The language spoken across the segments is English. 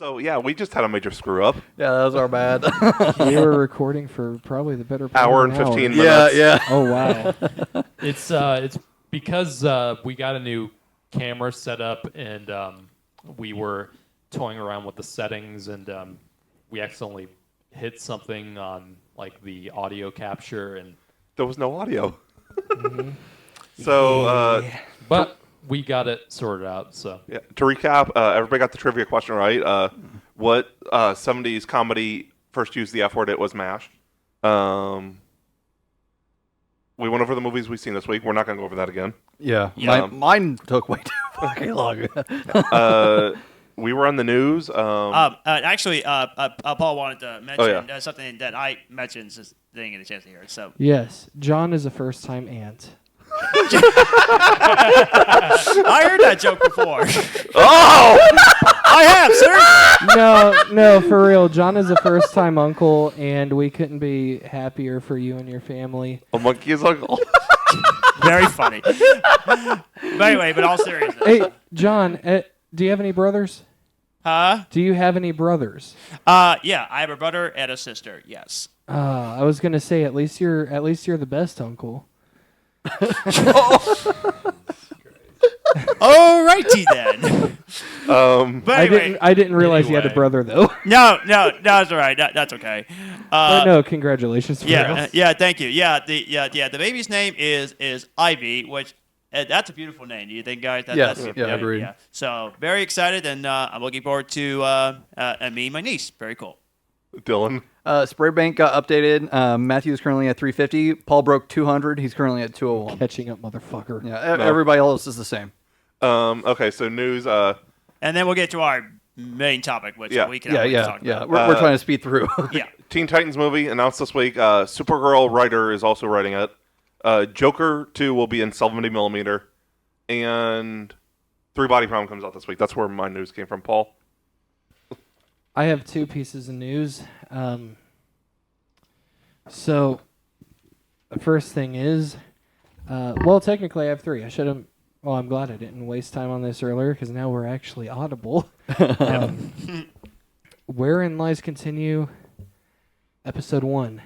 So, yeah, we just had a major screw up. Yeah, that was our bad. We were recording for probably the better part Hour of and an 15 hour. minutes. Yeah. Oh, wow. It's because we got a new camera set up and we were toying around with the settings and we accidentally hit something on like the audio capture and There was no audio. Mm-hmm. So, but we got it sorted out. So yeah, to recap, everybody got the trivia question right. What 70s comedy first used the F word? It was MASH. We went over the movies we've seen this week. We're not going to go over that again. Yeah. Mine took way too fucking long. We were on the news. Actually, Paul wanted to mention something that I mentioned since didn't get a chance to hear it. So Yes, John is a first-time aunt. I heard that joke before. Oh! I have, sir. No, for real. John is a first-time uncle, and we couldn't be happier for you and your family. A monkey is uncle. Very funny. But anyway, but all seriousness. Hey, John, do you have any brothers? Huh? Do you have any brothers? Yeah, I have a brother and a sister. Yes. I was gonna say at least you're the best uncle. Alrighty then. But anyway, I didn't realize you had a brother though. No, that's all right. That's okay. But no, congratulations. For real. Yeah, thank you. Yeah, the baby's name is Ivy, which that's a beautiful name. Do you think, guys? Yes, That's agreed. Yeah. So very excited, and I'm looking forward to me and my niece. Very cool. Dylan. Spray Bank got updated. Matthew's currently at 350. Paul broke 200. He's currently at 201. Catching up, motherfucker. Yeah, everybody else is the same. Okay, so news. And then we'll get to our main topic, which we can talk about. We're trying to speed through. Yeah. Teen Titans movie announced this week. Supergirl writer is also writing it. Joker 2 will be in 70mm. And 3 Body Problem comes out this week. That's where my news came from, Paul. I have 2 pieces of news. So, the first thing is, well, technically I have 3. I should have. Well, I'm glad I didn't waste time on this earlier because now we're actually audible. Wherein Lies Continue, episode 1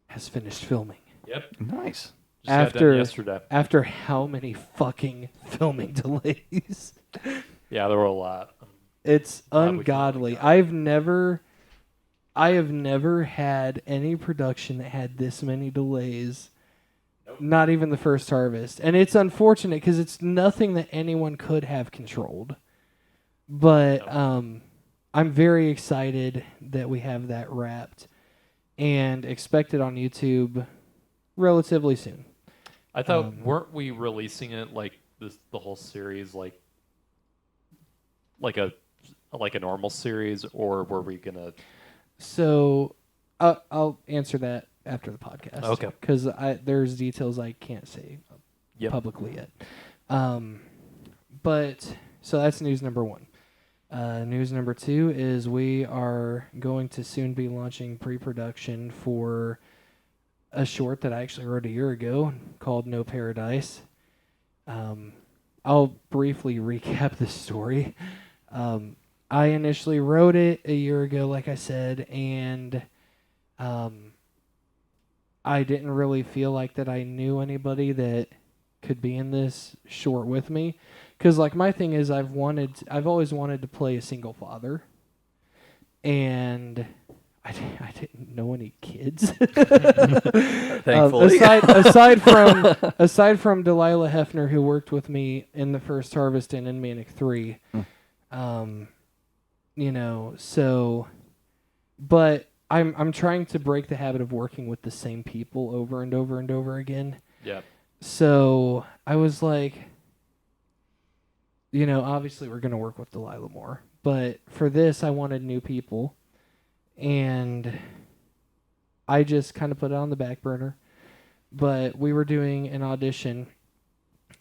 has finished filming. yep. Nice. Just got done yesterday. After how many fucking filming delays? Yeah, there were a lot. It's Glad we can ungodly. make I have never had any production that had this many delays. Nope. Not even the first harvest. And it's unfortunate because it's nothing that anyone could have controlled. But I'm very excited that we have that wrapped and expect it on YouTube relatively soon. I thought, weren't we releasing it like the whole series like a normal series, or were we gonna? So I'll answer that after the podcast. Okay. Because there's details I can't say publicly yet. But so that's news number 1. News number 2 is we are going to soon be launching pre-production for a short that I actually wrote a year ago called No Paradise. I'll briefly recap the story. I initially wrote it a year ago, like I said, and I didn't really feel like that I knew anybody that could be in this short with me. Because, like, my thing is I've always wanted to play a single father, and I didn't know any kids. Thankfully. Aside from Delilah Hefner, who worked with me in the first Harvest and in Manic 3, but I'm trying to break the habit of working with the same people over and over and over again. Yeah. So I was like, obviously we're going to work with Delilah more, but for this I wanted new people, and I just kind of put it on the back burner. But we were doing an audition.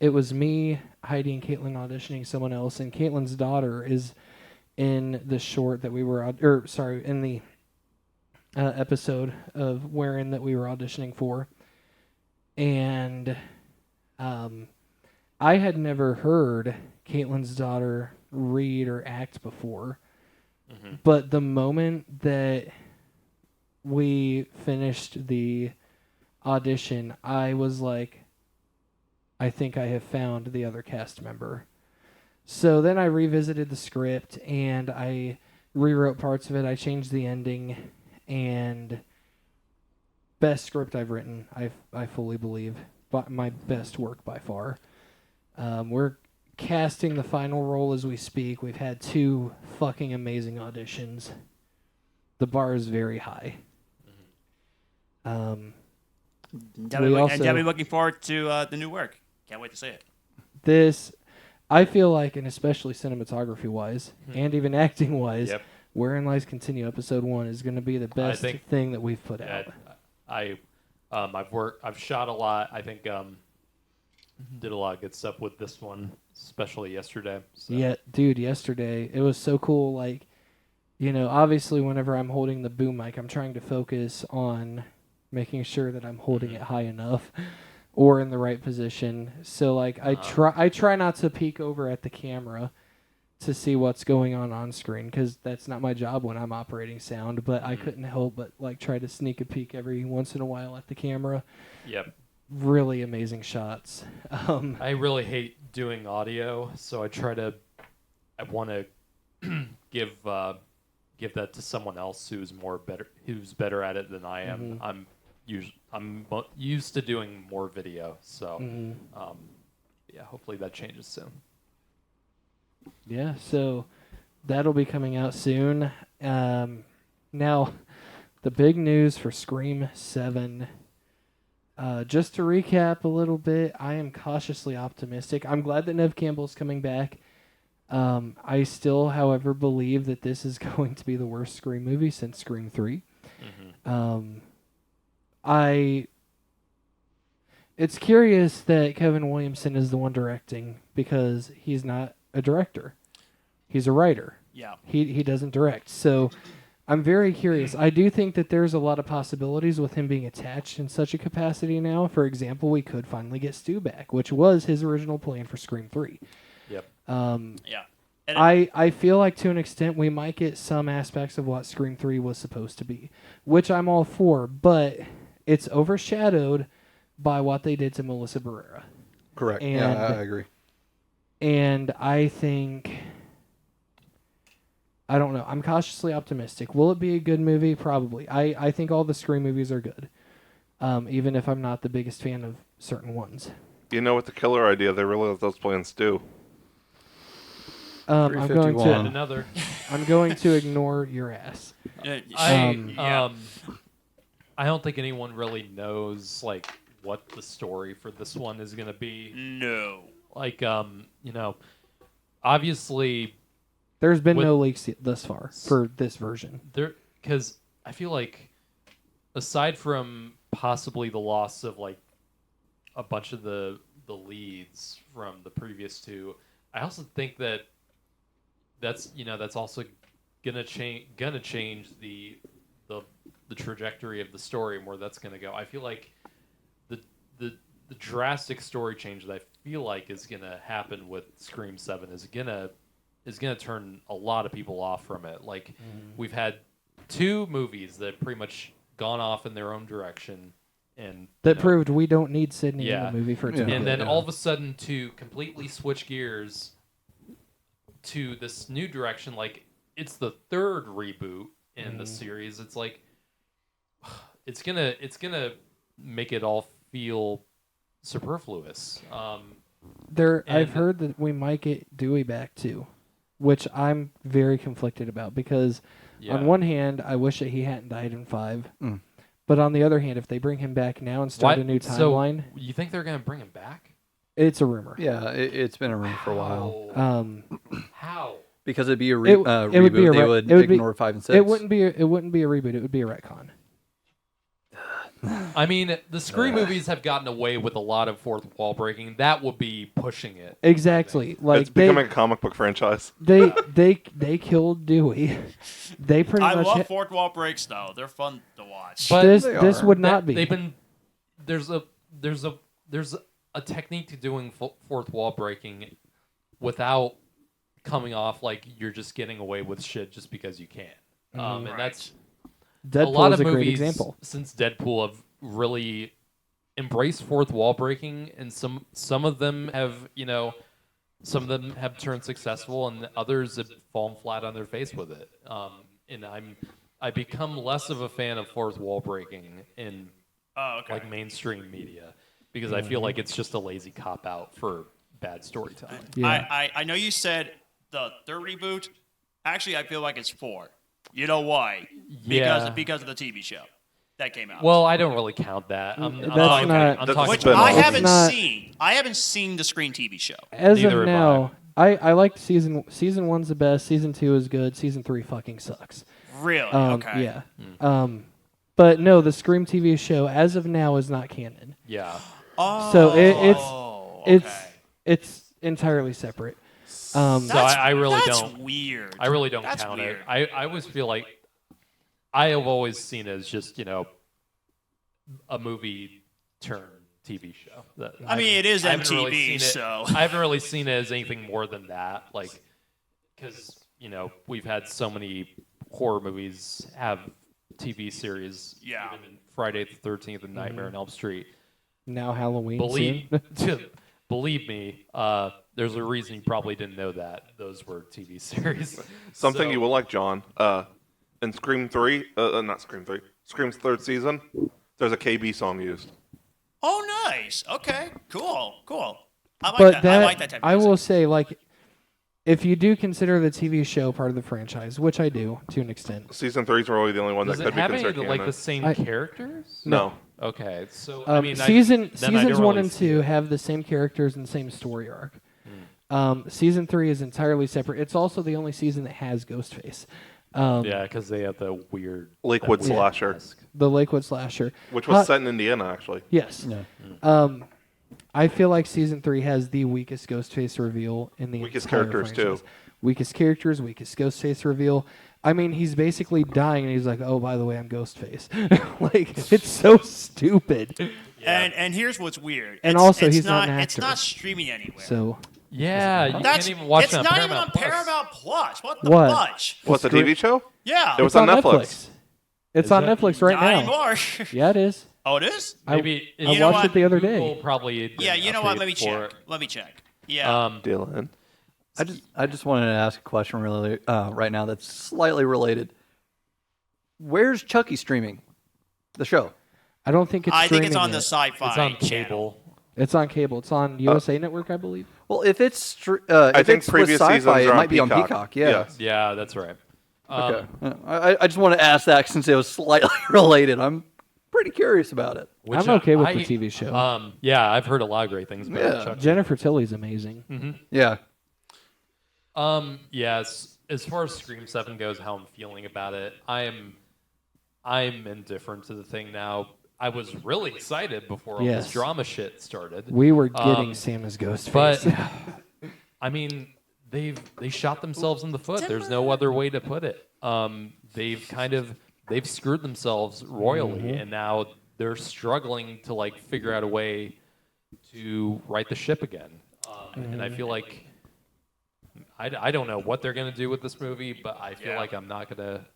It was me, Heidi, and Caitlin auditioning someone else, and Caitlin's daughter is in the short that we were, in the episode of wherein that we were auditioning for. And I had never heard Caitlin's daughter read or act before. But the moment that we finished the audition, I was like, I think I have found the other cast member. So then I revisited the script and I rewrote parts of it. I changed the ending, and best script I've written, I fully believe. But my best work by far. We're casting the final role as we speak. We've had 2 fucking amazing auditions. The bar is very high. Definitely looking forward to the new work. Can't wait to see it. This, I feel like, and especially cinematography-wise, and even acting-wise, Wherein Lies Continue, Episode 1 is going to be the best thing that we've put out. I've shot a lot. I think did a lot of good stuff with this one, especially yesterday. So. Yeah, dude, yesterday, it was so cool. Like, obviously whenever I'm holding the boom mic, I'm trying to focus on making sure that I'm holding it high enough or in the right position. So, like, I try not to peek over at the camera to see what's going on screen, because that's not my job when I'm operating sound, but I couldn't help but, like, try to sneak a peek every once in a while at the camera. Yep. Really amazing shots. I really hate doing audio, so I want to give that to someone else who's better at it than I am. I'm used to doing more video, so hopefully that changes soon. Yeah, so that'll be coming out soon. Now, the big news for Scream 7. Just to recap a little bit, I am cautiously optimistic. I'm glad that Neve Campbell's coming back. I still, however, believe that this is going to be the worst Scream movie since Scream 3. It's curious that Kevin Williamson is the one directing, because he's not a director. He's a writer. Yeah. He doesn't direct. So I'm very curious. I do think that there's a lot of possibilities with him being attached in such a capacity now. For example, we could finally get Stu back, which was his original plan for Scream 3. Yep. Yeah. And I feel like to an extent we might get some aspects of what Scream 3 was supposed to be, which I'm all for, but it's overshadowed by what they did to Melissa Barrera. Correct. And, yeah, I agree. And I think, I don't know, I'm cautiously optimistic. Will it be a good movie? Probably. I think all the Scream movies are good, even if I'm not the biggest fan of certain ones. With the killer idea, they really let those plans do. I'm Another. I'm going to ignore your ass. I don't think anyone really knows like what the story for this one is going to be. No. Like obviously there's been no leaks thus far for this version. Because I feel like aside from possibly the loss of like a bunch of the leads from the previous 2, I also think that's also gonna change the trajectory of the story and where that's gonna go. I feel like the drastic story change that I feel like is gonna happen with Scream 7 is gonna turn a lot of people off from it. Like we've had 2 movies that pretty much gone off in their own direction, and that proved we don't need Sydney in the movie for it to be and good. then all of a sudden to completely switch gears to this new direction, like it's the 3rd reboot in the series. It's like it's gonna make it all feel superfluous. I've heard that we might get Dewey back too, which I'm very conflicted about, because on one hand I wish that he hadn't died in 5, but on the other hand, if they bring him back now and start a new timeline, so you think they're gonna bring him back? It's a rumor. Yeah, it's been a rumor for a while. How? Because it'd be a it reboot, would be they would ignore 5 and 6. It wouldn't be a reboot. It would be a retcon. I mean, the Scream movies have gotten away with a lot of fourth wall breaking. That would be pushing it. Exactly. Like it's becoming a comic book franchise. They killed Dewey. They pretty I much. love fourth wall breaks though. They're fun to watch. But this would not be. They've been there's a technique to doing fourth wall breaking without coming off like you're just getting away with shit just because you can. And that's Deadpool a lot is of a great movies example. since Deadpool have really embraced fourth wall breaking, and some of them have turned successful, and others have fallen flat on their face with it. And I become less of a fan of fourth wall breaking in like mainstream media because I feel like it's just a lazy cop out for bad storytelling. Yeah. I know you said the third reboot. Actually, I feel like it's 4. You know why? Yeah. Because of the TV show that came out. Well, I don't really count that. I'm That's talking, not- I'm That's talking a which spin-off. I It's haven't not- seen. I haven't seen the Screen TV show. As Neither of have now, I liked season 1's the best. Season 2 is good. Season 3 fucking sucks. Really? Okay. Yeah. But no, the Scream TV show as of now is not canon. Yeah. Oh. So okay. it's entirely separate. So I really that's don't. weird. I really don't That's count weird. it. I always feel like I have always seen it as just a movie turn TV show. I mean, it is I haven't really MTV, seen it- so I haven't really seen it as anything more than that. Like, because we've had so many horror movies have TV series. Yeah. Even Friday the 13th and Nightmare on Elm Street. Now Halloween. Believe soon. believe me, there's a reason you probably didn't know that those were TV series. Something So- you will like, John. In Scream 3, not Scream 3, Scream's third season, there's a KB song used. Oh, nice. Okay. Cool. I like But that. I like that type of I music. will say, like, if you do consider the TV show part of the franchise, which I do to an extent. Season 3 is really the only one Does that it could be have any considered of the, like canon. the same I- characters? No. Okay, so Seasons then I don't 1 really and see 2 it. have the same characters and same story arc. Season 3 is entirely separate. It's also the only season that has Ghostface. Yeah, because they have the weird Lakewood that weird slasher. mask. The Lakewood slasher. Which was set in Indiana, actually. Yes. I feel like season 3 has the weakest Ghostface reveal in the Weakest entire characters, franchise. too. Weakest characters, weakest Ghostface reveal. I mean, he's basically dying, and he's like, "Oh, by the way, I'm Ghostface." Like, it's so stupid. And here's what's weird. And It's- also, it's he's not an It's actor. not streaming anywhere. So Yeah, you That's can't even watch it's it on not Paramount even on Plus. Paramount Plus. What the What? fudge? What's the TV show? Yeah. It was it's on Netflix. It's Is on it? Netflix right Not now. anymore. Yeah, it is. Oh, it is? Maybe I You know watched what? it the other Google day. probably did Yeah, an you know what? update Let me for check. Let me check. Yeah. Dylan. I just wanted to ask a question really right now that's slightly related. Where's Chucky streaming? The show. I don't think it's I think it's streaming on the yet. Sci-Fi It's on channel. cable. It's on cable. It's on USA Network, I believe. Well, if it's I if think it's previous with seasons sci-fi, are it on might be on Peacock. Peacock. Yeah. Yes. Yeah, that's right. Okay. I just want to ask that since it was slightly related. I'm pretty curious about it. Which I'm okay with I- the TV show. Yeah, I've heard a lot of great things about Yeah. Chucky. Jennifer Tilly's amazing. Yeah. Yes, as far as Scream 7 goes, how I'm feeling about it, I'm indifferent to the thing now. I was really excited before all Yes. this drama shit started. We were getting Um, Sam as Ghostface. But I mean, they shot themselves in the foot. There's no other way to put it. They've screwed themselves royally, and now they're struggling to like figure out a way to right the ship again. And I feel like I don't know what they're gonna do with this movie, but I feel like I'm not gonna.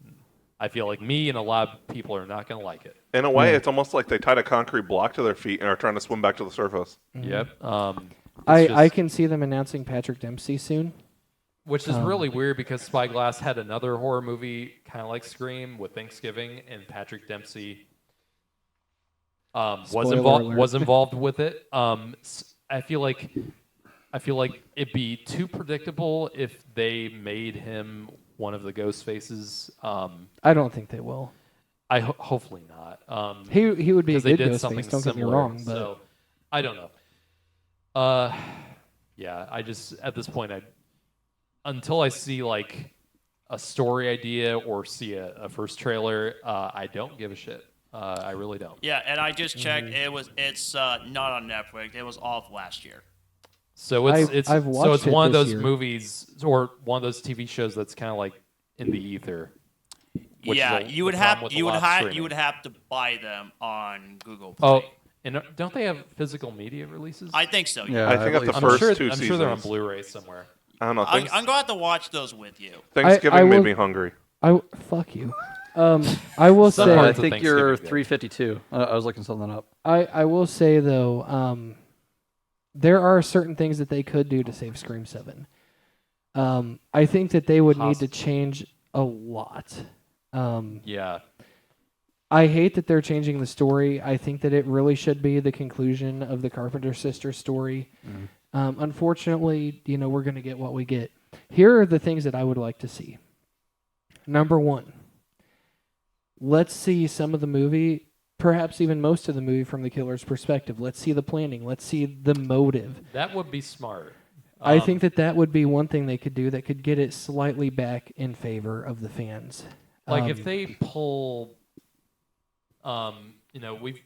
I feel like me and a lot of people are not gonna like it. In a way, it's almost like they tied a concrete block to their feet and are trying to swim back to the surface. Yep. I can see them announcing Patrick Dempsey soon. Which is really weird because Spyglass had another horror movie kind of like Scream with Thanksgiving, and Patrick Dempsey Spoiler alert. was involved with it. I feel like it'd be too predictable if they made him one of the ghost faces. I don't think they will. Hopefully not. He would be a because they good did something Ghostface. Don't get me similar. wrong, but So I don't know. Yeah, I just at this point until I see like a story idea or see a first trailer, I don't give a shit. I really don't. Yeah, and I just checked. It's not on Netflix. It was off last year. So I've it's watched it one of this those year. movies or one of those TV shows that's kind of like in the ether. Which Yeah, is you would the problem have with a you would lot of have streaming. you would have to buy them on Google Play. Oh, and don't they have physical media releases? I think so. Yeah. I think I of the believe first so. two I'm seasons. sure they're on Blu-ray somewhere. I don't know. I'm going to have to watch those with you. Thanksgiving I made will- me hungry. Fuck you. I will Some say. I parts of think you're Thanksgiving 352. I was looking something up. I will say though, there are certain things that they could do to save Scream 7. I think that they would need to change a lot. Yeah. I hate that they're changing the story. I think that it really should be the conclusion of the Carpenter sister story. Unfortunately, we're going to get what we get. Here are the things that I would like to see. Number one, let's see some of the movie, perhaps even most of the movie from the killer's perspective. Let's see the planning. Let's see the motive. That would be smart. I think that would be one thing they could do that could get it slightly back in favor of the fans. Like if they pull,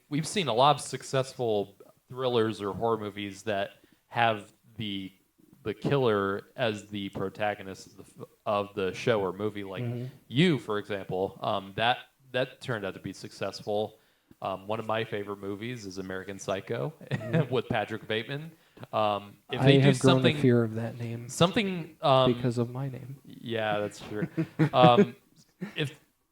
we've seen a lot of successful thrillers or horror movies that have the killer as the protagonist of the show or movie. Like You, for example, that turned out to be successful. One of my favorite movies is American Psycho with Patrick Bateman. If they I do have grown something, the fear of that name something because of my name. Yeah, that's true.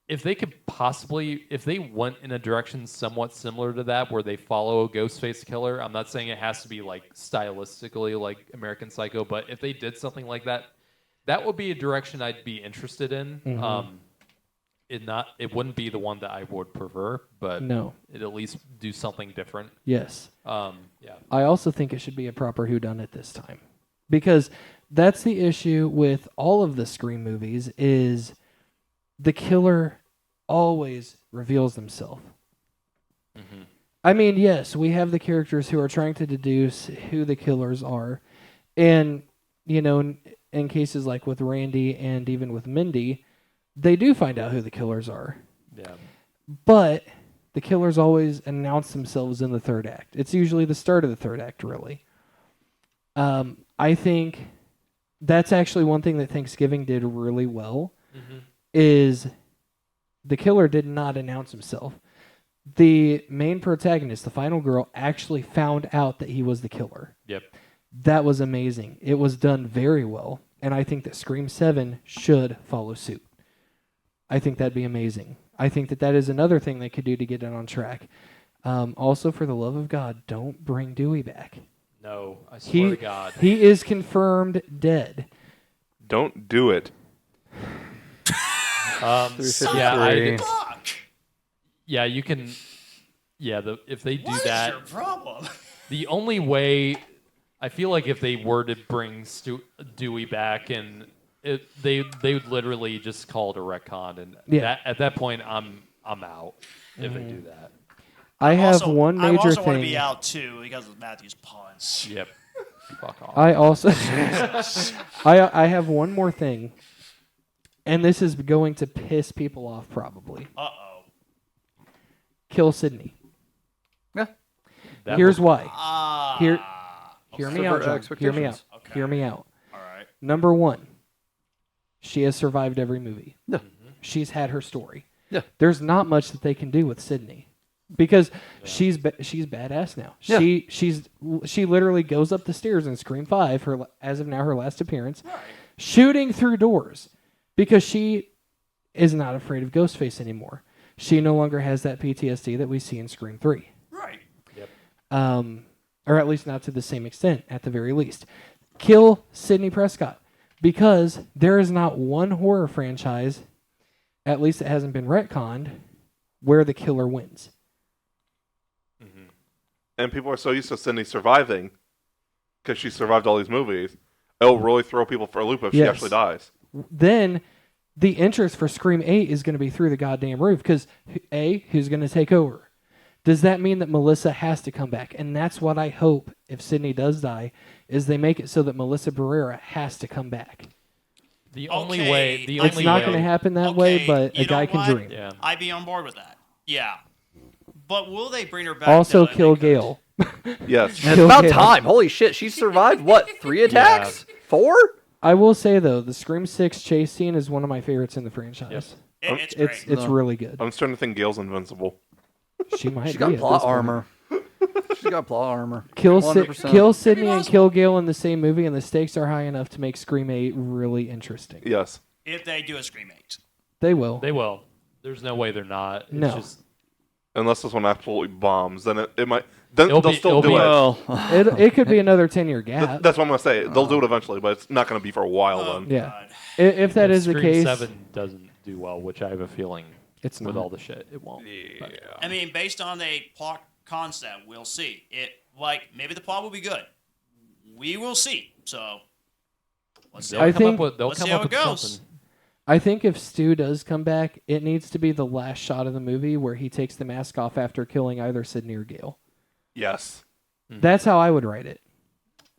If they could possibly, if they went in a direction somewhat similar to that, where they follow a Ghostface killer, I'm not saying it has to be like stylistically like American Psycho, but if they did something like that, that would be a direction I'd be interested in. It wouldn't be the one that I would prefer, but No. it'd at least do something different. Yes. Yeah. I also think it should be a proper whodunit this time. Because that's the issue with all of the Scream movies is the killer always reveals themselves. I mean, yes, we have the characters who are trying to deduce who the killers are. And, in cases like with Randy and even with Mindy, they do find out who the killers are. Yeah. But the killers always announce themselves in the third act. It's usually the start of the third act, really. I think that's actually one thing that Thanksgiving did really well, is the killer did not announce himself. The main protagonist, the final girl, actually found out that he was the killer. Yep. That was amazing. It was done very well, and I think that Scream 7 should follow suit. I think that'd be amazing. I think that is another thing they could do to get it on track. Also, for the love of God, don't bring Dewey back. No, I swear to God. He is confirmed dead. Don't do it. Yeah, you can. Yeah, if they do What that, is your problem? the only way I feel like if they were to bring Dewey back, and they would literally just call it a retcon, and at that point, I'm out if they do that. I have one major I also thing. want to be out too because of Matthew's puns. Yep. Fuck off. I also I have one more thing, and this is going to piss people off probably. Uh-oh. Kill Sydney. Yeah. Here's why. Hear me Subvert out, John. Hear me expectations. out. Okay. Hear me out. All right. Number one, she has survived every movie. Yeah. She's had her story. Yeah. There's not much that they can do with Sydney because she's badass now. Yeah. She literally goes up the stairs in Scream 5, as of now her last appearance, shooting through doors because she is not afraid of Ghostface anymore. She no longer has that PTSD that we see in Scream 3. Right. Or at least not to the same extent, at the very least. Kill Sidney Prescott. Because there is not one horror franchise, at least it hasn't been retconned, where the killer wins. And people are so used to Cindy surviving because she survived all these movies. It'll really throw people for a loop if she Yes. actually dies. Then the interest for Scream 8 is going to be through the goddamn roof because, who's going to take over? Does that mean that Melissa has to come back? And that's what I hope, if Sydney does die, is they make it so that Melissa Barrera has to come back. The only way. It's not going to happen that way, but a guy can dream. Yeah. I'd be on board with that. Yeah. But will they bring her back? Also, to, kill Gale. Yes. And it's Kill about Gale. time. Holy shit, she survived, what, 3 attacks? 4? I will say, though, the Scream 6 chase scene is one of my favorites in the franchise. It's great. It's really good. I'm starting to think Gail's invincible. She might She's be got at plot this point. armor. She's got plot armor. Kill 100%. kill Sydney and kill Gale in the same movie, and the stakes are high enough to make Scream 8 really interesting. Yes. If they do a Scream 8. They will. They will. There's no way they're not. It's No. just, Unless this one absolutely bombs, then it might. Then It'll they'll be- still it'll do be- it. Well, It could be another 10-year gap. That's what I'm gonna say. They'll do it eventually, but it's not gonna be for a while. Then Yeah. God. If that is the Scream case, 7 doesn't do well, which I have a feeling it's with not. all the shit it won't. But- I mean, based on a plot concept, we'll see. Maybe the plot will be good. We will see. So let's see. They'll I come think- up with, they'll let's come see up how it with goes. something. I think if Stu does come back, it needs to be the last shot of the movie where he takes the mask off after killing either Sydney or Gale. yes, That's how I would write it.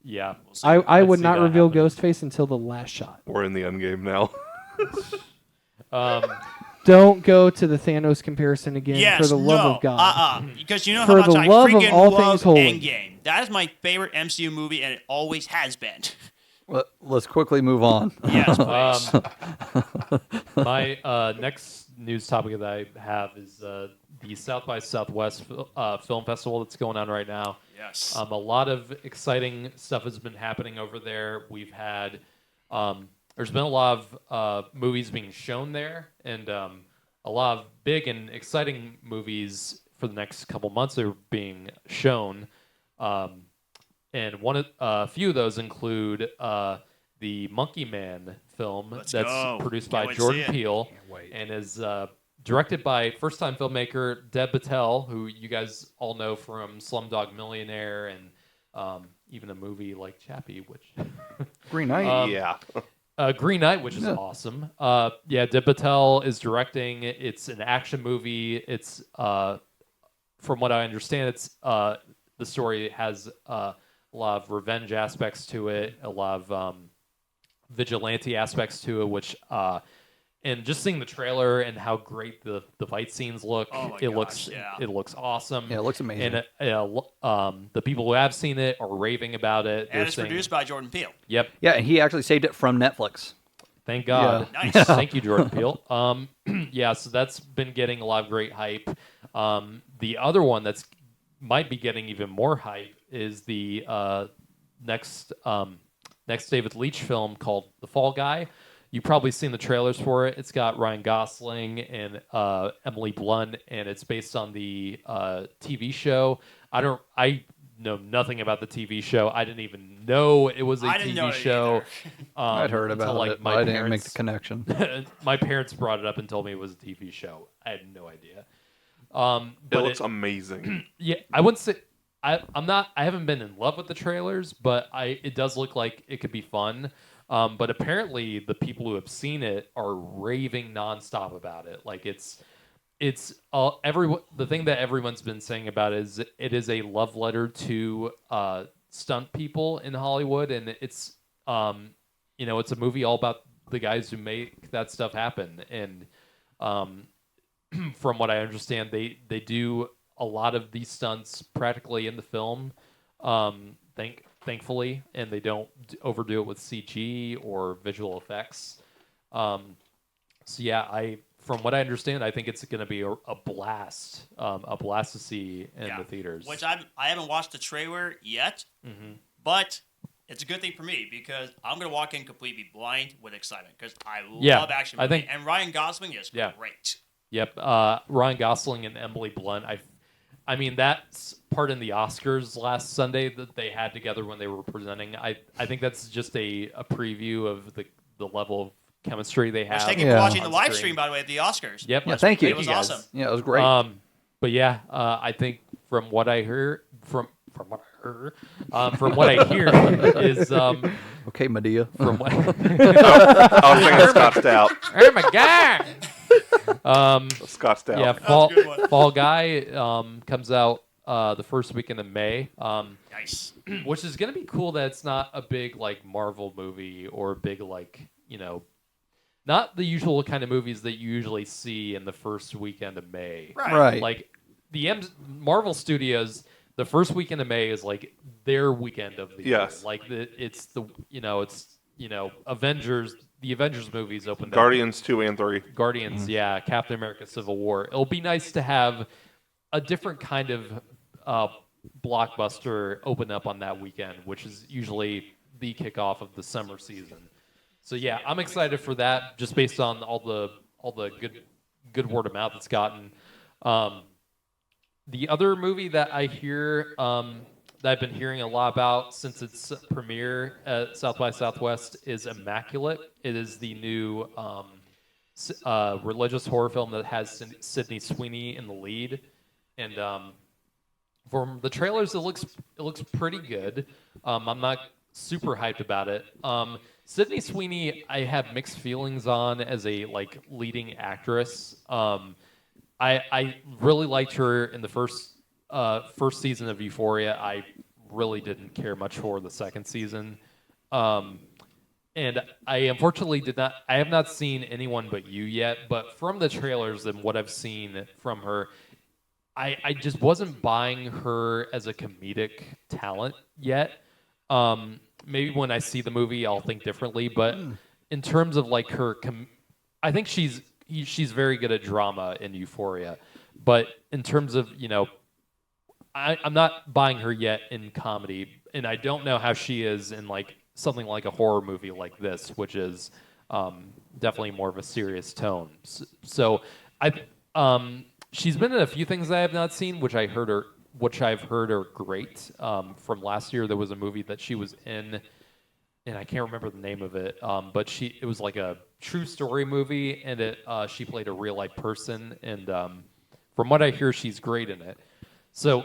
Yeah. We'll see. I I'd would see not that reveal happen. Ghostface until the last shot. we're in the end game now. Don't go to the Thanos comparison again, Yes, for the love of God. Because you know For how much the I love of freaking all love things holy. Endgame. That is my favorite MCU movie, and it always has been. let's quickly move on. Yes, please. My next news topic that I have is the South by Southwest Film Festival that's going on right now. Yes. A lot of exciting stuff has been happening over there. We've had, there's been a lot of movies being shown there, and a lot of big and exciting movies for the next couple months are being shown. And a few of those include the Monkey Man film Let's that's go. produced Can't by wait to Jordan see it. Peele and is directed by first-time filmmaker Deb Patel, who you guys all know from Slumdog Millionaire and even a movie like Chappie, which Green Knight. Yeah. Green Knight, which is awesome. Deb Patel is directing. It's an action movie. It's from what I understand, it's the story has a lot of revenge aspects to it, a lot of vigilante aspects to it, which and just seeing the trailer and how great the fight scenes look, Oh my it gosh, looks yeah. it looks awesome. Yeah, it looks amazing. And the people who have seen it are raving about it. And They're it's saying, produced by Jordan Peele. "Yep, Yeah, and he actually saved it from Netflix. thank God." Nice. Thank you, Jordan Peele. So that's been getting a lot of great hype. The other one that's might be getting even more hype is the next David Leitch film called The Fall Guy. You've probably seen the trailers for it. It's got Ryan Gosling and Emily Blunt, and it's based on the TV show. I know nothing about the TV show. I didn't even know it was a I didn't know TV it show. I'd heard until, about like, it, my but I didn't make parents- the connection. My parents brought it up and told me it was a TV show. I had no idea. It But looks amazing. yeah, I wouldn't say I'm not. I haven't been in love with the trailers, but it does look like it could be fun. But apparently, the people who have seen it are raving nonstop about it. Like it's the thing that everyone's been saying about it is it is a love letter to stunt people in Hollywood, and it's it's a movie all about the guys who make that stuff happen. And from what I understand, they do a lot of these stunts practically in the film. Thankfully, and they don't overdo it with CG or visual effects. From what I understand, I think it's going to be a blast to see in the theaters. Which I haven't watched the trailer yet, but it's a good thing for me because I'm going to walk in completely blind with excitement because I love action I movies. think- And Ryan Gosling is Yeah. great. Yep, Ryan Gosling and Emily Blunt. I mean, that's part in the Oscars last Sunday that they had together when they were presenting. I think that's just a preview of the level of chemistry they have. Thank you for watching the live stream, by the way, at the Oscars. Yep. Yeah, thank you. It was guys. awesome. Yeah, it was great. But yeah, I think from what I heard, from what I hear is Okay, Medea. from what. I was thinking Scott Stout. Oh my god! Scott Stout. Yeah, a good one. Fall Guy comes out the first weekend of May, Nice. which is gonna be cool. That it's not a big like Marvel movie or a big like not the usual kind of movies that you usually see in the first weekend of May. Right. Like the Marvel Studios, the first weekend of May is like their weekend of the Yes. year. Like it's Avengers. The Avengers movies opened up. Guardians 2 and 3. Guardians, yeah, Captain America: Civil War. It'll be nice to have a different kind of blockbuster open up on that weekend, which is usually the kickoff of the summer season. So yeah, I'm excited for that, just based on all the good word of mouth it's gotten. The other movie that I hear that I've been hearing a lot about since its premiere at South by Southwest is Immaculate. It is the new religious horror film that has Sydney Sweeney in the lead, and from the trailers, it looks pretty good. I'm not super hyped about it. Sydney Sweeney, I have mixed feelings on as a leading actress. I really liked her in the first season of Euphoria. I really didn't care much for the second season. And I unfortunately I have not seen Anyone But You yet, but from the trailers and what I've seen from her, I just wasn't buying her as a comedic talent yet. Maybe when I see the movie, I'll think differently, but in terms of her, I think she's very good at drama in Euphoria, but in terms of, I'm not buying her yet in comedy, and I don't know how she is in something like a horror movie like this, which is definitely more of a serious tone. So she's been in a few things I have not seen, which I've heard are great. From last year, there was a movie that she was in, and I can't remember the name of it, but it was like a true story movie, and she played a real life person, and from what I hear, she's great in it. So,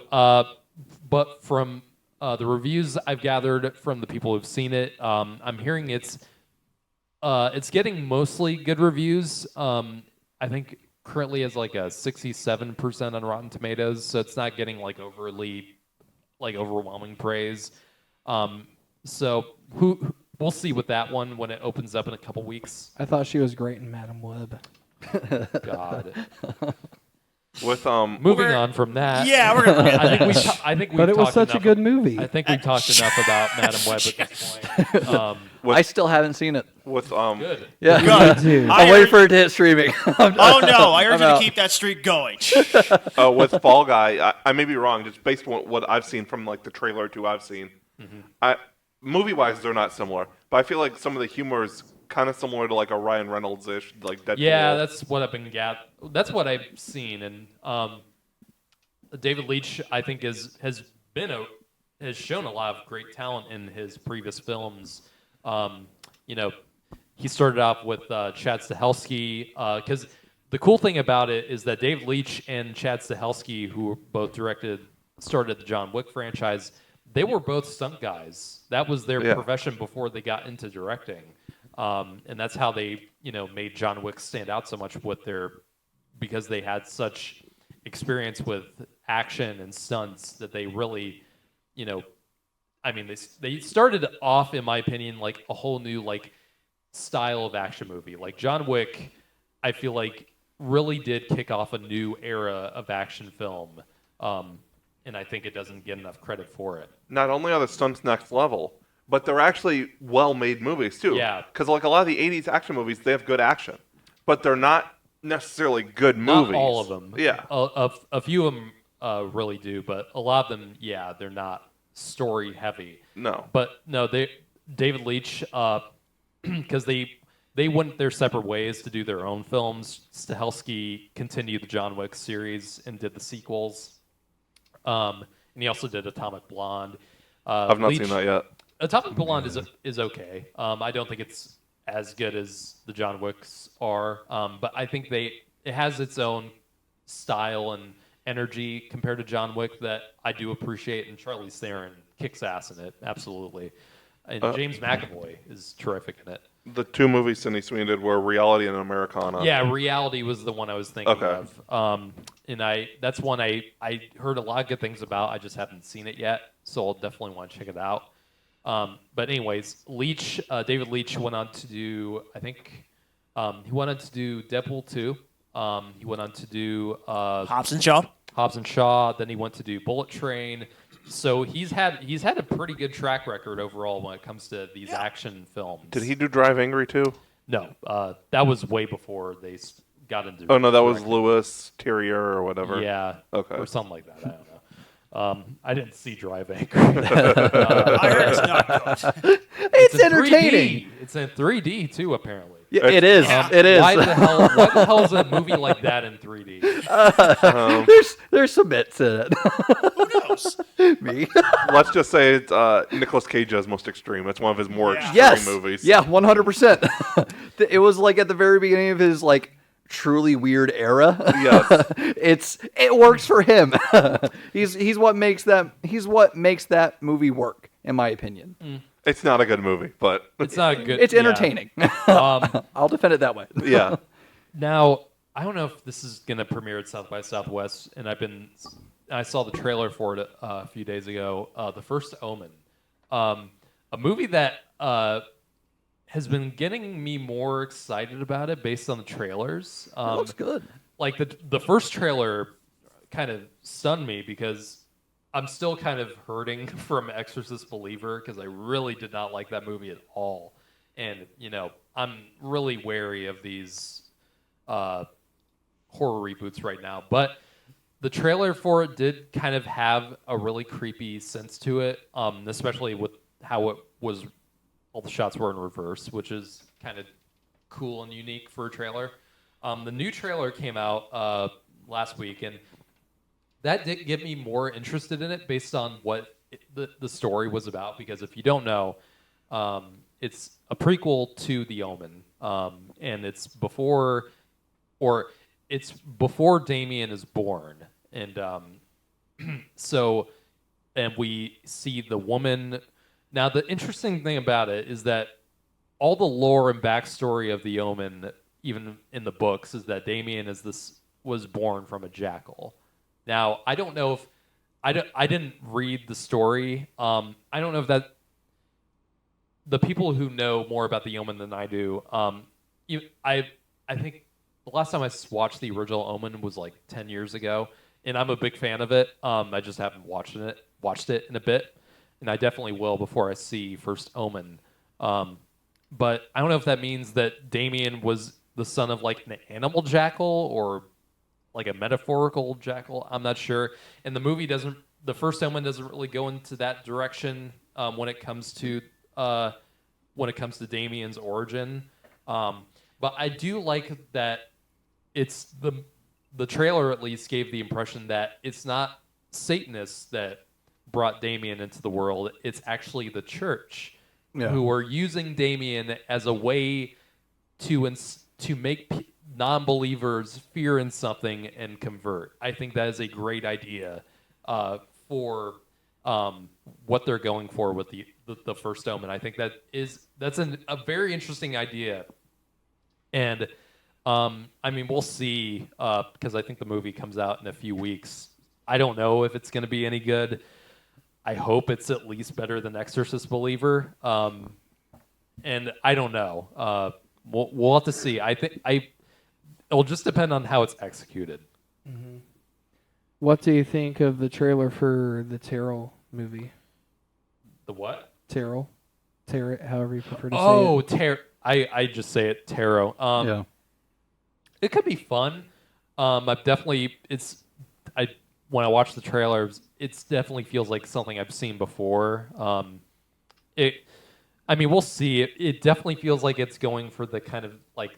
but from the reviews I've gathered from the people who've seen it, I'm hearing it's getting mostly good reviews. I think currently has a 67% on Rotten Tomatoes, so it's not getting overly overwhelming praise. So we'll see with that one when it opens up in a couple weeks. I thought she was great in Madam Web. God. With Moving on from that. Yeah, we're gonna. I think we. But it was such a good movie. I think we talked enough about Madam Web at this point. I still haven't seen it. with Good. Yeah. Good. Dude. I'm waiting for it to hit streaming. Oh no! I urge I'm you to out. keep that streak going. with Fall Guy, I may be wrong, just based on what I've seen from the trailer or two I've seen. Movie-wise, they're not similar, but I feel like some of the humor is kind of similar to a Ryan Reynolds-ish, Deadpool. Yeah, that's what I've been That's what I've seen, and David Leitch, I think, has shown a lot of great talent in his previous films. He started off with Chad Stahelski, because the cool thing about it is that David Leitch and Chad Stahelski, who both started the John Wick franchise, they were both stunt guys. That was their profession before they got into directing. And that's how they, made John Wick stand out so much because they had such experience with action and stunts that they really, they started off, in my opinion, a whole new style of action movie. John Wick, I feel really did kick off a new era of action film, and I think it doesn't get enough credit for it. Not only are the stunts next level, but they're actually well-made movies too. Yeah. Because a lot of the '80s action movies, they have good action, but they're not necessarily good movies. Not all of them. Yeah. A few of them really do, but a lot of them, they're not story heavy. No. But no, David Leitch, because they went their separate ways to do their own films. Stahelski continued the John Wick series and did the sequels. And he also did Atomic Blonde. I've not seen that yet. Atomic Blonde is okay. I don't think it's as good as the John Wicks are, but I think it has its own style and energy compared to John Wick that I do appreciate, and Charlize Theron kicks ass in it, absolutely. And James McAvoy is terrific in it. The two movies Sydney Sweeney did were Reality and Americana. Yeah, Reality was the one I was thinking of. And that's one I heard a lot of good things about. I just haven't seen it yet, so I'll definitely want to check it out. But anyways, David Leitch went on to do, I think, he went on to do Deadpool 2. He went on to do Hobbs and Shaw. Then he went to do Bullet Train. So he's had a pretty good track record overall when it comes to these action films. Did he do Drive Angry too? No, that was way before they got into. Oh no, that was Louis Terrier or whatever. Yeah, Okay. or something like that. I don't I didn't see Drive Angry. I heard it's not good. It's in entertaining. 3D. It's in 3D too, apparently. Yeah, it is. It is. Why the hell is a movie like that in 3D? There's some bits in it. Who knows? Me. Let's just say it's Nicolas Cage's most extreme. It's one of his more Yeah. extreme Yes. movies. Yeah, 100%. It was like at the very beginning of his like truly weird era. Yes. It works for him. he's what makes that movie work, in my opinion. It's not a good movie, but It's not good. It's yeah. entertaining. Um, I'll defend it that way. yeah. Now, I don't know if this is going to premiere at South by Southwest, and I saw the trailer for it a few days ago. The First Omen, a movie that has been getting me more excited about it based on the trailers. It looks good. Like the first trailer kind of stunned me because I'm still kind of hurting from Exorcist Believer because I really did not like that movie at all. And, I'm really wary of these horror reboots right now. But the trailer for it did kind of have a really creepy sense to it, especially with how it was, all the shots were in reverse, which is kind of cool and unique for a trailer. The new trailer came out last week, and that did get me more interested in it based on what the story was about. Because if you don't know, it's a prequel to The Omen, and it's before Damien is born, and and we see the woman. Now, the interesting thing about it is that all the lore and backstory of The Omen, even in the books, is that Damien was born from a jackal. Now, I don't know if I didn't read the story. I don't know if that the people who know more about The Omen than I do. I think the last time I watched the original Omen was like 10 years ago, and I'm a big fan of it. I just haven't watched it in a bit, and I definitely will before I see First Omen. But I don't know if that means that Damien was the son of like an animal jackal or like a metaphorical jackal. I'm not sure. And the First Omen doesn't really go into that direction when it comes to Damien's origin. But I do like that it's the trailer at least gave the impression that it's not Satanists that brought Damien into the world. It's actually the church who are using Damien as a way to make non-believers fear in something and convert. I think that is a great idea for what they're going for with the First Omen. I think that's a very interesting idea. And we'll see because I think the movie comes out in a few weeks. I don't know if it's going to be any good. I hope it's at least better than Exorcist Believer. And I don't know. We'll have to see. I think it'll just depend on how it's executed. Mm-hmm. What do you think of the trailer for the Terrell movie? The what? Terrell, however you prefer to say it. I just say it, Tarot. Yeah. It could be fun. When I watch the trailers, it definitely feels like something I've seen before. We'll see. It definitely feels like it's going for the kind of like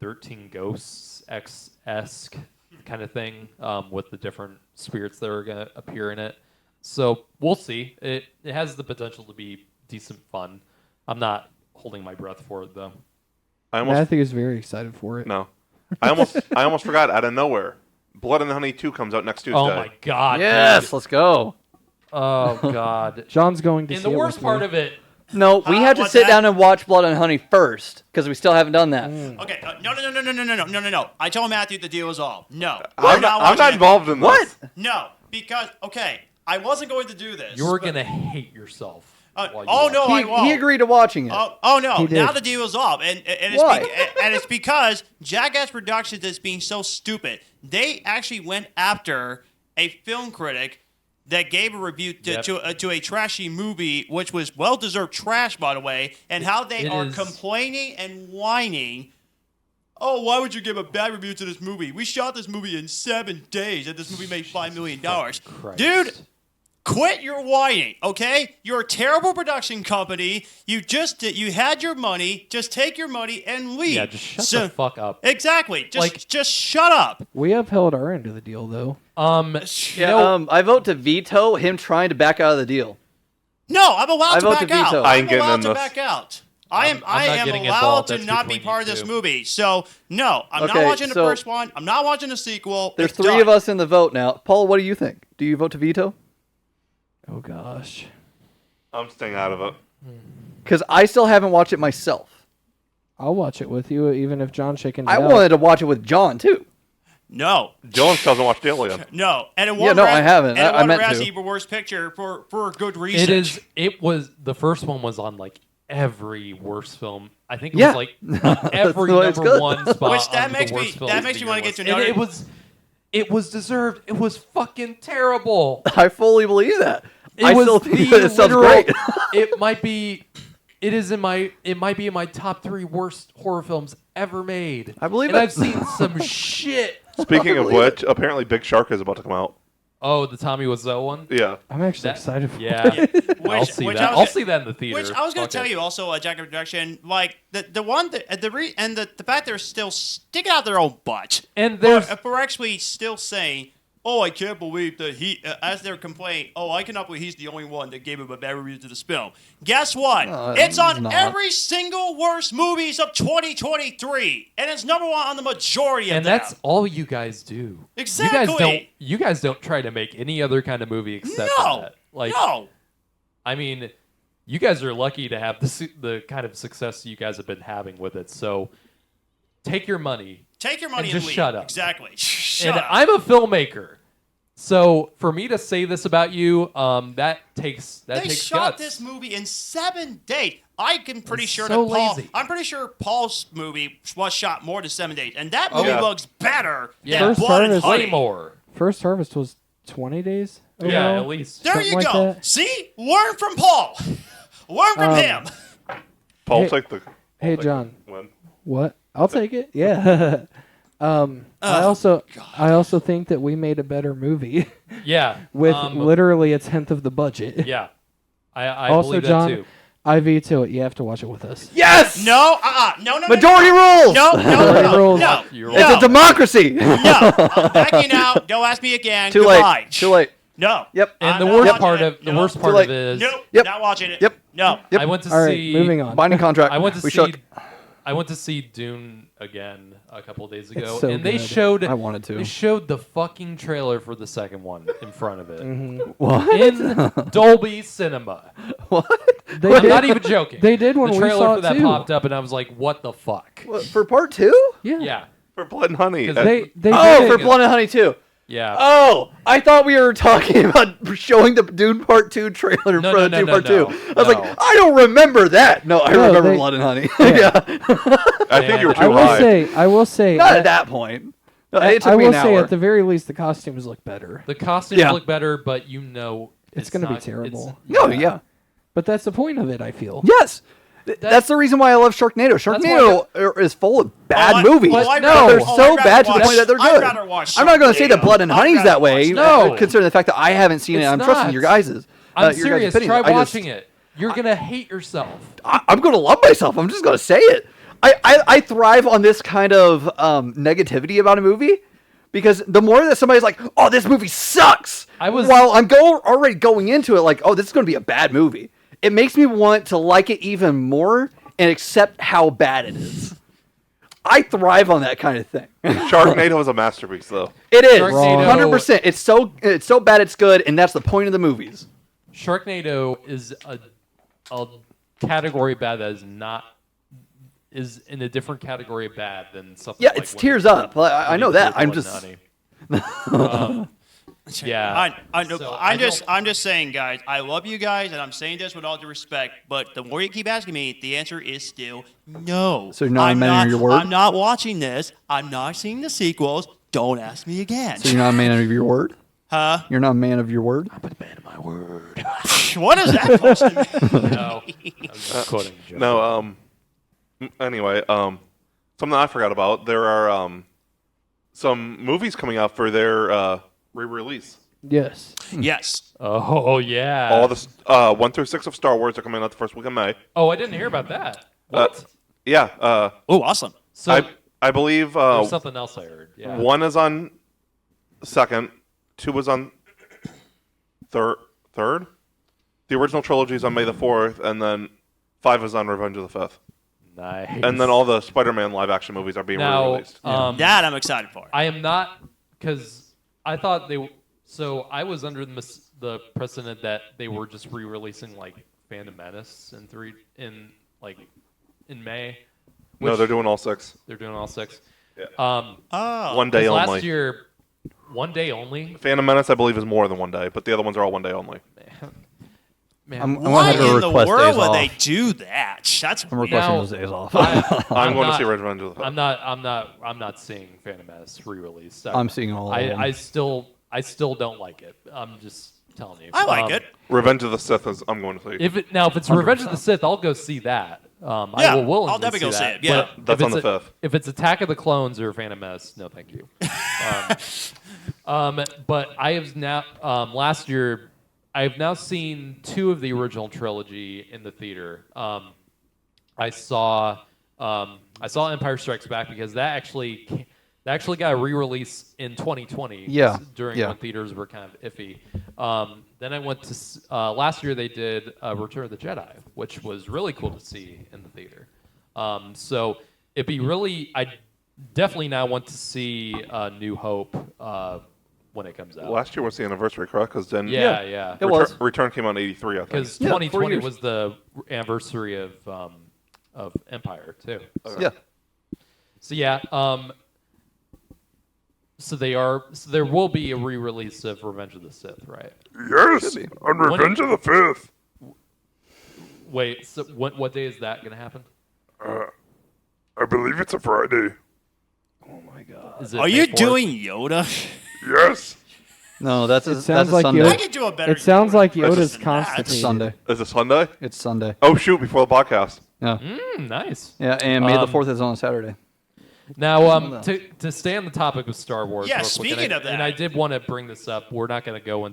13 Ghosts X-esque kind of thing with the different spirits that are going to appear in it. So we'll see. It has the potential to be decent fun. I'm not holding my breath for it though. I think it's very excited for it. No. I almost forgot out of nowhere. Blood and Honey 2 comes out next Tuesday. Oh my god! Yes, dude. let's go. Oh god! John's going to And see the it worst with part me. of it. No, we have to what's sit that? down and watch Blood and Honey first because we still haven't done that. Okay, no. I told Matthew the deal was all. No. I'm not watching it. involved in this. What? No, because, I wasn't going to do this. You're but- going to hate yourself. while you oh, watch no, it. I won't. He agreed to watching it. Oh no! He did. Now the deal is off, and Why? it's because Jackass Productions is being so stupid. They actually went after a film critic that gave a review to a trashy movie, which was well-deserved trash, by the way, and how they are complaining and whining. Oh, why would you give a bad review to this movie? We shot this movie in 7 days, and this movie made $5 million. Christ. Dude, Quit your whining, okay? You're a terrible production company. You had your money. Just take your money and leave. Yeah, just shut the fuck up. Exactly. Just shut up. We upheld our end of the deal, though. I vote to veto him trying to back out of the deal. No, I'm allowed to vote back to out. veto. I ain't I'm getting allowed in to this. back out. I am not getting allowed involved. to That's not be between part of you this two. movie. So, no, I'm not Okay, watching the so- first one. I'm not watching the sequel. There's It's 3 done. of us in the vote now. Paul, what do you think? Do you vote to veto? Oh gosh. I'm staying out of it. Because I still haven't watched it myself. I'll watch it with you, even if John chickens I out. wanted to watch it with John too. No. Jones doesn't watch Alien. No. And it Yeah, won no, I haven't. And it I won meant Razzie to. for Worst Picture for a good reason. It was the first one was on like every worst film. I think it Yeah. was like every why it's number good. one spot. Which that on makes the me- worst films that of makes the me wanna year get to list. know And it was deserved. It was fucking terrible. I fully believe that. It I was still think the that it sounds literal- great. It might be in my top 3 worst horror films ever made. I believe and it. I've seen some shit. Speaking of believe which, apparently Big Shark is about to come out. Oh, the Tommy Wiseau one. Yeah. I'm actually That- excited for Yeah, it. I'll see which that. I was I'll gonna- see that in the theater. Which I was going Fuck to tell it. you also, Jack of Production, like the one that the fact they're still sticking out their own butt, And there's for actually still saying, "Oh, I can't believe that as they're complaining, oh, I cannot believe he's the only one that gave him a bad review to this film." Guess what? It's on not. every single worst movies of 2023, and it's number 1 on the majority of and them. that's all you guys do. Exactly. You guys don't try to make any other kind of movie except no, that. Like, no. I mean, you guys are lucky to have the kind of success you guys have been having with it. So take your money. Take your money And and, just leave. shut up. Exactly. Shut And up. I'm a filmmaker. So for me to say this about you, that takes They takes shot guts. this movie in 7 days. I'm pretty It's sure so that Paul. lazy. I'm pretty sure Paul's movie was shot more than 7 days, and that Oh, movie yeah. looks better Yeah. than First Blood and Harvest- Honey. Way more. First Harvest was 20 days. Yeah, overall? at least. There Something you like go. that. See, learn from Paul. Learn from him. Paul, Hey- take the. Hey, Paul, John. take the win. What? I'll take it. Yeah. I also think that we made a better movie Yeah. with literally a tenth of the budget. Yeah. I Also, believe John, that too. I veto it. You have to watch it with us. Yes! No, no, Majority rules! No, no, rules. no, You're no, It's a democracy! no. I'm backing out. Don't ask me again. Too Goodbye. late. Too late. No. Yep. And I'm the not worst watching part it. of the No. worst Too part late. of it is Nope. Yep. Not watching it. Yep. No. Yep. I went to All right, see moving on. Binding contract. I went to we see shook. I went to see Dune again a couple of days ago, so and they good. showed I wanted to. they showed the fucking trailer for the second one in front of it What? in Dolby Cinema. What? They I'm did, not even joking. They did when the we trailer saw for it that too. popped up, and I was like, "What the fuck?" What, for part 2? Yeah. Yeah, For Blood and Honey. 'Cause They Oh, did for it. Blood and Honey 2. yeah. Oh, I thought we were talking about showing the Dune Part 2 trailer in No, front no, of Dune no, Part no, 2. I was no. like, I don't remember that. No, I No, remember they- Blood and Honey. Yeah. I think you were I too high. I will say, Not at that point. No, it took I me will an say hour. at the very least the costumes look better. The costumes Yeah. look better, but you know It's gonna be not- terrible. No, yeah. But that's the point of it, I feel. Yes. That's the reason why I love Sharknado. Sharknado is full of bad movies. I'd But rather- they're oh, so I'd rather bad to the watch- point that they're I'd good. rather watch I'm not going to say that Sharknado. Blood and I'd Honey's rather that way, watch No. considering the fact that I haven't seen it. It's I'm trusting not. your guys's. I'm your guys' serious. opinion. Try I just- watching it. You're gonna hate yourself. I'm going to love myself. I'm just going to say it. I thrive on this kind of negativity about a movie because the more that somebody's like, "Oh, this movie sucks," while I'm already going into it like, "Oh, this is going to be a bad movie," it makes me want to like it even more and accept how bad it is. I thrive on that kind of thing. Sharknado is a masterpiece, though. It is Sharknado- 100%. It's so bad it's good, and that's the point of the movies. Sharknado is a category of bad that is in a different category of bad than something. Yeah, like it's when tears you- up. I when know you that. do I'm Blood just. and Honey. Yeah. I'm just saying, guys. I love you guys, and I'm saying this with all due respect. But the more you keep asking me, the answer is still no. So you're not a I'm man of your word? I'm not watching this. I'm not seeing the sequels. Don't ask me again. So you're not a man of your word? Huh? You're not a man of your word? What is that supposed to mean? No, I was just quoting a joke. No, anyway, something I forgot about. There are some movies coming out for their re-release. Yes. Yes. Oh yeah. All the 1 through 6 of Star Wars are coming out the first week of May. Oh, I didn't hear about that. What? Yeah. Oh, awesome. So I believe there's something else I heard. Yeah. 1 is on 2nd, 2 is on third. The original trilogy is on May the 4th, and then 5 is on Revenge of the 5th. Nice. And then all the Spider-Man live-action movies are being re-released. That I'm excited for. I am not, because I thought they. So I was under the precedent that they were just re-releasing like Phantom Menace in May. No, they're doing all 6. They're doing all 6. Yeah. Oh. 1 day only. Last year, 1 day only. Phantom Menace, I believe, is more than 1 day, but the other ones are all 1 day only. Man, I'm gonna Why have to in the request world days would off. they do that? That's I'm requesting Now, those days off. I'm going not- to see Revenge of the 5th. I'm not seeing Phantom Menace re-released. I'm seeing all of them. I still don't like it. I'm just telling you. I like it. Revenge of the Sith is I'm going to see. If it's Revenge of the Sith, I'll go see that. Yeah, I will willingly I'll definitely go see that. it, yeah. But That's if on it's the 5th. If it's Attack of the Clones or Phantom Menace, no, thank you. But I have now last year. I have now seen 2 of the original trilogy in the theater. I saw Empire Strikes Back because that actually got a re-release in 2020. Yeah, during yeah. when theaters were kind of iffy. Then I went to last year. They did Return of the Jedi, which was really cool to see in the theater. So it'd be really. I definitely now want to see New Hope when it comes out. Last year was the anniversary, correct? Because then Yeah. It was. Return came out in '83, I think. Because Yeah, 4 2020 years. was the anniversary of Empire too. So. Yeah. So yeah. So there will be a re-release of Revenge of the Sith, right? Yes, be. on Revenge of the 5th. Wait. So what day is that going to happen? I believe it's a Friday. Is it Are May you 4th? doing Yoda? Yes. No, that's It sounds that's a like Sunday. I could do a better. It sounds like Yoda Yoda's than that. constipated. It's Sunday. Is it Sunday? It's Sunday. Oh shoot! Before the podcast. Yeah. Nice. Yeah, and May the 4th is on a Saturday. Now, to stay on the topic of Star Wars. Yeah, real quick, speaking and of that. and I did want to bring this up. We're not going to go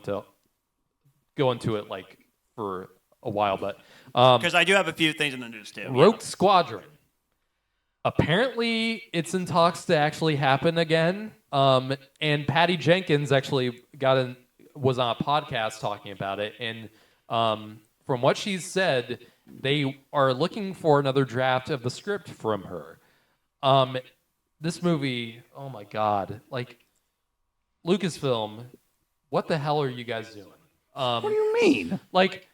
into it like for a while, but Because I do have a few things in the news too. Rogue Squadron. Apparently, it's in talks to actually happen again. And Patty Jenkins actually was on a podcast talking about it, and from what she's said, they are looking for another draft of the script from her. This movie, oh my god, like Lucasfilm, what the hell are you guys doing? What do you mean? Like,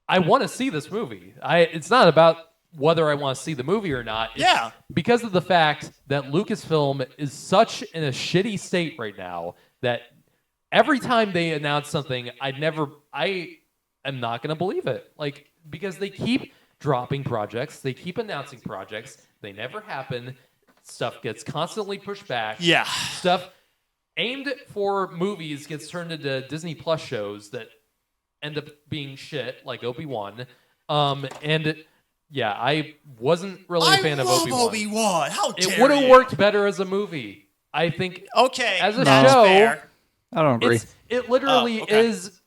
I want to see this movie. It's not about whether I want to see the movie or not. It's Yeah. because of the fact that Lucasfilm is such in a shitty state right now that every time they announce something, I am not going to believe it. Like, because they keep dropping projects, they keep announcing projects, they never happen. Stuff gets constantly pushed back. Yeah. Stuff aimed for movies gets turned into Disney Plus shows that end up being shit, like Obi-Wan. Yeah, I wasn't really a fan of Obi-Wan. Obi-Wan. How dare It would have you? worked better as a movie. I think Okay. as a that's show, fair. I don't agree. it literally Oh, okay. is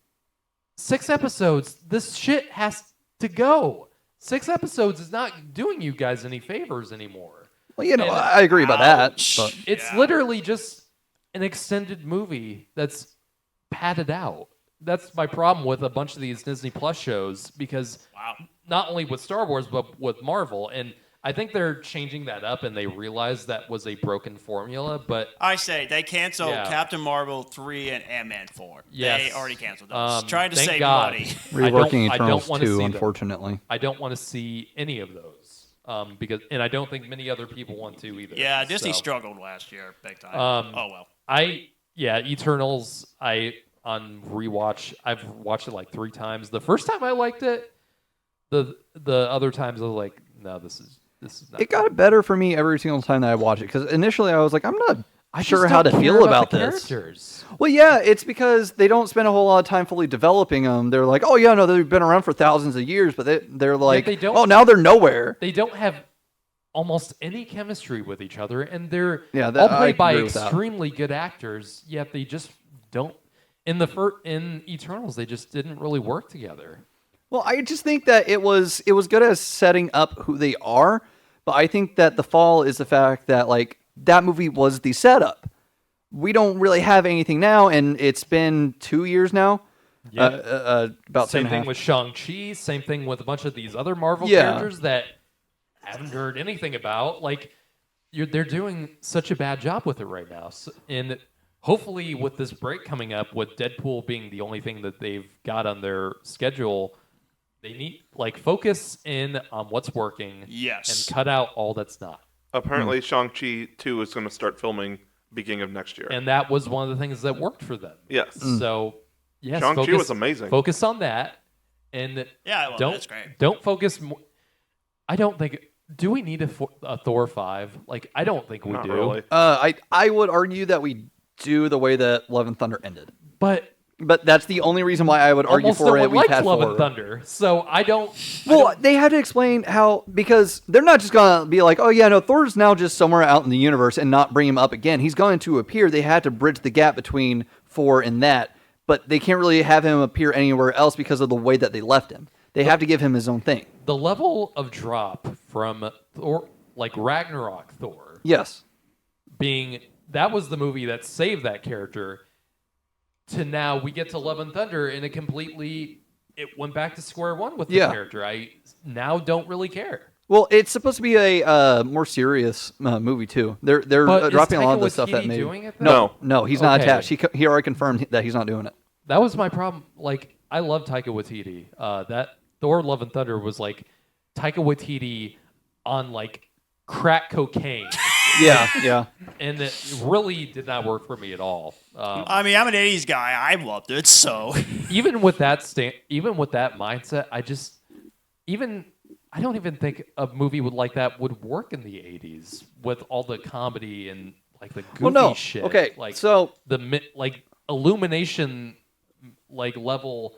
6 episodes. This shit has to go. 6 episodes is not doing you guys any favors anymore. Well, you know, And- I agree about that. Ouch. But It's Yeah. literally just an extended movie that's padded out. That's my problem with a bunch of these Disney Plus shows, because Wow. not only with Star Wars but with Marvel, and I think they're changing that up, and they realize that was a broken formula. But I say they canceled Yeah. Captain Marvel 3 and Ant-Man 4. Yes. They already canceled those. Trying to thank save God. money. reworking I don't Eternals wanna 2, see them. unfortunately. I don't want to see any of those, because, and I don't think many other people want to either. Yeah, Disney So, struggled last year big time. Oh well. Eternals. On rewatch, I've watched it like 3 times. The first time I liked it. The other times I was like, no, this is not. It got better for me every single time that I watch it, because initially I was like, I'm not I just sure how to don't feel care about the this. characters. Well, yeah, it's because they don't spend a whole lot of time fully developing them. They're like, oh, yeah, no, they've been around for thousands of years, but they're like, they don't- oh, now they're nowhere. They don't have almost any chemistry with each other, and they're Yeah, all I played by agree with that. extremely good actors, yet they just don't. in Eternals, they just didn't really work together. Well, I just think that it was good as setting up who they are, but I think that the fall is the fact that like that movie was the setup. We don't really have anything now, and it's been 2 years now. Yeah. About same 2.5. thing with Shang-Chi. Same thing with a bunch of these other Marvel Yeah. characters that haven't heard anything about. Like, they're doing such a bad job with it right now. So, and hopefully, with this break coming up, with Deadpool being the only thing that they've got on their schedule, they need focus in on what's working. Yes. And cut out all that's not. Apparently, Shang-Chi 2 is going to start filming beginning of next year. And that was one of the things that worked for them. Yes. So, yes, Shang-Chi was amazing. Focus on that, and Yeah, well, that's great. don't focus. I don't think. Do we need a Thor 5? Like, I don't think we Not do. really. I would argue that we do the way that Love and Thunder ended. But that's the only reason why I would argue almost for no it. one We've likes had Love four. and Thunder, so I don't. Well, they had to explain how, because they're not just going to be like, oh, yeah, no, Thor's now just somewhere out in the universe and not bring him up again. He's going to appear. They had to bridge the gap between 4 and that, but they can't really have him appear anywhere else because of the way that they left him. They have to give him his own thing. The level of drop from Thor, like Ragnarok Thor, Yes. being that was the movie that saved that character, to now we get to Love and Thunder and it went back to square one with the character. I now don't really care. Well, it's supposed to be a more serious movie too. They're But dropping is a lot of Taika the stuff that Waititi made. doing it, though? No, he's not Okay. attached. He already confirmed that he's not doing it. That was my problem. Like, I love Taika Waititi. That Thor: Love and Thunder was like Taika Waititi on like crack cocaine, Yeah. and it really did not work for me at all. I mean, I'm an '80s guy. I loved it. So Even with that mindset, I don't even think a movie like that would work in the '80s with all the comedy and like the goofy shit. Okay, like so the Illumination level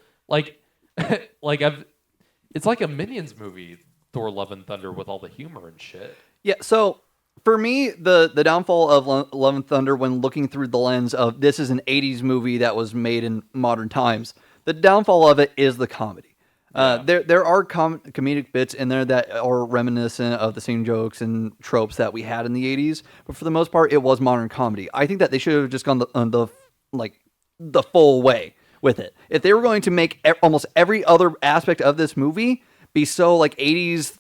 it's like a Minions movie, Thor: Love and Thunder, with all the humor and shit. yeah. So for me, the downfall of Love and Thunder, when looking through the lens of this is an '80s movie that was made in modern times, the downfall of it is the comedy. There are comedic bits in there that are reminiscent of the same jokes and tropes that we had in the '80s, but for the most part, it was modern comedy. I think that they should have just gone the full way with it. If they were going to make almost every other aspect of this movie be so like '80s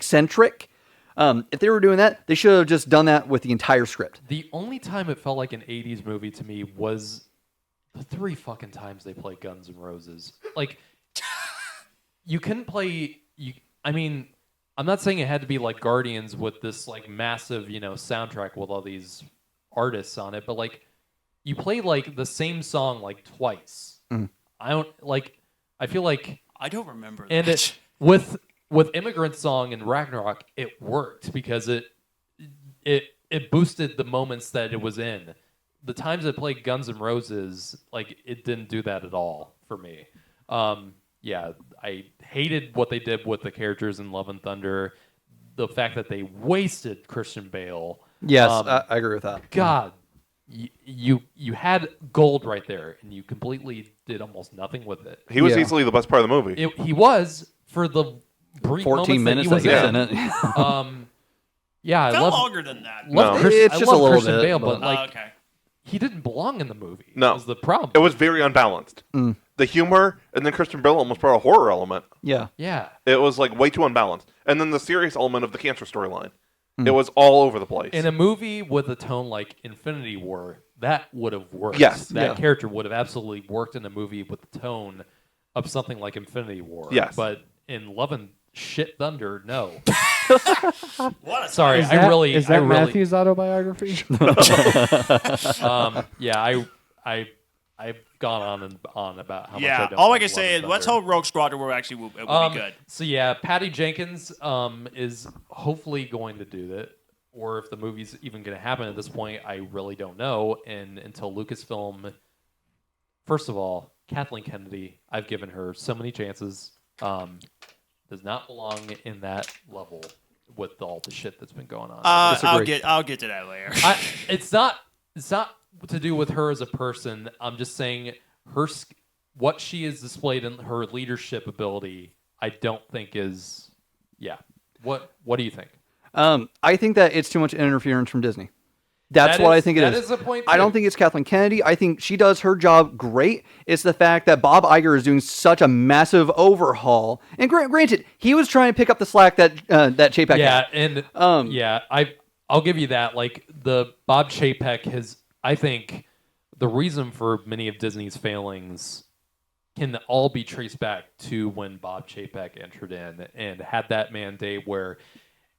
centric, if they were doing that, they should have just done that with the entire script. The only time it felt like an '80s movie to me was the 3 fucking times they played Guns N' Roses. Like, you couldn't play. I mean, I'm not saying it had to be like Guardians with this like massive, soundtrack with all these artists on it, but like you play like the same song like twice. I feel like I don't remember that. and with Immigrant Song and Ragnarok, it worked because it boosted the moments that it was in. The times it played Guns N' Roses, like, it didn't do that at all for me. Yeah, I hated what they did with the characters in Love and Thunder. The fact that they wasted Christian Bale. Yes, I agree with that. God, you had gold right there, and you completely did almost nothing with it. He was easily the best part of the movie. He was for the brief 14 minutes that he was in it. Yeah, I Felt love longer than that. No. It's just a little Christian bit, Bale, but- but like Okay. he didn't belong in the movie. No. Was the problem. It was very unbalanced. The humor, and then Christian Bale almost brought a horror element. Yeah. Yeah. It was like way too unbalanced. And then the serious element of the cancer storyline. It was all over the place. In a movie with a tone like Infinity War, that would have worked. Yes. That Yeah. character would have absolutely worked in a movie with the tone of something like Infinity War. Yes. But in Love and Shit Thunder, no. What a Sorry, Is that I really Matthew's autobiography? Yeah, I've gone on and on about how much I Yeah, don't all I like can Love say and is let's Thunder. hope Rogue Squadron will be good. So yeah, Patty Jenkins is hopefully going to do that, or if the movie's even going to happen at this point, I really don't know. And until Lucasfilm, first of all, Kathleen Kennedy, I've given her so many chances, does not belong in that level with all the shit that's been going on. I'll Disagree. get to that later. It's not It's not to do with her as a person. I'm just saying what she has displayed in her leadership ability, I don't think is. Yeah. What do you think? I think that it's too much interference from Disney. That's what I think it is. That is a point, I don't think it's Kathleen Kennedy. I think she does her job great. It's the fact that Bob Iger is doing such a massive overhaul. And granted, he was trying to pick up the slack that Chapek had. And I'll give you that. Like the Bob Chapek has, I think, the reason for many of Disney's failings can all be traced back to when Bob Chapek entered in and had that mandate where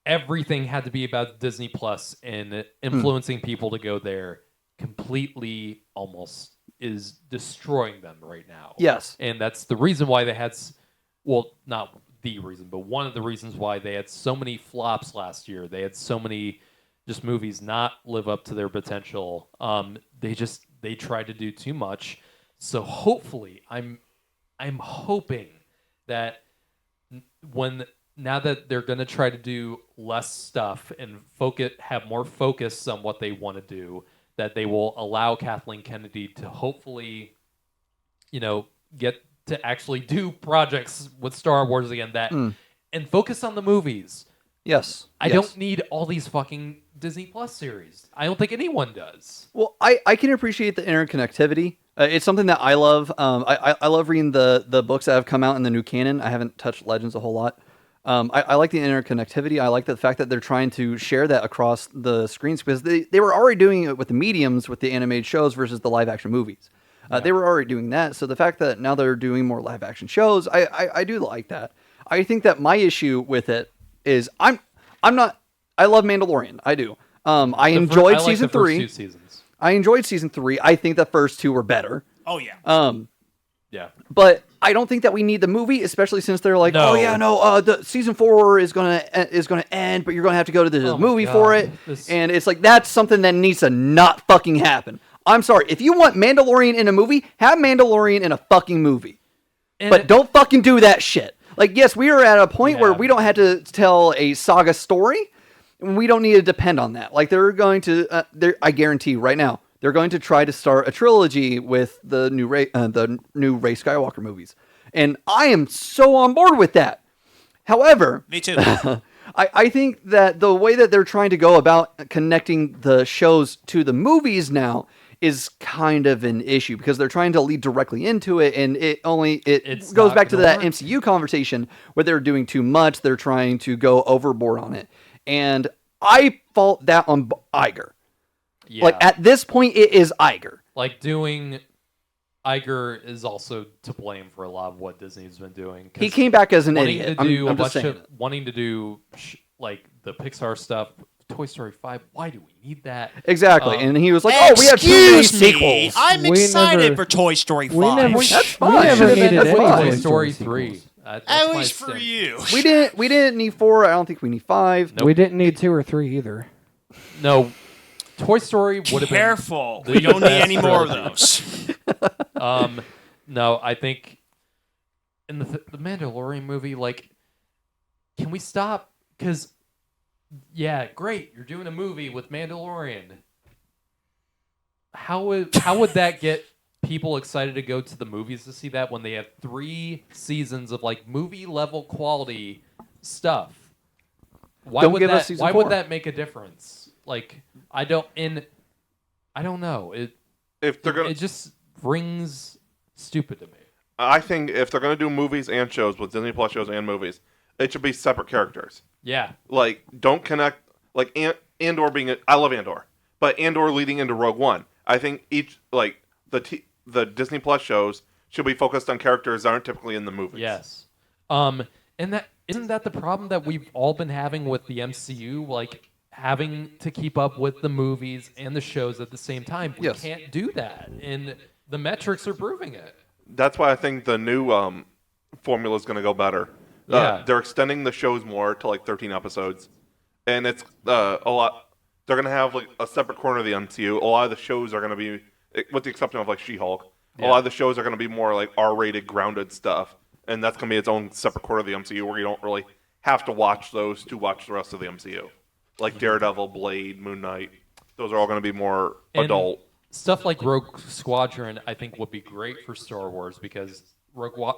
everything had to be about Disney Plus and influencing people to go there completely almost is destroying them right now. Yes. And that's the reason why they had, well, not the reason, but one of the reasons why they had so many flops last year. They had so many just movies not live up to their potential. They tried to do too much. So hopefully, I'm hoping that now that they're going to try to do less stuff and have more focus on what they want to do, that they will allow Kathleen Kennedy to hopefully, get to actually do projects with Star Wars again and focus on the movies. Yes. I don't need all these fucking Disney Plus series. I don't think anyone does. Well, I can appreciate the interconnectivity. It's something that I love. I love reading the books that have come out in the new canon. I haven't touched Legends a whole lot. I like the interconnectivity. I like the fact that they're trying to share that across the screens because they were already doing it with the mediums, with the animated shows versus the live action movies. They were already doing that. So the fact that now they're doing more live action shows, I do like that. I think that my issue with it is I love Mandalorian. I do. I enjoyed season 3. First 2 seasons. I enjoyed season 3. I think the first 2 were better. Oh yeah. Yeah. But I don't think that we need the movie, especially since they're like, the season 4 is gonna end, but you're gonna have to go to the movie for it. And it's like that's something that needs to not fucking happen. I'm sorry. If you want Mandalorian in a movie, have Mandalorian in a fucking movie. But don't fucking do that shit. Like, yes, we are at a point where we don't have to tell a saga story. We don't need to depend on that. Like, they're going to, I guarantee right now, they're going to try to start a trilogy with the new Rey Skywalker movies. And I am so on board with that. However, me too. I think that the way that they're trying to go about connecting the shows to the movies now is kind of an issue because they're trying to lead directly into it, and it goes back to that MCU conversation where they're doing too much. They're trying to go overboard on it, and I fault that on Iger. Yeah. Like at this point, it is Iger. Like Iger is also to blame for a lot of what Disney's been doing. He came back as an idiot. Wanting to do like the Pixar stuff. Toy Story 5, why do we need that? Exactly. And he was like, we have too many sequels. I'm excited for Toy Story 5. That's fine. We never needed any Toy Story 3. At least for you. We didn't need 4. I don't think we need 5. Nope. We didn't need 2 or 3 either. No. Toy Story would have been... Careful. We don't need any more of those. No, I think in the Mandalorian movie, like, can we stop? Because... yeah, great. You're doing a movie with Mandalorian. How would that get people excited to go to the movies to see that when they have 3 seasons of like movie level quality stuff? Why would that make a difference? Like I don't know. It just rings stupid to me. I think if they're going to do movies and shows with Disney Plus shows and movies, it should be separate characters. Yeah. Like, don't connect, like, Andor being, I love Andor, but Andor leading into Rogue One. I think each, like, the Disney Plus shows should be focused on characters that aren't typically in the movies. Yes. And isn't that the problem that we've all been having with the MCU? Like, having to keep up with the movies and the shows at the same time. We can't do that. And the metrics are proving it. That's why I think the new formula is going to go better. Yeah. They're extending the shows more to like 13 episodes. And it's a lot. They're going to have like a separate corner of the MCU. A lot of the shows are going to be, with the exception of like She-Hulk, a lot of the shows are going to be more like R-rated, grounded stuff. And that's going to be its own separate corner of the MCU where you don't really have to watch those to watch the rest of the MCU. Like Daredevil, Blade, Moon Knight. those are all going to be more And adult. stuff like Rogue Squadron, I think, would be great for Star Wars because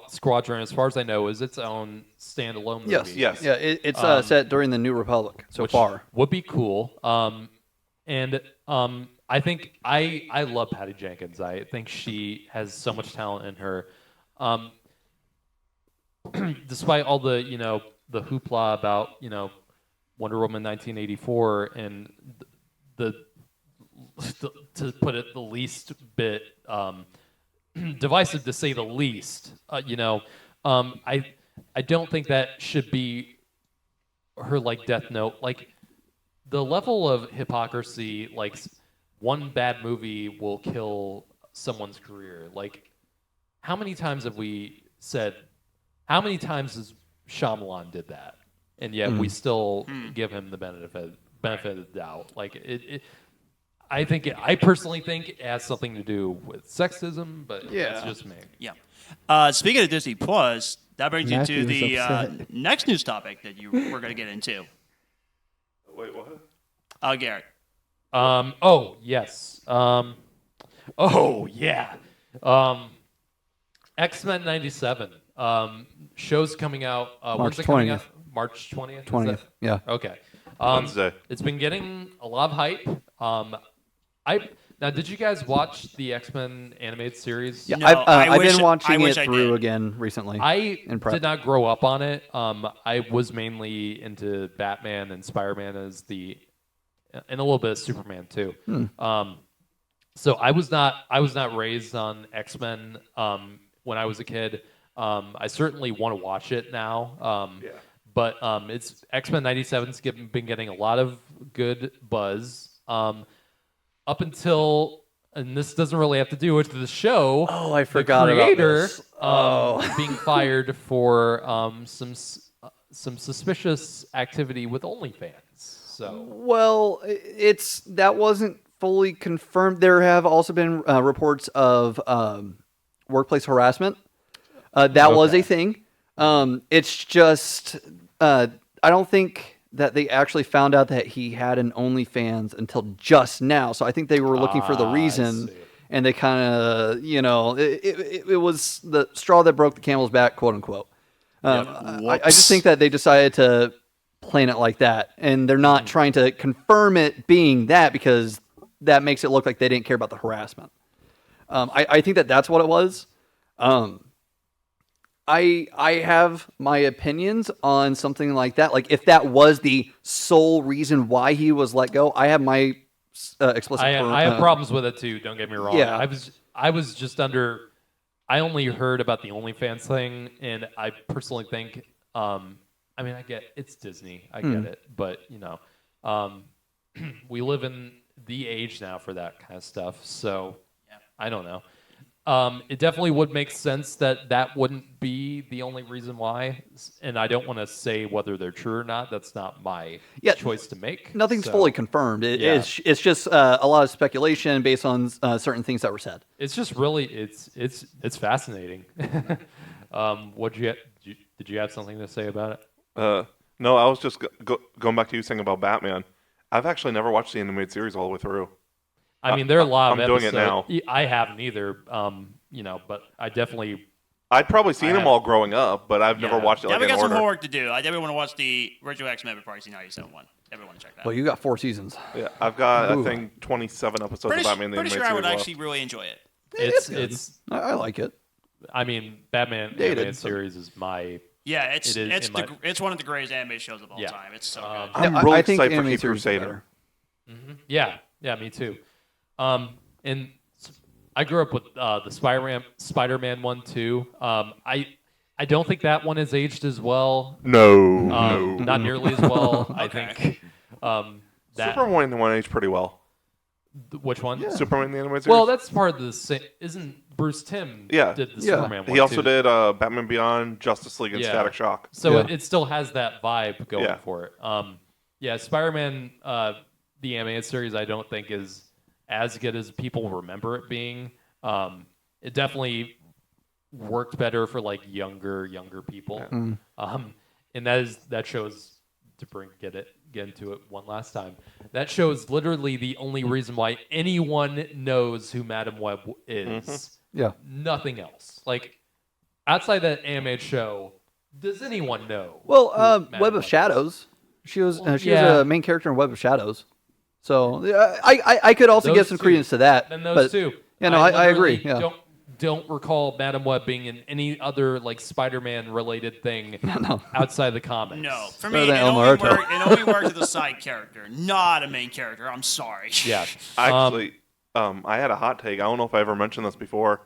Squadron, as far as I know, is its own standalone movie. Yes. Yeah, it's set during the New Republic so which far. would be cool. I think I love Patty Jenkins. I think she has so much talent in her. Despite all the the hoopla about Wonder Woman 1984 and the to put it the least bit divisive to say the least, I don't think that should be her death note. The level of hypocrisy, one bad movie will kill someone's career. How many times have we said? How many times has Shyamalan did that, and yet we still give him the benefit of the doubt? I personally think it has something to do with sexism, but that's just me. Yeah. Speaking of Disney Plus, that brings Matthew you to is the upset. next news topic that we're going to get into. Wait, what? Garrett. Oh yes. Oh yeah. X-Men 97. Show's coming out. When's it coming out? March 20th. 20th. Yeah. Okay. Wednesday. It's been getting a lot of hype. Now, did you guys watch the X-Men animated series? Yeah, No, I've been I watching wish it I through did. again recently. I in prep. did not grow up on it. I was mainly into Batman and Spider-Man and a little bit of Superman too. So I was not raised on X-Men when I was a kid. I certainly want to watch it now. But it's X-Men 97's been getting a lot of good buzz. Up until, and this doesn't really have to do with the show. Oh, I forgot the about creator, this. being fired for some suspicious activity with OnlyFans. So Well, that wasn't fully confirmed. There have also been reports of workplace harassment. That was a thing. It's just I don't think that they actually found out that he had an OnlyFans until just now. So I think they were looking for the reason, and they kind of, it was the straw that broke the camel's back, quote unquote. I just think that they decided to plan it like that, and they're not trying to confirm it being that because that makes it look like they didn't care about the harassment. I think that that's what it was. I have my opinions on something like that. If that was the sole reason why he was let go, I have my explicit. I have problems with it too. Don't get me wrong. Yeah. I was just under. I only heard about the OnlyFans thing, and I personally think. I get it's Disney. I get it, but we live in the age now for that kind of stuff. So I don't know. It definitely would make sense that wouldn't be the only reason why, and I don't want to say whether they're true or not. That's not my choice to make. Nothing's So, fully confirmed. It's just a lot of speculation based on certain ththings that were said. It's just really it's fascinating. Did you have something to say about it? No, I was just going back to you saying about Batman. I've actually never watched the animated series all the way through. I mean, there are a lot of I'm doing it now. I haven't either, but I definitely. I'd probably seen them all growing up, but I've never watched it Yeah, we in got some order. homework to do. I definitely want to watch the original X-Men before I see 97 one. Everyone check that. Well, you got 4 seasons. Yeah, I've got I think 27 episodes of Batman the Pretty animated sure I would series actually really enjoy it. It's. I like it. I mean, Batman Dated, animated but- series is my. Yeah, it's one of the greatest animated shows of all time. It's so good. I'm I really think excited for animated Caped series is Crusader. better. Yeah, me too. And I grew up with the Spider-Man 1 too. I don't think that one has aged as well. No. Not nearly as well. I Okay. think that Superman the one aged pretty well. which one? Superman the animated series. Well, that's part of the same. Isn't Bruce Timm? Yeah. Did the Yeah. Superman one He also too. did Batman Beyond, Justice League, and Yeah. Static Shock. So Yeah. it still has that vibe going Yeah. for it. Spider-Man, the animated series, I don't think is as good as people remember it being. It definitely worked better for younger people. And that show is get into it one last time. That show is literally the only reason why anyone knows who Madam Web is. Yeah. Nothing else. Like, outside that animated show, does anyone know? Well, Madam Web of is? Shadows. She was was yeah. a main character in Web of Shadows. So I could also Those give some two. credence to that. Then those but, two. Yeah, no, I agree. literally Yeah. Don't recall Madam Web being in any other like Spider-Man related thing outside the comics. No, for Better me, than it El only, Muerto. it only worked as a side character, not a main character. I'm sorry. Yeah. Actually, I had a hot take. I don't know if I ever mentioned this before.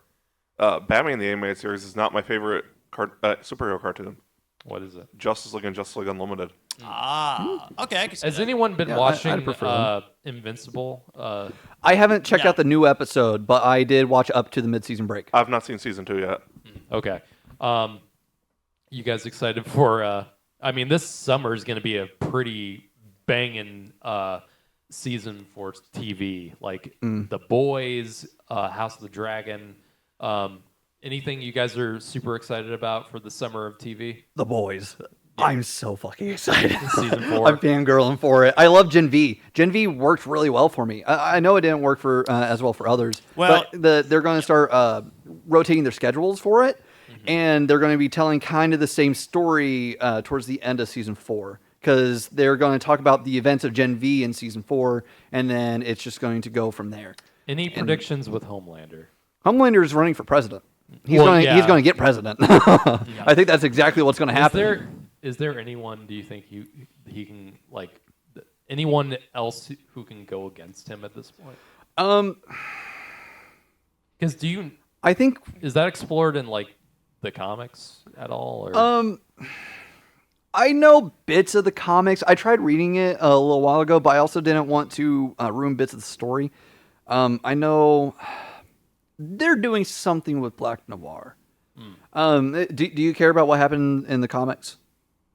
Batman the Animated Series is not my favorite superhero cartoon. What is it? Justice League and Justice League Unlimited. Okay, I can see Has that. anyone been Yeah, watching I'd prefer them. Invincible? I haven't checked No. out the new episode, but I did watch up to the mid-season break. I've not seen season 2 yet. Okay. You guys excited for? I mean, this summer is going to be a pretty banging season for TV. Like The Boys, House of the Dragon. Anything you guys are super excited about for the summer of TV? The Boys. I'm so fucking excited. Season 4. I'm fangirling for it. I love Gen V. Gen V worked really well for me. I know it didn't work for as well for others. Well- but they're going to start rotating their schedules for it, and they're going to be telling kind of the same story towards the end of season 4. Because they're going to talk about the events of Gen V in season 4, and then it's just going to go from there. Any predictions with Homelander? Homelander is running for president. He's Well, going. yeah. He's going to get president. I think that's exactly what's going to happen. Is there anyone? Do you think he can like anyone else who can go against him at this point? Because I think is that explored in like the comics at all? Or? I know bits of the comics. I tried reading it a little while ago, but I also didn't want to ruin bits of the story. I know they're doing something with Black Noir. Do you care about what happened in the comics?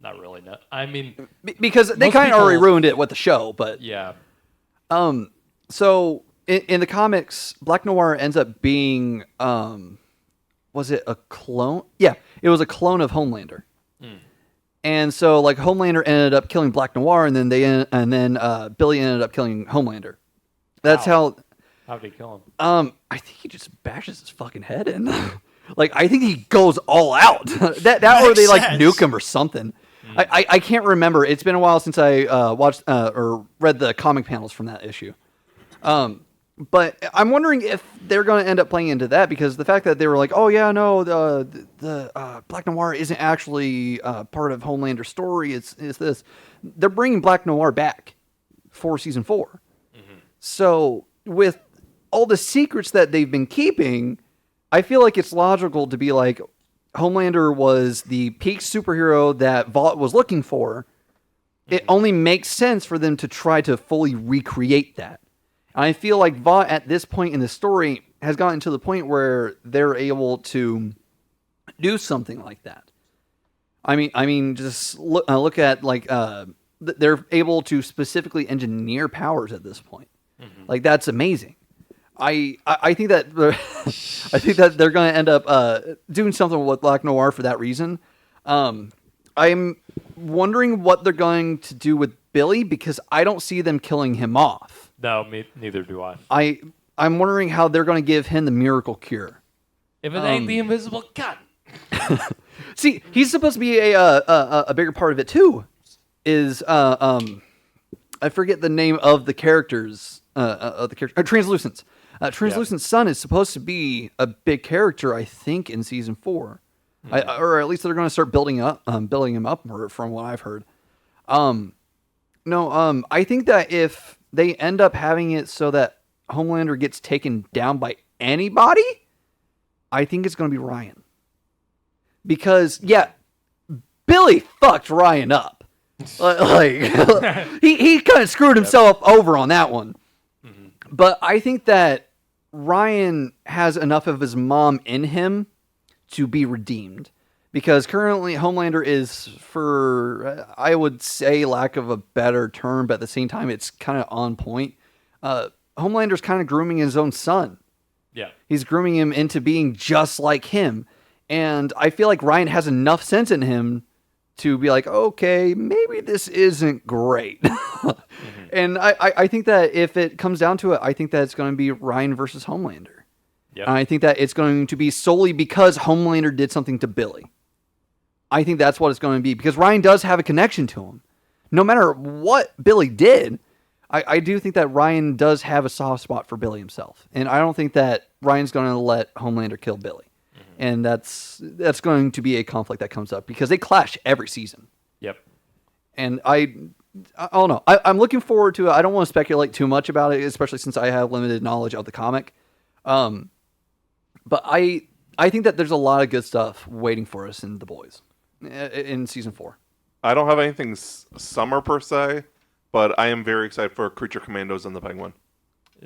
Not really. No. I mean, Because they Most kind of already people- ruined it with the show, but yeah. So in the comics, Black Noir ends up being was it a clone? Yeah, it was a clone of Homelander. And so like Homelander ended up killing Black Noir, and then Billy ended up killing Homelander. That's How did he kill him? I think he just bashes his fucking head in. Like I think he goes all out. that or Makes they like sense. nuke him or something. I can't remember. It's been a while since I watched or read the comic panels from that issue. But I'm wondering if they're going to end up playing into that, because the fact that they were like, oh yeah, no, the Black Noir isn't actually part of Homelander's story. It's this. They're bringing Black Noir back for season 4. So with all the secrets that they've been keeping, I feel like it's logical to be like, Homelander was the peak superhero that Vought was looking for. It only makes sense for them to try to fully recreate that. And I feel like Vought at this point in the story has gotten to the point where they're able to do something like that. I mean, just look at like they're able to specifically engineer powers at this point. Like that's amazing. I think that I think that they're going to end up doing something with Black Noir for that reason. I'm wondering what they're going to do with Billy, because I don't see them killing him off. No, neither do I. I'm wondering how they're going to give him the miracle cure. If it ain't the invisible gun. See, he's supposed to be a bigger part of it too. Is I forget the name of the characters of the character. Translucence. Translucent's son is supposed to be a big character, I think, in season 4, or at least they're going to start building him up more, from what I've heard. I think that if they end up having it so that Homelander gets taken down by anybody, I think it's going to be Ryan. Because Billy fucked Ryan up. Like he kind of screwed himself over on that one. But I think that Ryan has enough of his mom in him to be redeemed. Because currently Homelander is, for, I would say, lack of a better term, but at the same time it's kind of on point. Homelander's kind of grooming his own son. Yeah. He's grooming him into being just like him. And I feel like Ryan has enough sense in him to be like, okay, maybe this isn't great. And I think that if it comes down to it, I think that it's going to be Ryan versus Homelander. Yep. And I think that it's going to be solely because Homelander did something to Billy. I think that's what it's going to be, because Ryan does have a connection to him. No matter what Billy did, I do think that Ryan does have a soft spot for Billy himself. And I don't think that Ryan's going to let Homelander kill Billy. And that's going to be a conflict that comes up, because they clash every season. Yep. And I don't know. I'm looking forward to it. I don't want to speculate too much about it, especially since I have limited knowledge of the comic. But I think that there's a lot of good stuff waiting for us in The Boys in season 4. I don't have anything summer per se, but I am very excited for Creature Commandos and the Penguin.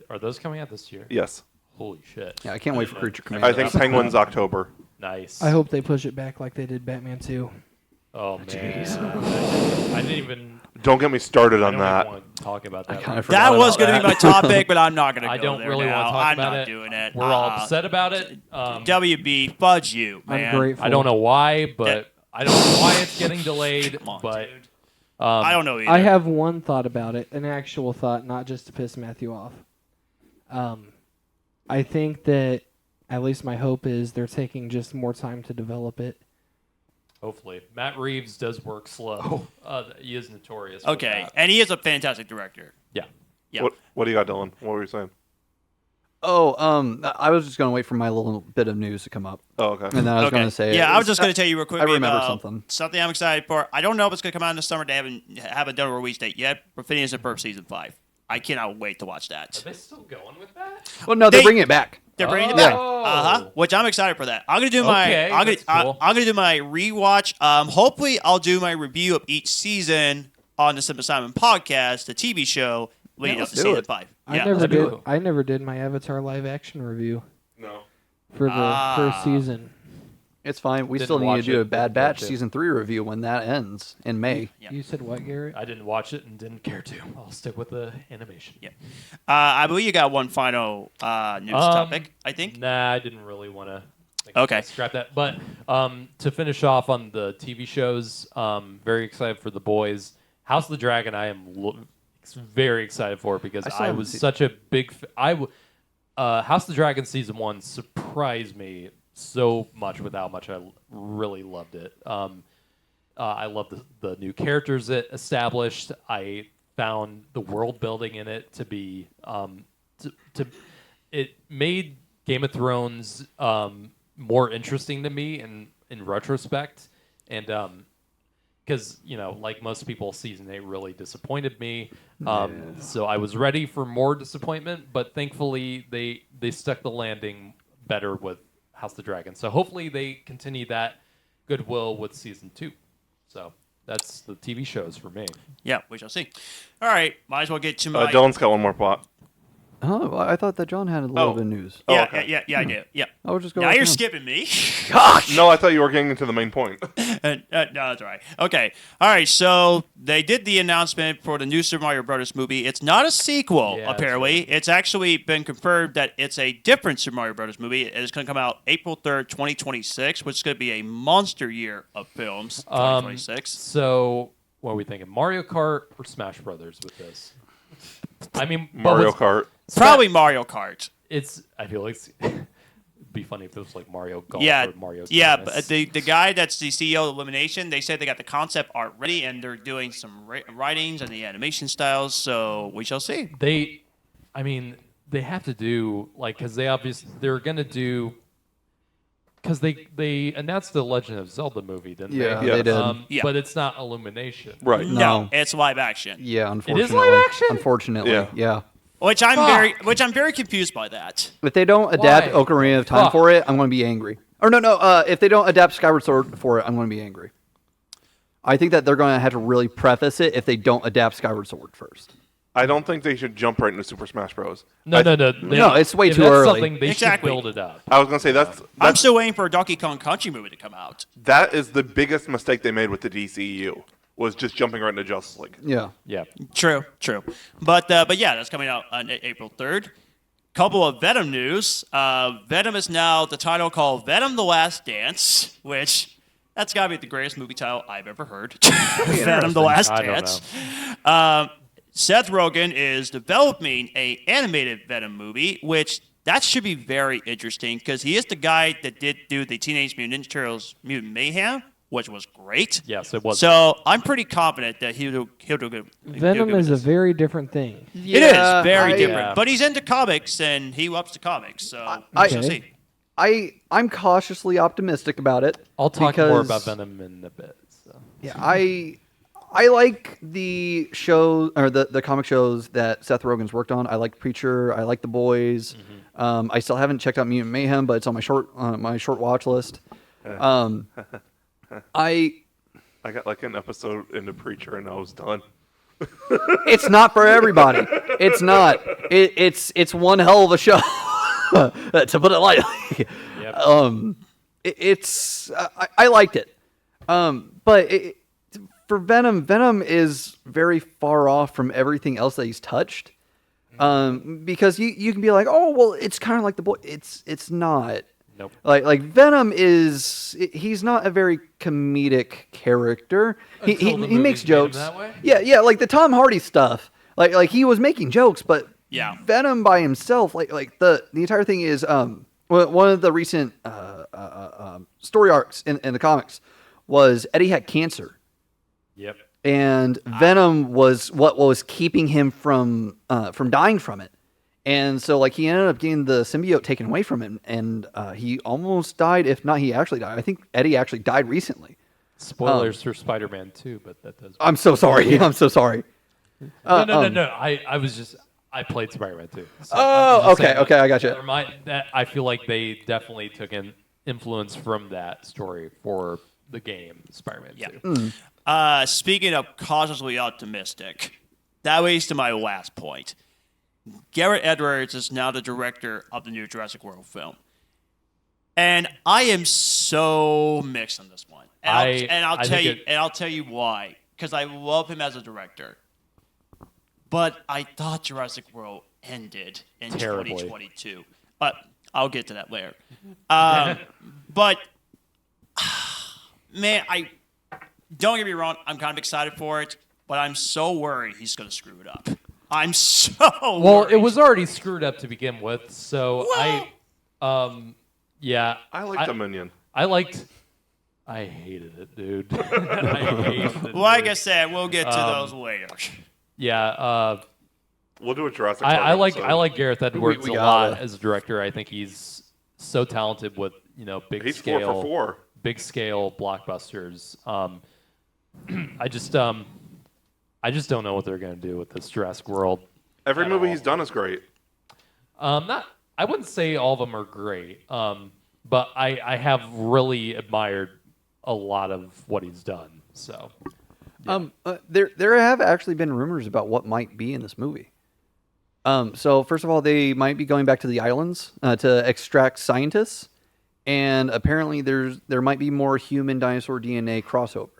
Are those coming out this year? Yes. Holy shit. Yeah, I can't wait for Creature Commandos. I think Penguin's October. Nice. I hope they push it back like they did Batman 2. Oh, man. I didn't even... Don't get me started I on don't that. even want to talk about that. That was going to be my topic, but I'm not going to go I don't there really now. want to talk I'm about not it. doing it. We're all upset about it. WB, fudge you, man. I'm grateful. I don't know why, but I don't know why it's getting delayed. Come on, but dude. I don't know either. I have one thought about it, an actual thought, not just to piss Matthew off. I think that, at least my hope is, they're taking just more time to develop it. hopefully, Matt Reeves does work slow. He is notorious. For Okay, that. and he is a fantastic director. Yeah. Yeah. What do you got, Dylan? What were you saying? Oh, I was just going to wait for my little bit of news to come up. Oh, okay. And then I was Okay. going to say... Yeah, I was just going to tell you real quick. I remember something. I'm excited for. I don't know if it's going to come out in the summer. They haven't done a release date yet. But Phineas and Ferb season 5. I cannot wait to watch that. Are they still going with that? Well, no, they're bringing it back. They're bringing it back. Oh. Which I'm excited for that. I'm gonna do Okay, my. that's cool. I'm gonna do my rewatch. Hopefully, I'll do my review of each season on the Cinema Asylum podcast, the TV show, leading up to let's do season it. 5. I Yeah. never do did. it. I never did my Avatar live action review No. for the first season. It's fine. We Didn't still need to watch do it, a Bad didn't Batch watch it. season 3 review when that ends in May. Yeah. You said what, Garrett? I didn't watch it and didn't care to. I'll stick with the animation. Yeah. I believe you got one final news topic. I think. Nah, I didn't really want to. Okay. Scrap that. But to finish off on the TV shows, very excited for The Boys. House of the Dragon, I am very excited for because still I haven't was seen- such a big. House of the Dragon season 1 surprised me so much with how much I really loved it. I love the new characters it established. I found the world building in it to be it made Game of Thrones more interesting to me in retrospect, and because like most people, season 8 really disappointed me. So I was ready for more disappointment, but thankfully they stuck the landing better with House of the Dragon. So hopefully they continue that goodwill with season 2. So that's the TV shows for me. Yeah, we shall see. All right, might as well get to my. Dylan's got one more plot. Oh, well, I thought that John had a little bit of news. Oh, Yeah, okay. yeah, I do. Yeah. I was just going. Now with you're him. skipping me. No, I thought you were getting into the main point. No, that's all right. Okay. All right. So they did the announcement for the new Super Mario Brothers movie. It's not a sequel, Yeah, that's apparently. right. It's actually been confirmed that it's a different Super Mario Brothers movie. It's going to come out April 3rd, 2026, which is going to be a monster year of films, 2026. So what are we thinking? Mario Kart or Smash Brothers with this? I mean, but Mario what's- Kart. Probably Mario Kart. I feel like it'd be funny if it was like Mario Golf Yeah, or Mario yeah. Tennis. But the guy that's the CEO of Illumination, they said they got the concept art ready and they're doing some writings and the animation styles. So we shall see. they have to do because they're gonna do because they announced the Legend of Zelda movie, didn't Yeah, they? Yeah. they did. Yeah. But it's not Illumination. Right. No. It's live action. Yeah, is unfortunately. live action? Unfortunately, Yeah. yeah. Which I'm very confused by that. If they don't adapt Why? Ocarina of Time Fuck. for it, I'm going to be angry. Or no. If they don't adapt Skyward Sword for it, I'm going to be angry. I think that they're going to have to really preface it if they don't adapt Skyward Sword first. I don't think they should jump right into Super Smash Bros. No. No, it's way if too that's early. Something they Exactly. should build it up. I was gonna say that's I'm still waiting for a Donkey Kong Country movie to come out. that is the biggest mistake they made with the DCEU was just jumping right into Justice League. Yeah. Yeah. True. But yeah, that's coming out on April 3rd. Couple of Venom news. Venom is now the title called Venom: The Last Dance, which That's got to be the greatest movie title I've ever heard. Venom: The Last I don't Dance. Seth Rogen is developing a animated Venom movie, which that should be very interesting because he is the guy that did do the Teenage Mutant Ninja Turtles Mutant Mayhem, which was great. Yes, it was. So I'm pretty confident that he'll do good. Venom is a very different thing. It is very different, Yeah. but he's into comics and he loves the comics. So we shall see. I'm cautiously optimistic about it. I'll talk more because- about Venom in a bit. So. Yeah, I like the show or the comic shows that Seth Rogen's worked on. I like Preacher. I like The Boys. I still haven't checked out Mutant Mayhem, but it's on my short watch list. I got like an episode into Preacher and I was done. It's not for everybody. It's not. It's one hell of a show, to put it lightly. Yep. I liked it, but for Venom is very far off from everything else that he's touched. Because you can be like, oh well, it's kind of like The Boy. It's not. Nope. Like Venom he's not a very comedic character. He Until the makes movies made him jokes. that way? Yeah, like the Tom Hardy stuff. Like he was making jokes, but Yeah. Venom by himself, like the entire thing is one of the recent story arcs in the comics was Eddie had cancer. Yep. And Venom was what was keeping him from dying from it. And so, like, he ended up getting the symbiote taken away from him, and he almost died. If not, he actually died. I think Eddie actually died recently. Spoilers for Spider-Man 2, but that does. I'm so sorry. I'm so sorry. No. I played Spider-Man 2. So Oh, I'm just saying okay, I gotcha. that I feel like they definitely took an influence from that story for the game Spider-Man 2. Yeah. Speaking of cautiously optimistic, that leads to my last point. Garrett Edwards is now the director of the new Jurassic World film. And I am so mixed on this one. And I'll tell you why. Because I love him as a director. But I thought Jurassic World ended in Terribly. 2022. But I'll get to that later. But man, don't get me wrong, I'm kind of excited for it, but I'm so worried he's going to screw it up. I'm so Well, worried. it was already screwed up to begin with, so yeah. I like Dominion. I hated it, dude. I hated it. Like dude. I said, we'll get to those later. Yeah, We'll do a Jurassic Park I like episode. Gareth Edwards we a gotta. lot as a director. I think he's so talented with big He's scale, 4 for 4. big scale blockbusters. I just don't know what they're gonna do with this Jurassic World. Every at movie all. he's done is great. I wouldn't say all of them are great, but I have really admired a lot of what he's done. So There have actually been rumors about what might be in this movie. So first of all, they might be going back to the islands to extract scientists, and apparently there might be more human dinosaur DNA crossover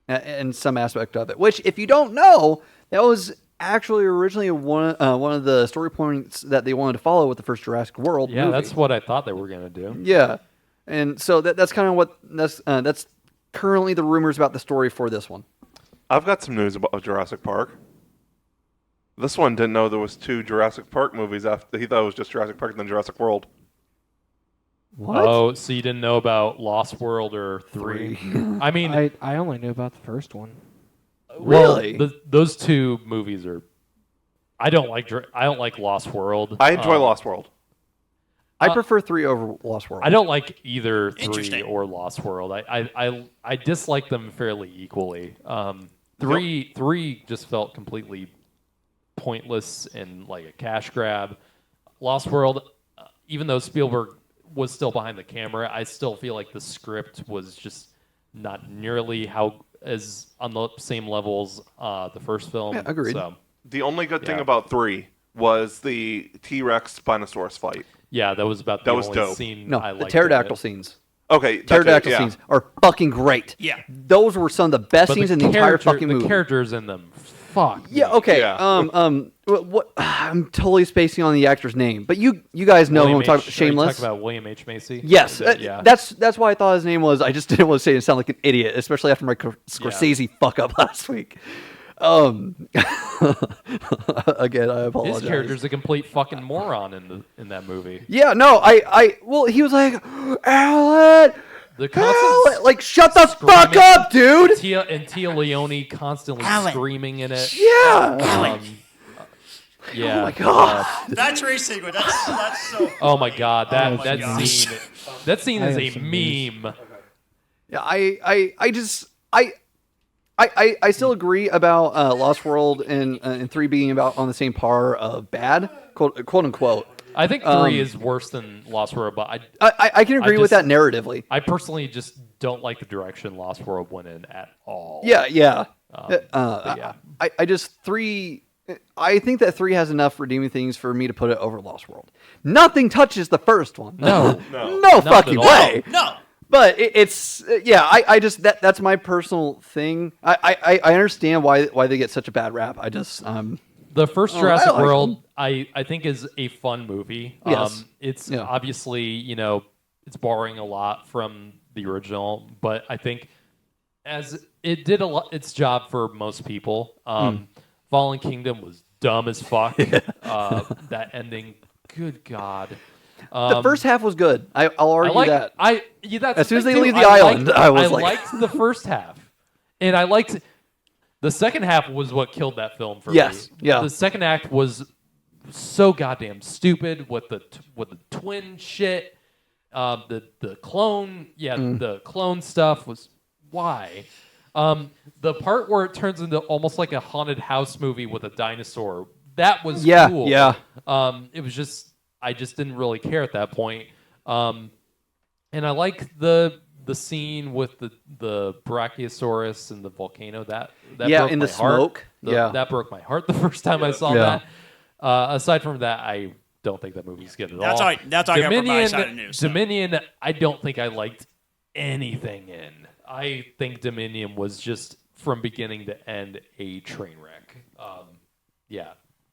in some aspect of it. Which, if you don't know, that was actually originally one of the story points that they wanted to follow with the first Jurassic World yeah, movie. that's what I thought they were gonna do. Yeah, and so that's kind of what that's currently the rumors about the story for this one. I've got some news about Jurassic Park. This one didn't know there was 2 Jurassic Park movies after he thought it was just Jurassic Park and then Jurassic World. What? Oh, so you didn't know about Lost World or 3? I mean, I only knew about the first one. Really? Well, those 2 movies are. I don't like Lost World. I enjoy Lost World. I prefer 3 over Lost World. I don't like either 3 Interesting. or Lost World. I dislike them fairly equally. 3 just felt completely pointless and like a cash grab. Lost World, even though Spielberg was still behind the camera, I still feel like the script was just not nearly as on the same levels the first film. Yeah, agreed. So, The only good thing Yeah. about 3 was the T-Rex Spinosaurus fight. yeah, that was about That the was only dope. scene No, I the liked. pterodactyl scenes. Okay, that's it, Pterodactyl yeah. scenes are fucking great. Yeah. Those were some of the best But scenes in the entire fucking movie. The characters in them Fuck. Yeah. Okay. Yeah. What? I'm totally spacing on the actor's name, but you guys know who I'm talking about. Shameless. Talking about William H. Macy. Yes, Yeah. that's why I thought his name was. I just didn't want to say it and sound like an idiot, especially after my Scorsese fuck up last week. Again, I apologize. His character's a complete fucking moron in that movie. Yeah, no, well, he was like, Alan, The constant like, shut the screaming. fuck up, dude. Tia Leone constantly Alan. screaming in it. Yeah. Yeah. Oh my god. That race sequence. That's so. Oh my god, Oh my that gosh. scene. That scene I is have a some news. meme. Yeah, I still agree about Lost World and 3 being about on the same par of bad, quote unquote. I think 3 is worse than Lost World, but I can agree with that narratively. I personally just don't like the direction Lost World went in at all. Yeah. yeah. I just 3. I think that 3 has enough redeeming things for me to put it over Lost World. Nothing touches the first one. No. no fucking at all. way. No. But it's I just that's my personal thing. I understand why they get such a bad rap. I just The first I Jurassic like World, them. I think is a fun movie. Yes. It's Yeah. obviously, it's borrowing a lot from the original, but I think as it did its job for most people. Fallen Kingdom was dumb as fuck. That ending, good God. the first half was good. I'll argue that. That's As soon as the they thing, leave too. the island, I was like- liked the first half, and I liked the second half was what killed that film for Yes, me. yeah. The second act was so goddamn stupid with the twin shit. The clone, the clone stuff was why. The part where it turns into almost like a haunted house movie with a dinosaur, that was cool. Yeah. It was just I just didn't really care at that point. And I like the scene with the Brachiosaurus and the volcano. That broke in my the heart. smoke. That broke my heart the first time I saw Yeah. that. Aside from that, I don't think that movie's good at all. That's all I got for my side of news. so. Dominion, I don't think I liked anything in. I think Dominion was just from beginning to end a train wreck. Yeah.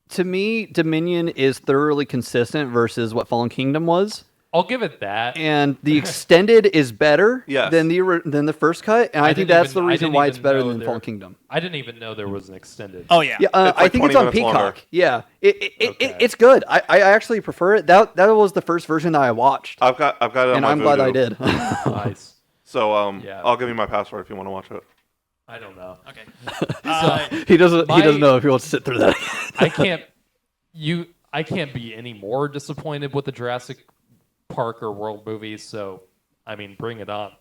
To me, Dominion is thoroughly consistent versus what Fallen Kingdom was. I'll give it that. And the extended is better Yes. than the first cut, and I think that's the reason why it's better than there- Fallen Kingdom. I didn't even know there was an extended. Oh yeah. Yeah, It's I like think it's 20 on minutes Peacock. longer. Yeah, Okay. it's good. I actually prefer it. That was the first version that I watched, I've got it on and my I'm glad I Vudu. did. Nice. So Yeah. I'll give you my password if you want to watch it. I don't know. Okay. he doesn't My- know if he wants to sit through that. I can't be any more disappointed with the Jurassic Park or World movies. So, I mean, bring it on.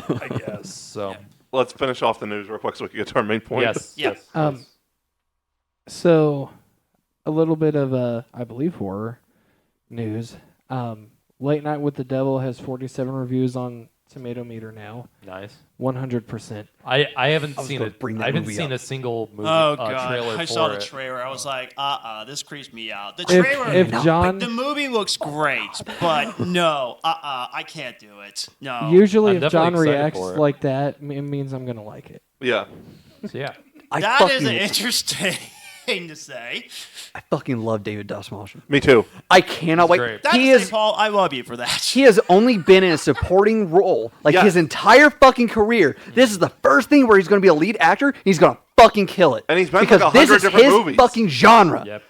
I guess. So, Let's finish off the news real quick so we can get to our main point. yes. Yeah. Yes. So, a little bit of I believe horror news. Late Night with the Devil has 47 reviews on Tomato Meter now. Nice. 100%. I haven't seen gonna it. bring that I haven't movie seen up. a single movie Oh god. trailer I for saw the it. trailer. I was like, this creeps me out. The trailer. If John, the movie looks great, but no, I can't do it. No. usually I'm if John definitely excited reacts for it. like that, it means I'm gonna like it. Yeah. So, yeah. That is an interesting thing to say. I fucking love David Dastmalchian. Me too. I cannot wait. great. That's He is Paul. I love you for that. He has only been in a supporting role like Yeah. his entire fucking career. This is the first thing where he's going to be a lead actor. He's going to fucking kill it. And he's been because like this 100 is different his movies. fucking genre. Yep.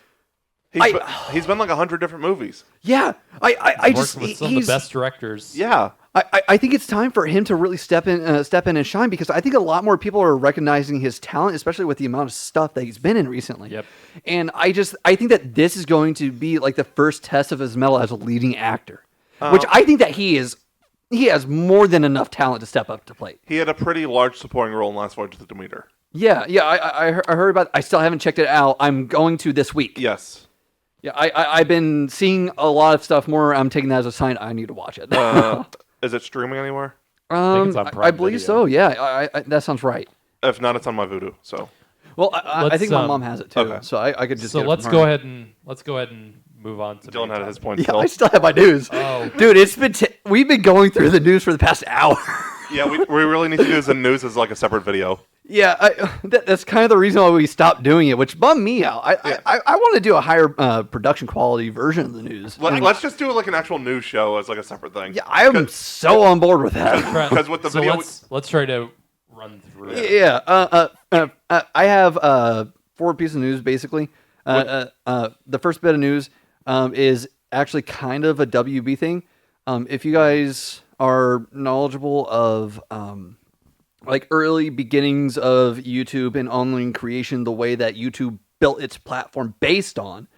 He's been like 100 different movies. Yeah, I just Working with some of the best directors. Yeah. I think it's time for him to really step in and shine because I think a lot more people are recognizing his talent, especially with the amount of stuff that he's been in recently. Yep. And I think that this is going to be like the first test of his mettle as a leading actor, which I think that he has more than enough talent to step up to plate. He had a pretty large supporting role in Last Voyage of the Demeter. Yeah, I heard about it. I still haven't checked it out. I'm going to this week. Yes. Yeah, I've been seeing a lot of stuff more. I'm taking that as a sign I need to watch it. Is it streaming anywhere? it's on I Prime believe Video. so. Yeah, I that sounds right. If not, it's on my Vudu. So Well, I Let's, think my mom has it too, okay. so I could just. So get it let's from go her. ahead and move on to Dylan main had his topic. point Yeah, still. I still have my news. Oh. Dude, it's been we've been going through the news for the past hour. Yeah, we really need to do the news as like a separate video. That's kind of the reason why we stopped doing it, which bummed me out. I want to do a higher production quality version of the news. Let's just do like an actual news show as like a separate thing. Yeah, I am so on board with that. Because with the so video, let's try to run through it. Yeah. I have 4 pieces of news basically. The first bit of news is actually kind of a WB thing. If you guys are knowledgeable of like early beginnings of YouTube and online creation, the way that YouTube built its platform based on,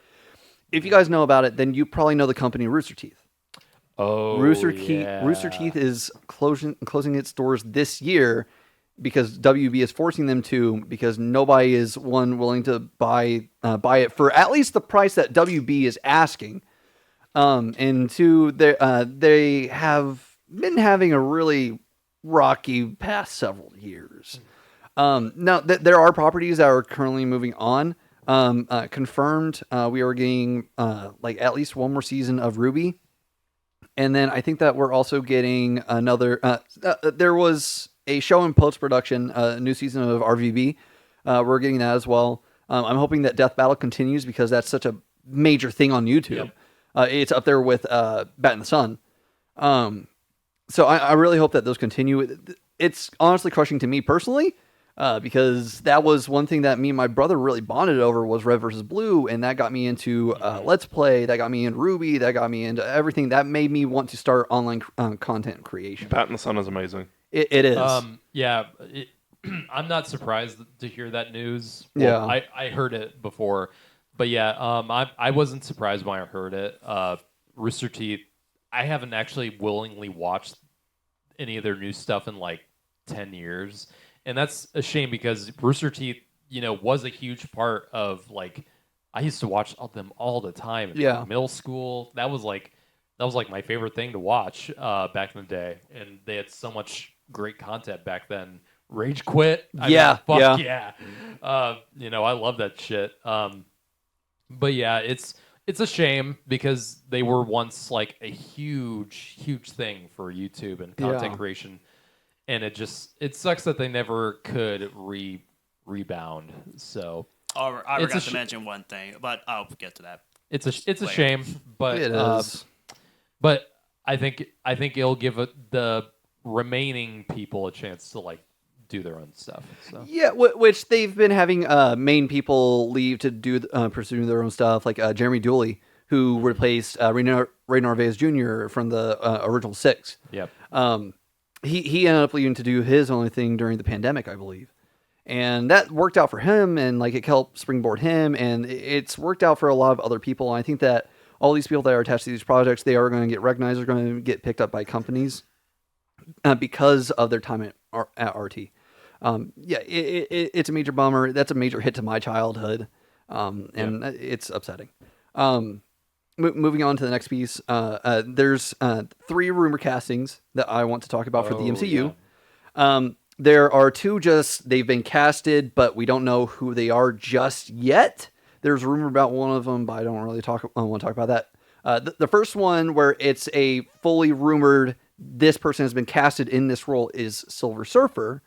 if you guys know about it, then you probably know the company Rooster Teeth. Oh, Rooster Teeth is closing its doors this year because WB is forcing them to, because nobody is willing to buy it for at least the price that WB is asking. And 2, they have been having a really rocky past several years. Now there are properties that are currently moving on. Confirmed, we are getting like at least 1 more season of Ruby, and then I think that we're also getting another. There was a show in post production, a new season of RVB. We're getting that as well. I'm hoping that Death Battle continues because that's such a major thing on YouTube. Yep. It's up there with Bat in the Sun. So I really hope that those continue. It's honestly crushing to me personally, because that was one thing that me and my brother really bonded over was Red versus Blue, and that got me into Let's Play, that got me into Ruby, that got me into everything. That made me want to start online content creation. Bat in the Sun is amazing. It is. I'm not surprised to hear that news. Well, Yeah. I heard it before, but yeah, I wasn't surprised when I heard it. Rooster Teeth, I haven't actually willingly watched any of their new stuff in like 10 years. And that's a shame because Rooster Teeth, was a huge part of like, I used to watch them all the time in middle school. That was like my favorite thing to watch back in the day. And they had so much great content back then. Rage Quit. I love that shit. But yeah, it's a shame because they were once like a huge thing for YouTube and content creation, and it sucks that they never could rebound. So I forgot to mention one thing, but I'll get to that. It's a shame, but it is. But I think it'll give the remaining people a chance to like do their own stuff. So. Yeah, which they've been having main people leave to do pursue their own stuff, like Jeremy Dooley, who replaced Ray Narvaez Jr. from the original 6. Yep. He ended up leaving to do his own thing during the pandemic, I believe, and that worked out for him, and like it helped springboard him, and it's worked out for a lot of other people. And I think that all these people that are attached to these projects, they are going to get recognized, are going to get picked up by companies because of their time at RT. It's a major bummer. That's a major hit to my childhood, and it's upsetting. Moving on to the next piece, there's 3 rumor castings that I want to talk about for the MCU. Yeah. There are 2 they've been casted, but we don't know who they are just yet. There's a rumor about one of them, but I don't really want to talk about that. The first one, where it's a fully rumored this person has been casted in this role, is Silver Surfer,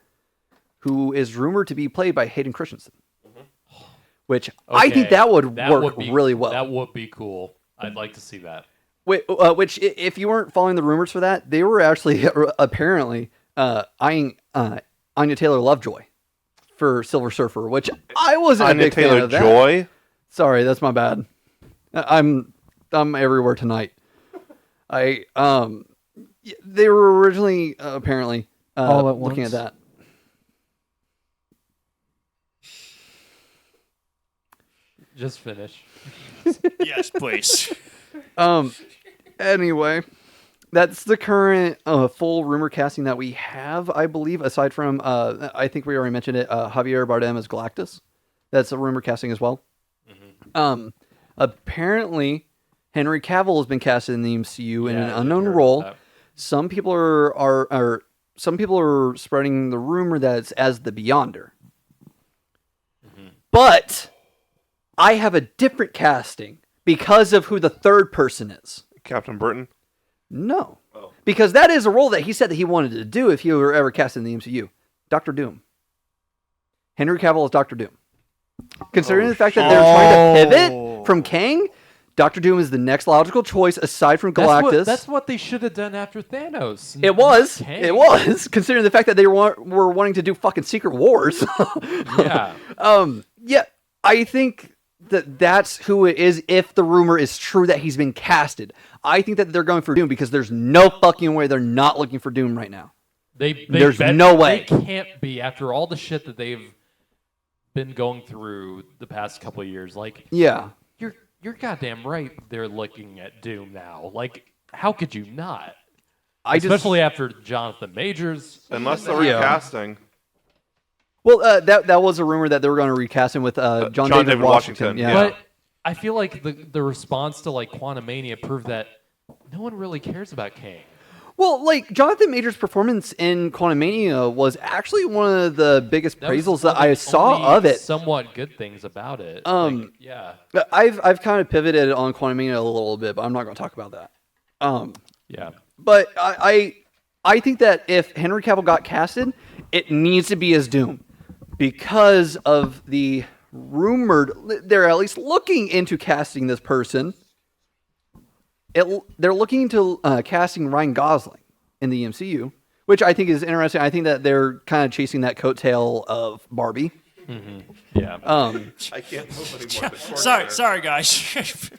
who is rumored to be played by Hayden Christensen. Mm-hmm. Which I think that would work really well. That would be cool. I'd like to see that. Which, if you weren't following the rumors for that, they were actually apparently eyeing Anya Taylor-Lovejoy for Silver Surfer, which I wasn't a big fan of that. Anya Taylor-Joy? Sorry, that's my bad. I'm everywhere tonight. They were originally apparently all at looking once. at that. Just finish. Yes, please. Anyway, that's the current full rumor casting that we have, I believe, aside from, I think we already mentioned it, Javier Bardem as Galactus. That's a rumor casting as well. Mm-hmm. Apparently, Henry Cavill has been casted in the MCU in an unknown role. Some people are spreading the rumor that it's as the Beyonder. Mm-hmm. But I have a different casting because of who the third person is. Captain Britain? No. Oh. Because that is a role that he said that he wanted to do if he were ever cast in the MCU. Dr. Doom. Henry Cavill as Doctor Doom. Considering the fact that they're trying to pivot from Kang, Doctor Doom is the next logical choice aside from Galactus. That's what they should have done after Thanos. It was. Kang. It was. Considering the fact that they were wanting to do fucking Secret Wars. Yeah. Yeah, I think that's who it is if the rumor is true that he's been casted. I think that they're going for Doom because there's no fucking way they're not looking for Doom right now. There's no way. They can't be after all the shit that they've been going through the past couple of years. Like, yeah. You're goddamn right. They're looking at Doom now. Like, how could you not? Especially after Jonathan Majors. Unless they're recasting. Well, that was a rumor that they were going to recast him with John David Washington. Yeah. But I feel like the response to like Quantumania proved that no one really cares about Kang. Well, like Jonathan Majors' performance in Quantumania was actually one of the biggest appraisals that I saw of it. Somewhat good things about it. Yeah. I've kind of pivoted on Quantumania a little bit, but I'm not going to talk about that. Yeah. But I think that if Henry Cavill got casted, it needs to be as Doom because of the rumored. They're at least looking into casting this person. They're looking into casting Ryan Gosling in the MCU, which I think is interesting. I think that they're kind of chasing that coattail of Barbie. Mm-hmm. Yeah. I can't move anymore. Sorry, guys.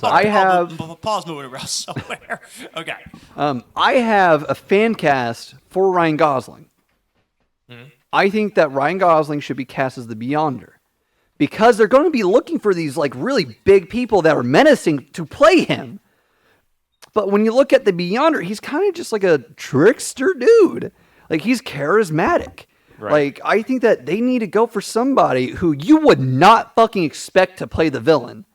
I have Paul's moving around somewhere. Okay. I have a fan cast for Ryan Gosling. Mm-hmm. I think that Ryan Gosling should be cast as the Beyonder because they're going to be looking for these like really big people that are menacing to play him. But when you look at the Beyonder, he's kind of just like a trickster dude. Like, he's charismatic. Right. Like, I think that they need to go for somebody who you would not fucking expect to play the villain.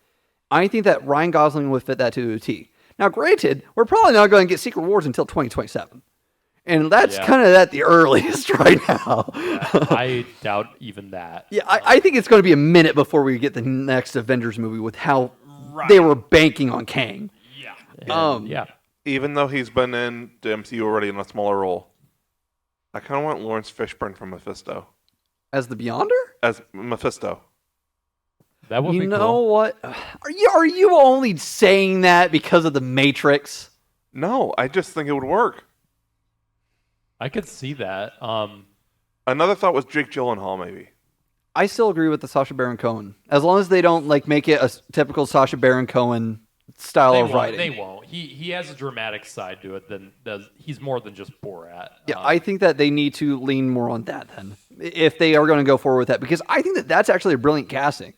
I think that Ryan Gosling would fit that to a T. Now, granted, we're probably not going to get Secret Wars until 2027. And that's kind of at the earliest right now. I doubt even that. Yeah, I think it's going to be a minute before we get the next Avengers movie with how they were banking on Kang. Yeah. Even though he's been in the MCU already in a smaller role, I kind of want Lawrence Fishburne from Mephisto. As the Beyonder? As Mephisto. That would be cool. You know what? Are you only saying that because of the Matrix? No, I just think it would work. I could see that. Another thought was Jake Gyllenhaal, maybe. I still agree with the Sacha Baron Cohen. As long as they don't like make it a typical Sacha Baron Cohen style of writing. They won't. He has a dramatic side to it. He's more than just Borat. Yeah, I think that they need to lean more on that then, if they are going to go forward with that, because I think that that's actually a brilliant casting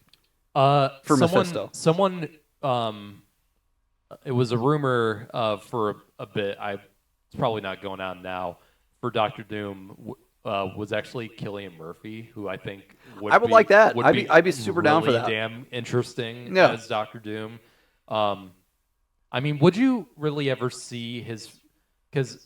for Mephisto. Someone, it was a rumor for a bit. It's probably not going on now. For Doctor Doom was actually Cillian Murphy, who I think would like that. I'd be super down for that. Damn interesting as Doctor Doom. I mean, would you really ever see his? Because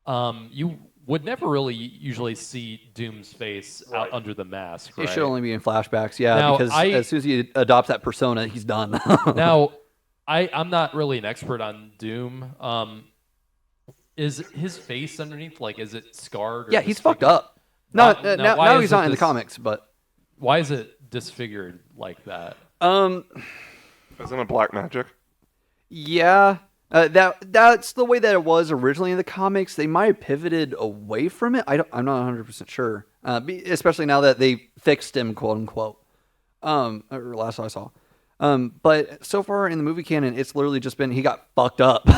you would never really usually see Doom's face out under the mask. Right? It should only be in flashbacks, Now, because as soon as he adopts that persona, he's done. Now, I'm not really an expert on Doom. Is his face underneath, like, is it scarred? Or he's fucked up. Now he's not in the this, comics, but why is it disfigured like that? Isn't it black magic? Yeah, that's the way that it was originally in the comics. They might have pivoted away from it. I'm not 100% sure, especially now that they fixed him, quote unquote. Or last I saw. But so far in the movie canon, it's literally just been he got fucked up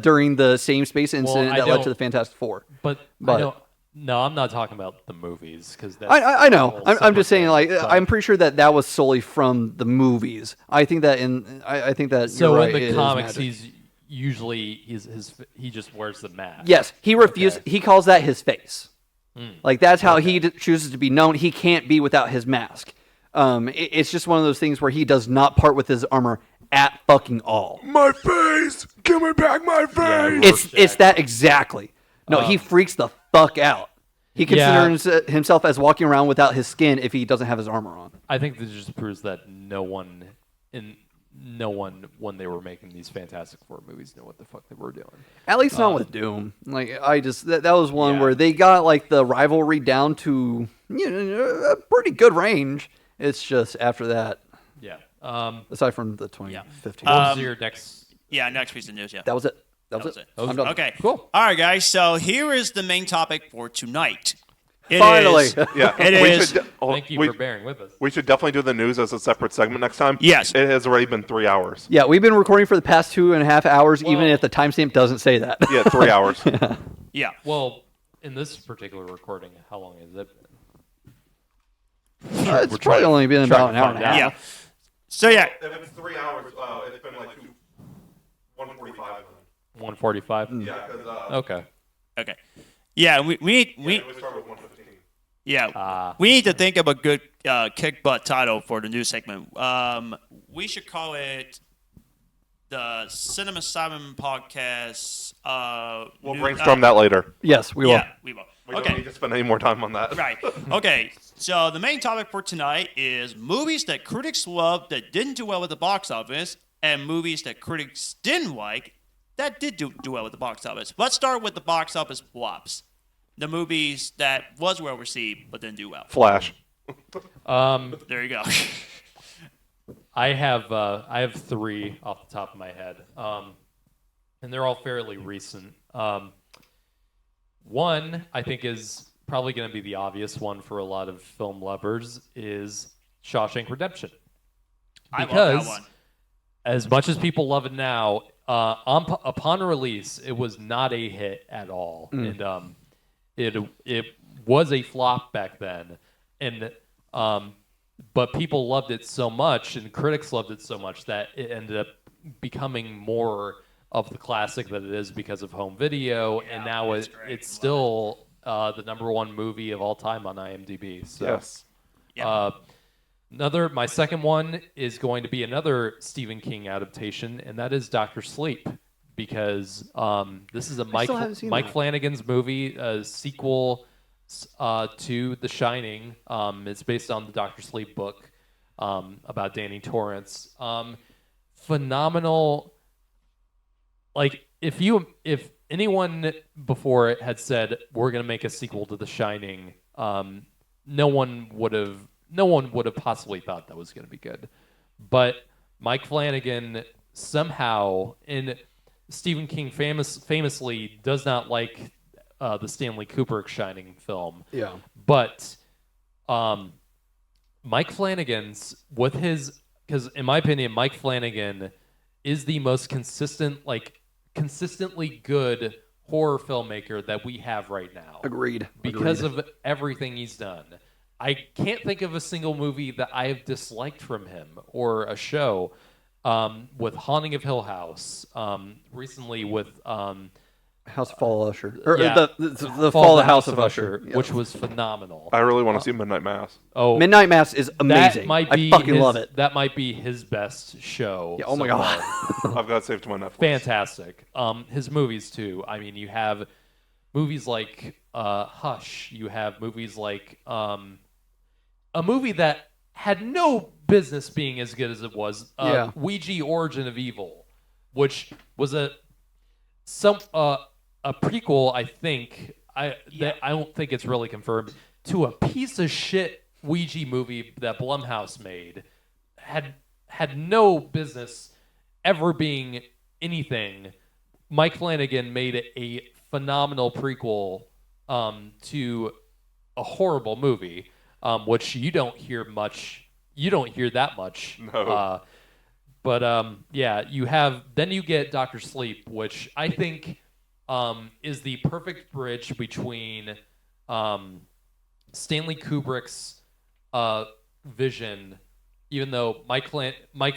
during the same space incident that led to the Fantastic Four. But I don't. No, I'm not talking about the movies because I know. I'm just saying, like, I'm pretty sure that was solely from the movies. I think that I think that so you're right, in the comics, he's usually he just wears the mask. Yes, he refused. Okay. He calls that his face. Like that's how he chooses to be known. He can't be without his mask. It's just one of those things where he does not part with his armor at fucking all. My face! Give me back my face! It's that exactly. No, he freaks the fuck out. He considers himself as walking around without his skin if he doesn't have his armor on. I think this just proves that no one when they were making these Fantastic Four movies knew what the fuck they were doing. At least not with Doom. Like that was one where they got like the rivalry down to a pretty good range. It's just after that, Yeah. aside from the 2015. What was your next? Yeah, next piece of news. Yeah. That was it. That was it. I'm done. Okay. Cool. All right, guys. So here is the main topic for tonight. It Finally. is- Yeah, It is. Thank you for bearing with us. We should definitely do the news as a separate segment next time. Yes. It has already been 3 hours. Yeah, we've been recording for the past 2.5 hours, even if the timestamp doesn't say that. Yeah, 3 hours. Yeah. Well, in this particular recording, how long has it been? It's probably only been about an hour and a half. Yeah. So yeah. If it's 3 hours, it's been like 1:45. 145. Yeah, because Okay. Okay. Yeah. We we started with 1:15. Yeah, we need to think of a good kick butt title for the news segment. We should call it the Cinema Asylum podcast. We'll brainstorm that later. Yes, we will. Yeah, we will. We don't Okay, need to spend any more time on that. right. Okay, so the main topic for tonight is movies that critics loved that didn't do well at the box office, and movies that critics didn't like that did do well at the box office. Let's start with the box office flops. The movies that was well received but didn't do well. Flash. There you go. I have 3 off the top of my head, and they're all fairly recent. One I think is probably going to be the obvious one for a lot of film lovers is Shawshank Redemption. I Because love that one. as much as people love it now, upon release, it was not a hit at all, and it was a flop back then, and but people loved it so much, and critics loved it so much that it ended up becoming more of the classic that it is because of home video, and now it's still the #1 movie of all time on IMDb. So, Yes. Yeah. my second one is going to be another Stephen King adaptation, and that is Dr. Sleep, because this is a still haven't seen Mike that. Flanagan's movie, a sequel to The Shining. It's based on the Dr. Sleep book about Danny Torrance. Phenomenal. Like if anyone before it had said we're going to make a sequel to The Shining, no one would have possibly thought that was going to be good. But Mike Flanagan somehow, and Stephen King famously does not like the Stanley Kubrick Shining film. Yeah. But Mike Flanagan's because in my opinion, Mike Flanagan is the most consistently good horror filmmaker that we have right now. Agreed. Because of everything he's done. I can't think of a single movie that I have disliked from him or a show. With Haunting of Hill House, recently with House of Fall of Usher. Or Yeah. the Fall of the House of Usher. Yeah. which was phenomenal. I really want to see Midnight Mass. Oh, Midnight Mass is amazing. that might be I fucking his, love it. That might be his best show. Yeah, oh my so God. far. I've got it saved to my Netflix. Fantastic. His movies too. I mean, you have movies like Hush. You have movies like a movie that had no business being as good as it was. Ouija: Origin of Evil, which was a prequel. I think that I don't think it's really confirmed to a piece of shit Ouija movie that Blumhouse made. Had no business ever being anything. Mike Flanagan made a phenomenal prequel to a horrible movie, which you don't hear much. You don't hear that much. No. But then you get Dr. Sleep, which I think is the perfect bridge between Stanley Kubrick's vision, even though Mike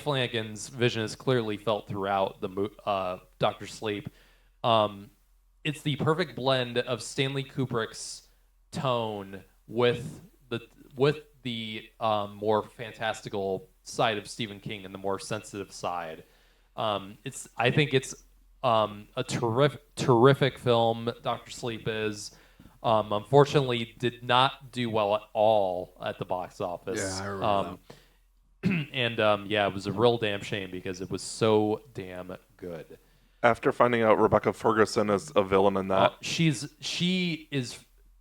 Flanagan's vision is clearly felt throughout the Dr. Sleep. It's the perfect blend of Stanley Kubrick's tone with the more fantastical side of Stephen King and the more sensitive side. I think it's a terrific film. Dr. Sleep is. Unfortunately, did not do well at all at the box office. Yeah, I remember that. It was a real damn shame because it was so damn good. After finding out Rebecca Ferguson is a villain in that, She is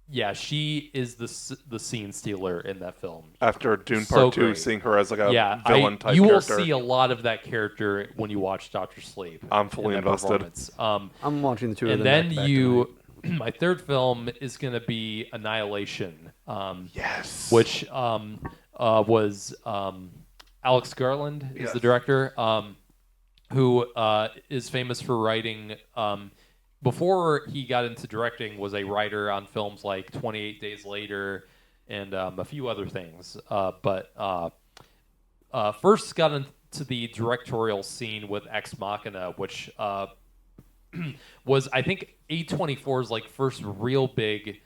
yeah, she is the scene stealer in that film. After Dune So Part 2, great. seeing her as like a Yeah, villain type you will character. see a lot of that character when you watch Doctor Sleep. I'm fully in that invested. performance. I'm watching the two of And them. then back-to-back you, tonight. my third film is going to be Annihilation. Yes. Which was Alex Garland is the Yes. director, who is famous for writing. Before he got into directing, was a writer on films like 28 Days Later and a few other things. But first got into the directorial scene with Ex Machina, which was, I think, A24's like first real big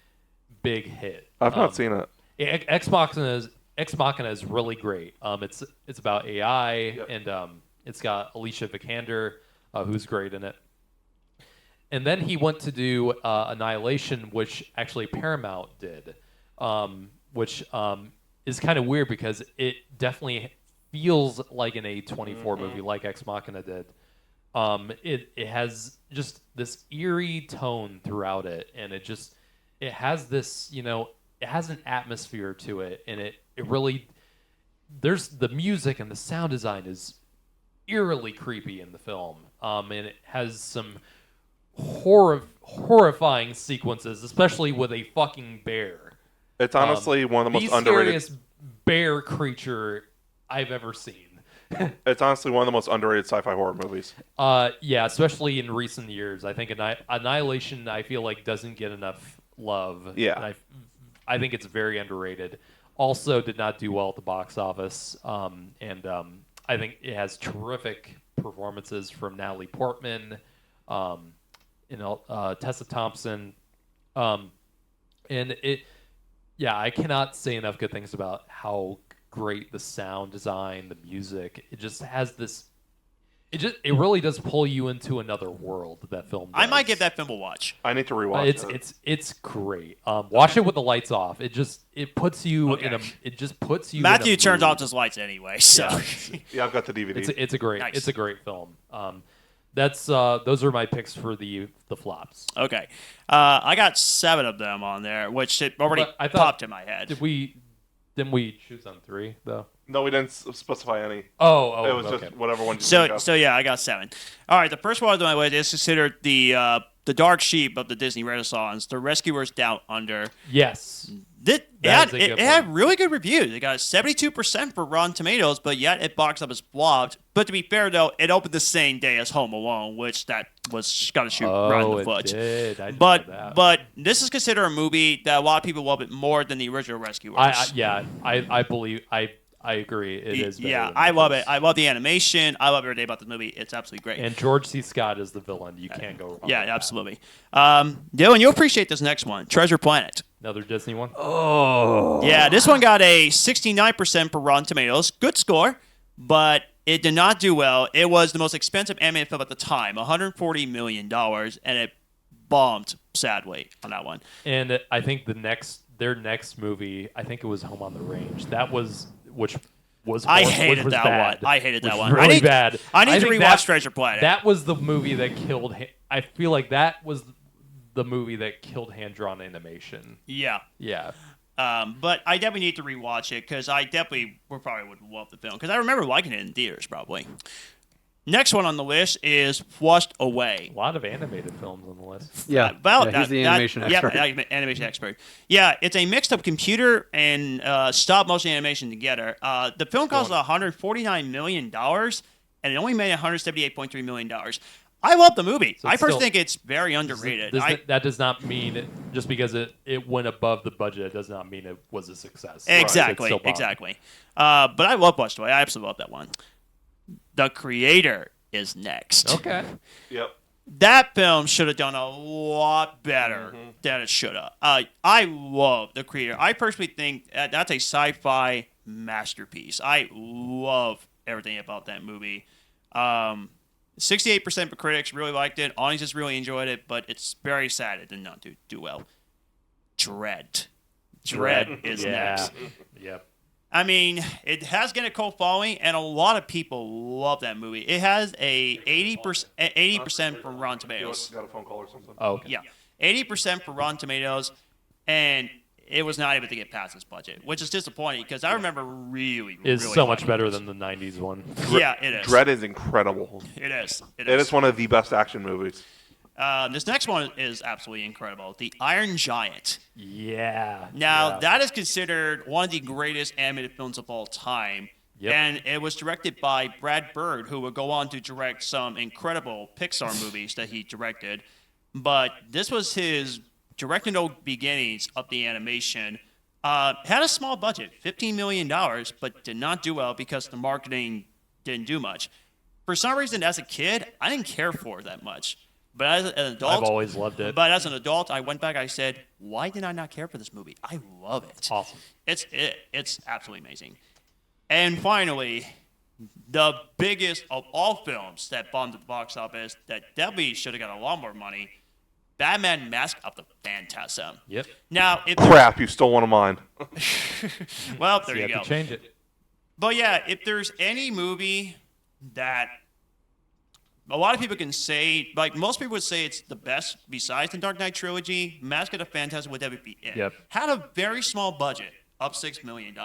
hit. I've not seen it. Ex Machina is really great. It's about AI, and it's got Alicia Vikander, who's great in it. And then he went to do Annihilation, which actually Paramount did, which is kind of weird because it definitely feels like an A24 movie, like Ex Machina did. It has just this eerie tone throughout it, and it has this, it has an atmosphere to it, and it really, there's the music and the sound design is eerily creepy in the film, and it has some horrifying sequences, especially with a fucking bear. It's honestly one of the most the underrated. scariest bear creature I've ever seen. It's honestly one of the most underrated sci-fi horror movies. Yeah, especially in recent years. I think Annihilation, I feel like, doesn't get enough love. Yeah. And I think it's very underrated. Also, did not do well at the box office. And I think it has terrific performances from Natalie Portman, Tessa Thompson. And I cannot say enough good things about how great the sound design, the music. It just has this. It really does pull you into another world. That film. I might does. give that film a watch. I need to rewatch it. It's great. Watch it with the lights off. It puts you Okay. in a. It just puts you. Matthew in a turns mood. off his lights anyway, so. Yeah. Yeah, I've got the DVD. It's a great. Nice. It's a great film. Those are my picks for the flops. Okay. I got 7 of them on there, which it already But I thought- popped in my head. Didn't we choose on 3 though? No, we didn't specify any. Oh, It was okay. just whatever one you think of. So yeah, I got 7. All right, the first one on my list is considered the dark sheep of the Disney Renaissance, The Rescuers Down Under. Yes. It That is a good had one. really good reviews. It got 72% for Rotten Tomatoes, but yet it box office flopped. But to be fair, though, it opened the same day as Home Alone, which that was got to shoot right in the it foot. did. I didn't know that. But this is considered a movie that a lot of people love it more than the original Rescuers. I believe I agree. It is. Better Yeah, than I love this. it. I love the animation. I love everything about the movie. It's absolutely great. And George C. Scott is the villain. You can't go wrong. Yeah, with that. absolutely. Dylan, you'll appreciate this next one, Treasure Planet. Another Disney one. Oh. Yeah, this one got a 69% for Rotten Tomatoes. Good score, but it did not do well. It was the most expensive animated film at the time, $140 million, and it bombed sadly on that one. And I think their next movie, I think it was Home on the Range. That was which was I which hated was that bad. one. I hated that Which one. was Really bad. I need to think rewatch Treasure Planet. That was the movie that killed. I feel like that was the movie that killed hand-drawn animation. Yeah. Yeah. But I definitely need to rewatch it because I definitely probably would love the film because I remember liking it in theaters probably. Next one on the list is Flushed Away. A lot of animated films on the list. Yeah. He's the animation expert. Yeah, animation expert. Yeah, it's a mixed up computer and stop motion animation together. The film cost $149 million and it only made $178.3 million. I love the movie. So I it's personally still- think it's very underrated. That does not mean just because it went above the budget, it does not mean it was a success. Exactly, It's still bombed. exactly. But I love Flushed Away. I absolutely love that one. The Creator is next. Okay. Yep. That film should have done a lot better than it should have. I love The Creator. I personally think that's a sci-fi masterpiece. I love everything about that movie. 68% for critics really liked it. Audiences really enjoyed it, but it's very sad it did not do well. Dread is next. Yep. I mean, it has getting a cult following, and a lot of people love that movie. It has a 80% from Rotten Tomatoes. Got a phone call or something? Oh, okay. Yeah, 80% for Rotten Tomatoes, and it was not able to get past this budget, which is disappointing because I remember really It's really so much liking better this. than the 90s one. Yeah, it is. Dread is incredible. It is. It is one of the best action movies. This next one is absolutely incredible. The Iron Giant. Yeah. Now, that is considered one of the greatest animated films of all time. Yep. And it was directed by Brad Bird, who would go on to direct some incredible Pixar movies that he directed. But this was his directorial beginnings of the animation. Had a small budget, $15 million, but did not do well because the marketing didn't do much. For some reason, as a kid, I didn't care for it that much. But as an adult, I've always loved it. But as an adult, I went back. I said, "Why did I not care for this movie? I love it. Awesome. It's absolutely amazing." And finally, the biggest of all films that bombed at the box office that definitely should have got a lot more money: Batman: Mask of the Phantasm. Yep. Now, if Crap, you stole one of mine. well, there You you have go. to change it. But yeah, if there's any movie that a lot of people can say, like most people would say it's the best besides the Dark Knight trilogy, Mask of the Phantasm would definitely be it. Yep. Had a very small budget of $6 million.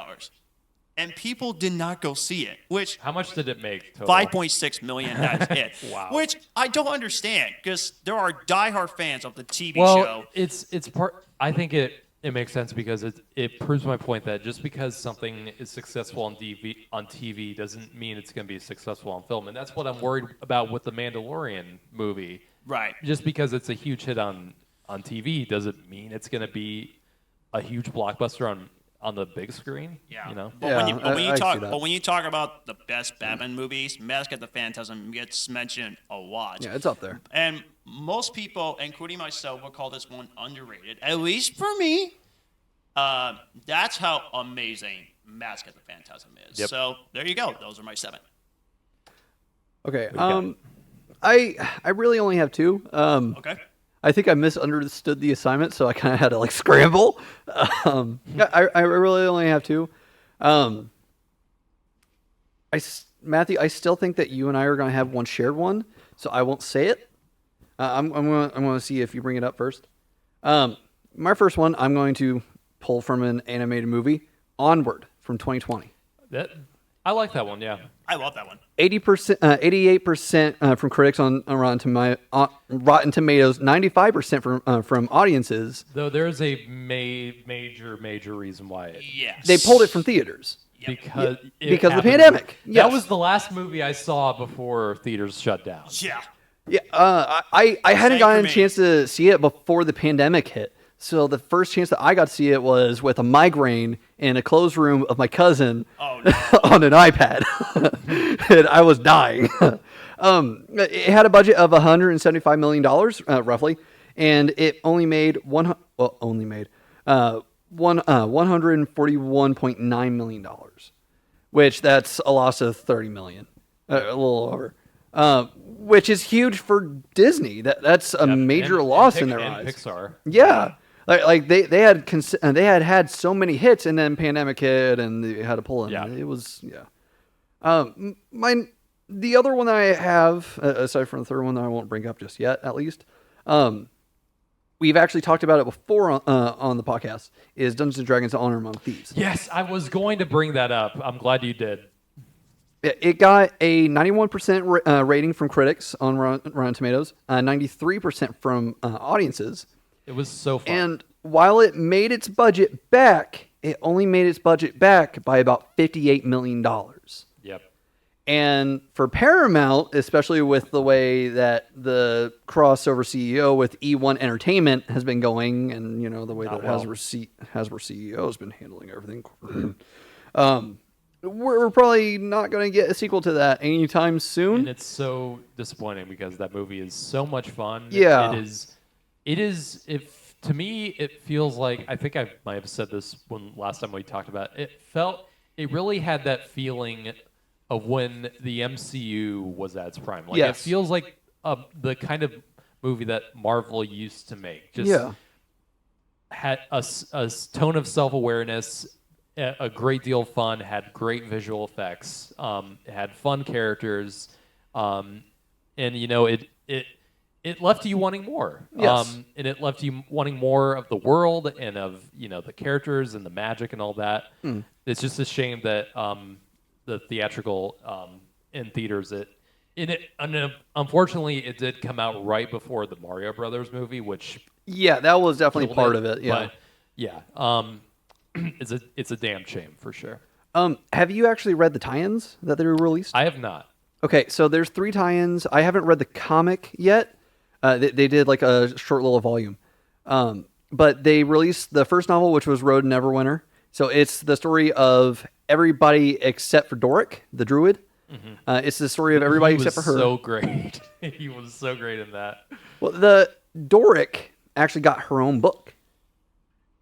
And people did not go see it, which How much did it make total? 5.6 million, that's it. Wow. Which I don't understand because there are diehard fans of the TV Well, show. it's part. I think it makes sense because it proves my point that just because something is successful on TV doesn't mean it's going to be successful on film, and that's what I'm worried about with the Mandalorian movie. Right. Just because it's a huge hit on TV doesn't mean it's going to be a huge blockbuster on the big screen. Yeah. You know. But Yeah, when you, but when you I see talk, that. but when you talk about the best Batman movies, Mask of the Phantasm gets mentioned a lot. Yeah, it's up there. And most people, including myself, will call this one underrated. At least for me. That's how amazing Mask of the Phantasm is. Yep. So there you go. Those are my 7. Okay. got? I really only have 2. Okay. I think I misunderstood the assignment, so I kind of had to like scramble. I really only have 2. Matthew, I still think that you and I are going to have one shared one, so I won't say it. I'm going to see if you bring it up first. My first one, I'm going to pull from an animated movie, Onward from 2020. I like that one. Yeah. I love that one. 80%, 88% from critics on Rotten Tomatoes, 95% from audiences. Though there's a major reason why it. Yes. They pulled it from theaters. Because Because of the happened- pandemic. That Yes. was the last movie I saw before theaters shut down. Yeah. Yeah, I hadn't Same gotten for a me. chance to see it before the pandemic hit. So the first chance that I got to see it was with a migraine in a closed room of my cousin Oh, no. on an iPad, and I was dying. It had a budget of $175 million, roughly, and it only made $141.9 million, which that's a loss of $30 million, a little over. Which is huge for Disney. That's a major loss in their eyes. Pixar. Yeah, like they had so many hits, and then pandemic hit, and they had to pull in. Yeah. It was the other one that I have, aside from the third one that I won't bring up just yet, at least, we've actually talked about it before on the podcast, is Dungeons and Dragons: Honor Among Thieves. Yes, I was going to bring that up. I'm glad you did. It got a 91% rating from critics on Rotten Tomatoes, 93% from audiences. It was so fun. And while it made its budget back, it only made its budget back by about $58 million. Yep. And for Paramount, especially with the way that the crossover CEO with E1 Entertainment has been going, and you know the way that Hasbro CEO has been handling everything, we're probably not going to get a sequel to that anytime soon. And it's so disappointing because that movie is so much fun. Yeah. It is. If to me, it feels like, I think I might have said this when last time we talked about it. It really had that feeling of when the MCU was at its prime. Like Yes. it feels like the kind of movie that Marvel used to make. Just Yeah. had a tone of self-awareness, a great deal of fun, had great visual effects, had fun characters, and you know it it left you wanting more. Yes. And it left you wanting more of the world and of the characters and the magic and all that. It's just a shame that the theatrical in theaters unfortunately it did come out right before the Mario Brothers movie, which that was definitely killed part of it. Yeah. But yeah, it's a damn shame for sure. Have you actually read the tie-ins that they released? I have not. Okay, so there's 3 tie-ins. I haven't read the comic yet. They did like a short little volume. But they released the first novel, which was Road Neverwinter. So it's the story of everybody except for Doric, the druid. It's the story of everybody except for her. So great. He was so great in that. Well, the Doric actually got her own book.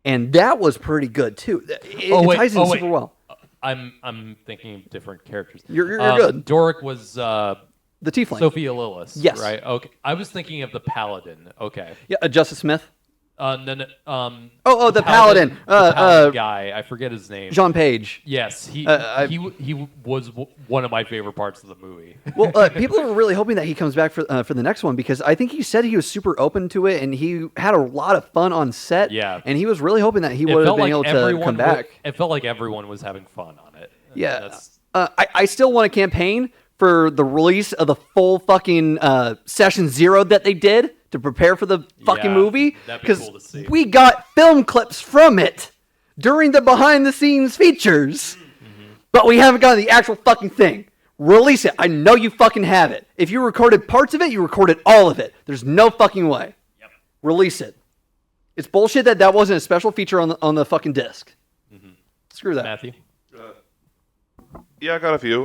And that was pretty good, too. It ties in super well. I'm thinking of different characters. You're good. Doric was The Tiefling. Sophia Lillis. Yes. Right. Okay. I was thinking of the Paladin. Okay. Yeah, Justice Smith. No. The Paladin. The Paladin guy. I forget his name. John Page. Yes. He was one of my favorite parts of the movie. Well, people are really hoping that he comes back for the next one because I think he said he was super open to it and he had a lot of fun on set. Yeah. And he was really hoping that he would have been able to come back. It felt like everyone was having fun on it. Yeah. I still want to campaign for the release of the full fucking session 0 that they did to prepare for the fucking movie. That'd be cool to see. We got film clips from it during the behind the scenes features. But we haven't gotten the actual fucking thing. Release it. I know you fucking have it. If you recorded parts of it, you recorded all of it. There's no fucking way. Yep. Release it. It's bullshit that wasn't a special feature on the fucking disc. Screw that. Matthew. Yeah, I got a few.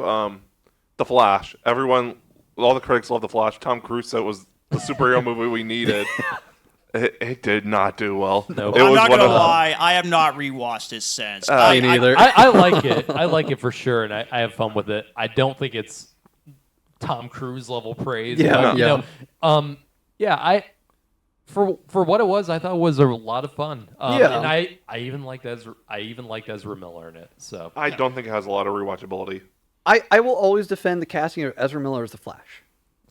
The Flash. All the critics love The Flash. Tom Cruise said it was the superhero movie we needed. It did not do well. No. It I'm was not one gonna of lie. I have not rewatched it since. Me neither. I like it. I like it for sure, and I have fun with it. I don't think it's Tom Cruise level praise. Yeah, but, I for what it was, I thought it was a lot of fun. And I even liked Ezra Miller in it. So I don't think it has a lot of rewatchability. I will always defend the casting of Ezra Miller as the Flash.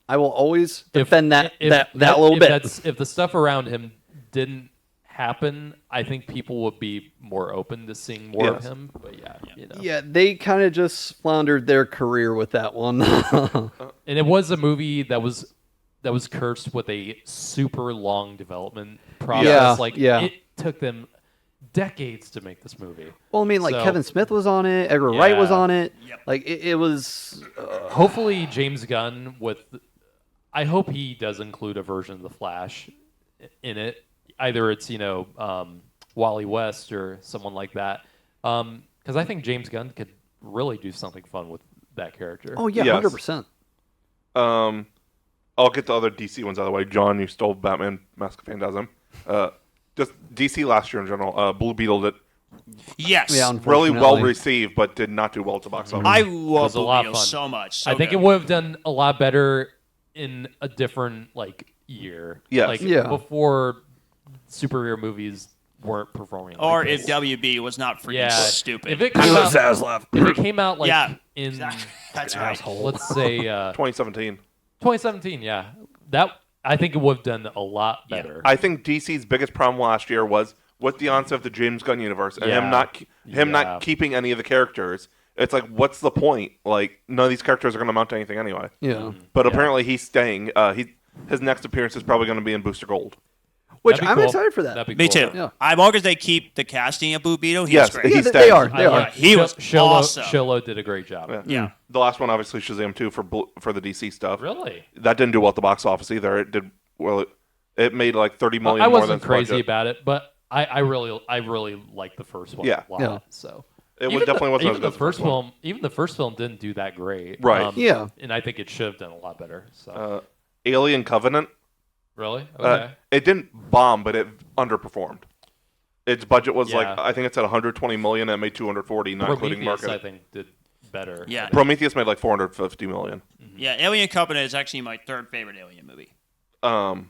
I will always defend that little bit. If the stuff around him didn't happen, I think people would be more open to seeing more of him. But Yeah, they kind of just floundered their career with that one. And it was a movie that was cursed with a super long development process. It took them decades to make this movie. Well, I mean, like Kevin Smith was on it, Edgar Wright was on it. Yep. Like it was. Hopefully, James Gunn I hope he does include a version of the Flash in it. Either it's Wally West or someone like that, because I think James Gunn could really do something fun with that character. Oh yeah, 100%. I'll get the other DC ones out of the way. John, you stole Batman Mask of Phantasm. Just DC last year in general. Blue Beetle did Yes. Yeah, really unfortunately. well received, but did not do well at the box office. I It love was a Blue lot of Beetle fun. so much. I think it would have done a lot better in a different year. Yes. Before superhero movies weren't performing. Or like if this. WB was not freaking stupid. If it came out in that's right. let's say 2017. 2017, that I think it would have done a lot better. I think DC's biggest problem last year was with the onset of the James Gunn universe and him not keeping any of the characters. It's like, what's the point? Like, none of these characters are going to amount to anything anyway. Yeah. But apparently he's staying. His next appearance is probably going to be in Booster Gold. Which That'd be I'm cool. excited for that. That'd be Me cool. too. Yeah. As long as they keep the casting of Blue Beetle, he's Yes, great. he's they staying. are. Yeah, he was awesome. Sholo did a great job. Yeah. The last one, obviously, Shazam 2 for the DC stuff. Really? That didn't do well at the box office either. It did well. It made like $30 million I more wasn't than crazy budget. about it, but I really liked the first one Yeah. a lot. Yeah. So It definitely wasn't as even good the as the first one. film. Even the first film didn't do that great. Right. Yeah. And I think it should have done a lot better. So Alien Covenant. really, okay. It didn't bomb, but it underperformed. Its budget was Yeah. I think it's at 120 million. And it made 240, not including Prometheus, marketing. I think, did better. Yeah. Prometheus made like 450 million. Yeah, Alien Covenant is actually my third favorite Alien movie. And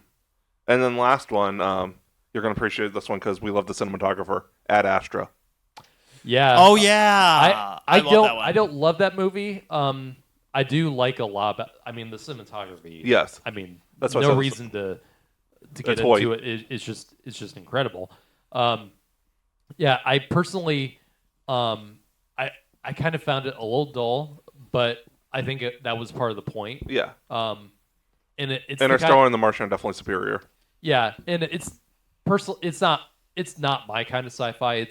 then last one, you're gonna appreciate this one because we love the cinematographer, Ad Astra. Yeah. Oh yeah, I love don't that one. I don't love that movie. I do like a lot. The cinematography. Yes. I mean, That's what I no said. reason to get toy. into it. It's just incredible. Yeah, I personally, I kind of found it a little dull, but I think that was part of the point. Yeah. And it's Interstellar and The Martian are definitely superior. Yeah, and it's not my kind of sci-fi.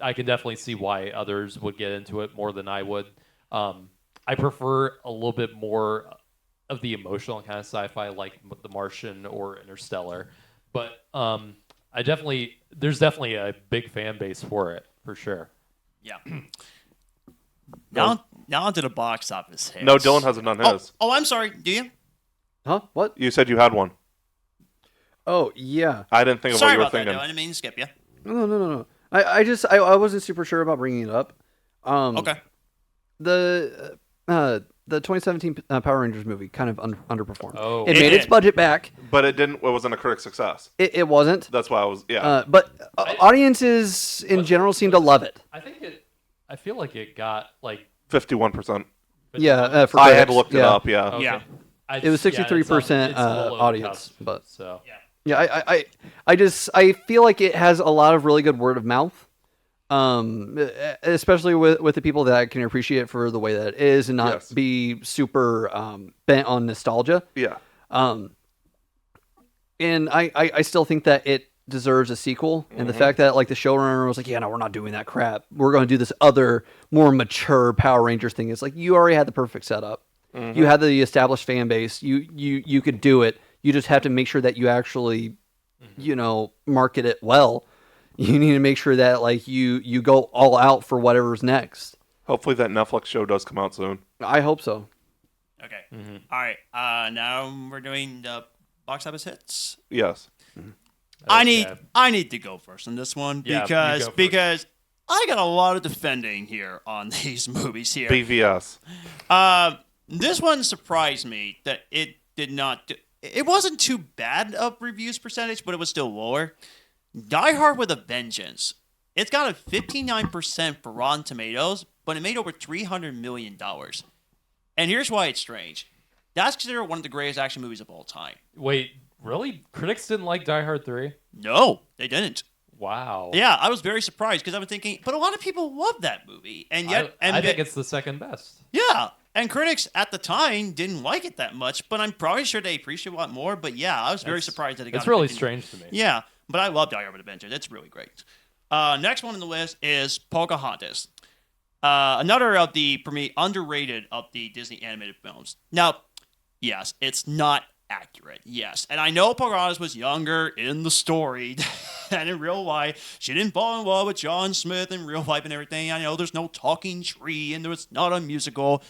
I can definitely see why others would get into it more than I would. I prefer a little bit more of the emotional kind of sci-fi, like The Martian or Interstellar. But there's definitely a big fan base for it, for sure. Yeah. Now onto the box office hits. No, Dylan hasn't done his. Oh, I'm sorry. Do you? Huh? What? You said you had one. Oh, yeah. I didn't think of Sorry what you were about that, thinking. Dylan. I didn't mean to skip you. No. I wasn't super sure about bringing it up. Okay. The 2017 Power Rangers movie kind of underperformed. Oh. It It made its did. budget back. But it wasn't a critic success. It wasn't. That's why I was, yeah. But audiences in general seem to love it. I feel like it got like 51%. Yeah, for I had critics, looked it up, yeah. okay. Yeah. It was 63% it's below the audience, cusp, but so yeah, I feel like it has a lot of really good word of mouth, especially with the people that can appreciate it for the way that it is and not Yes. be super bent on nostalgia. Yeah. And I still think that it deserves a sequel. And the fact that like the showrunner was like, yeah, no, we're not doing that crap. We're going to do this other more mature Power Rangers thing. It's like you already had the perfect setup. You had the established fan base. You could do it. You just have to make sure that you actually, market it well. You need to make sure that like you go all out for whatever's next. Hopefully that Netflix show does come out soon. I hope so. Okay. All right. Now we're doing the box office hits. Yes. I need to go first on this one Yeah, you because go first. I got a lot of defending here on these movies here. BVS. This one surprised me that it did not. It wasn't too bad of reviews percentage, but it was still lower. Die Hard with a Vengeance. It's got a 59% for Rotten Tomatoes, but it made over $300 million. And here's why it's strange. That's considered one of the greatest action movies of all time. Wait, really? Critics didn't like Die Hard 3? No, they didn't. Wow. Yeah, I was very surprised because I was thinking, but a lot of people love that movie, and yet, I think it's the second best. yeah, and critics at the time didn't like it that much, but I'm probably sure they appreciate it a lot more. But yeah, I was very surprised that it got. It's really 15. strange to me. Yeah, but I love Die Hard with a Vengeance. It's really great. Next one on the list is Pocahontas. Another of the, for me, underrated of the Disney animated films. Now, yes, it's not accurate, yes. And I know Pocahontas was younger in the story than in real life. She didn't fall in love with John Smith in real life and everything. I know there's no talking tree and there's not a musical.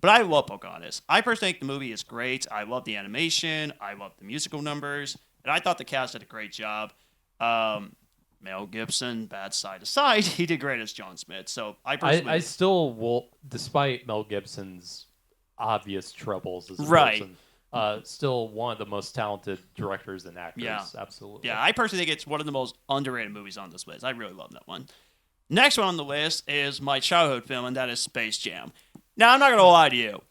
But I love Pocahontas. I personally think the movie is great. I love the animation. I love the musical numbers. And I thought the cast did a great job. Mel Gibson, bad side aside, he did great as John Smith. So I still will, despite Mel Gibson's obvious troubles as a Right. person, still one of the most talented directors and actors. Yeah. Absolutely. Yeah, I personally think it's one of the most underrated movies on this list. I really love that one. Next one on the list is my childhood film, and that is Space Jam. Now, I'm not going to lie to you.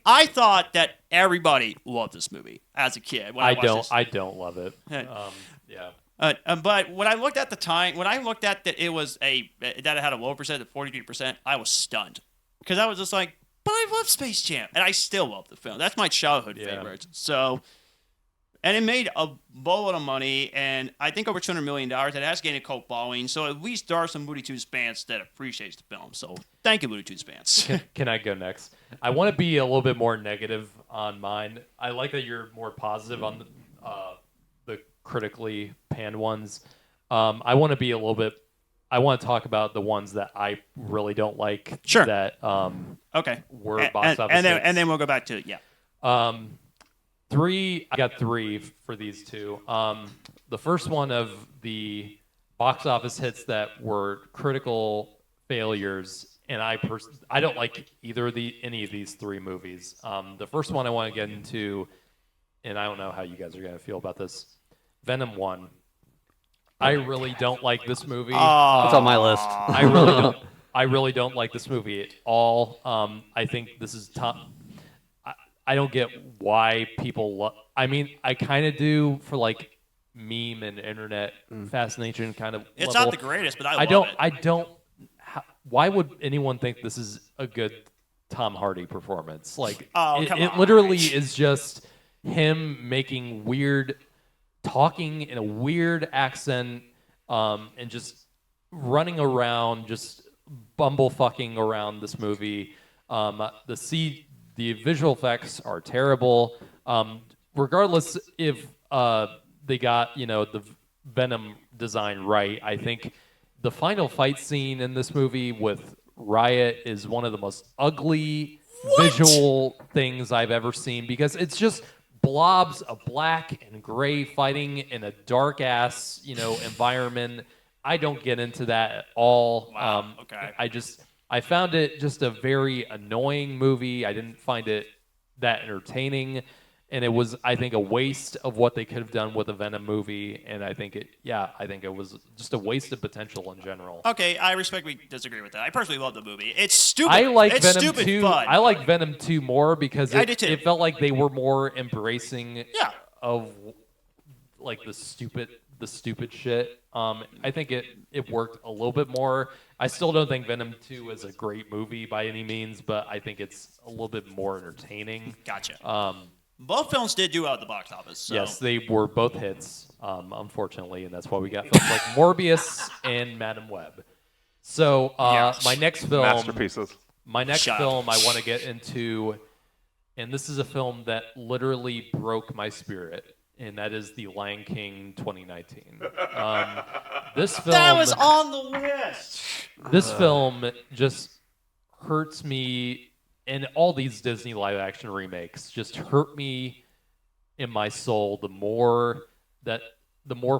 I thought that everybody loved this movie as a kid. When I watched this. I don't love it. Yeah. But when I looked at the time, when I looked at that it was that it had a low percent at 43%, I was stunned. Because I was just like, but I love Space Jam. And I still love the film. That's my childhood favorite. So, and it made a boatload of money, and I think over $200 million. It has gained a cult following, so at least there are some Looney Tunes fans that appreciates the film. So thank you, Looney Tunes fans. Can I go next? I want to be a little bit more negative on mine. I like that you're more positive on the critically panned ones. I want to be a little bit. I want to talk about the ones that I really don't like. Sure. That Okay. were box office and hits. then we'll go back to I got three for these two. The first one of the box office hits that were critical failures, and I don't like any of these three movies. The first one I want to get into, and I don't know how you guys are going to feel about this. Venom 1. I really don't like this movie. It's on my list. I really don't like this movie at all. I think this is top. I don't get why people I mean, I kind of do for like meme and internet fascination kind of It's level. not the greatest, but I love it. I don't. Why would anyone think this is a good Tom Hardy performance? Like, come it on. literally is just him making talking in a weird accent, and just running around, just bumblefucking around this movie. The visual effects are terrible. Regardless if they got the Venom design right, I think the final fight scene in this movie with Riot is one of the most ugly visual things I've ever seen, because it's just blobs of black and gray fighting in a dark ass environment. I don't get into that at all. Wow, okay. I found it just a very annoying movie. I didn't find it that entertaining. And it was, I think, a waste of what they could have done with a Venom movie. And I think it was just a waste of potential in general. Okay, I respectfully disagree with that. I personally love the movie. It's stupid. I like it's Venom stupid 2. fun. I like Venom 2 more because I did too. it felt like they were more embracing Yeah. of like the stupid shit. I think it worked a little bit more. I still don't think Venom 2 is a great movie by any means, but I think it's a little bit more entertaining. Gotcha. Both films did do well at the box office. So. Yes, they were both hits, unfortunately, and that's why we got films like Morbius and Madam Web. So my next film, Masterpieces. my next Shut up. film I want to get into, and this is a film that literally broke my spirit, and that is The Lion King 2019. This film, That was on the list. this film just hurts me, and all these Disney live-action remakes just hurt me in my soul. The more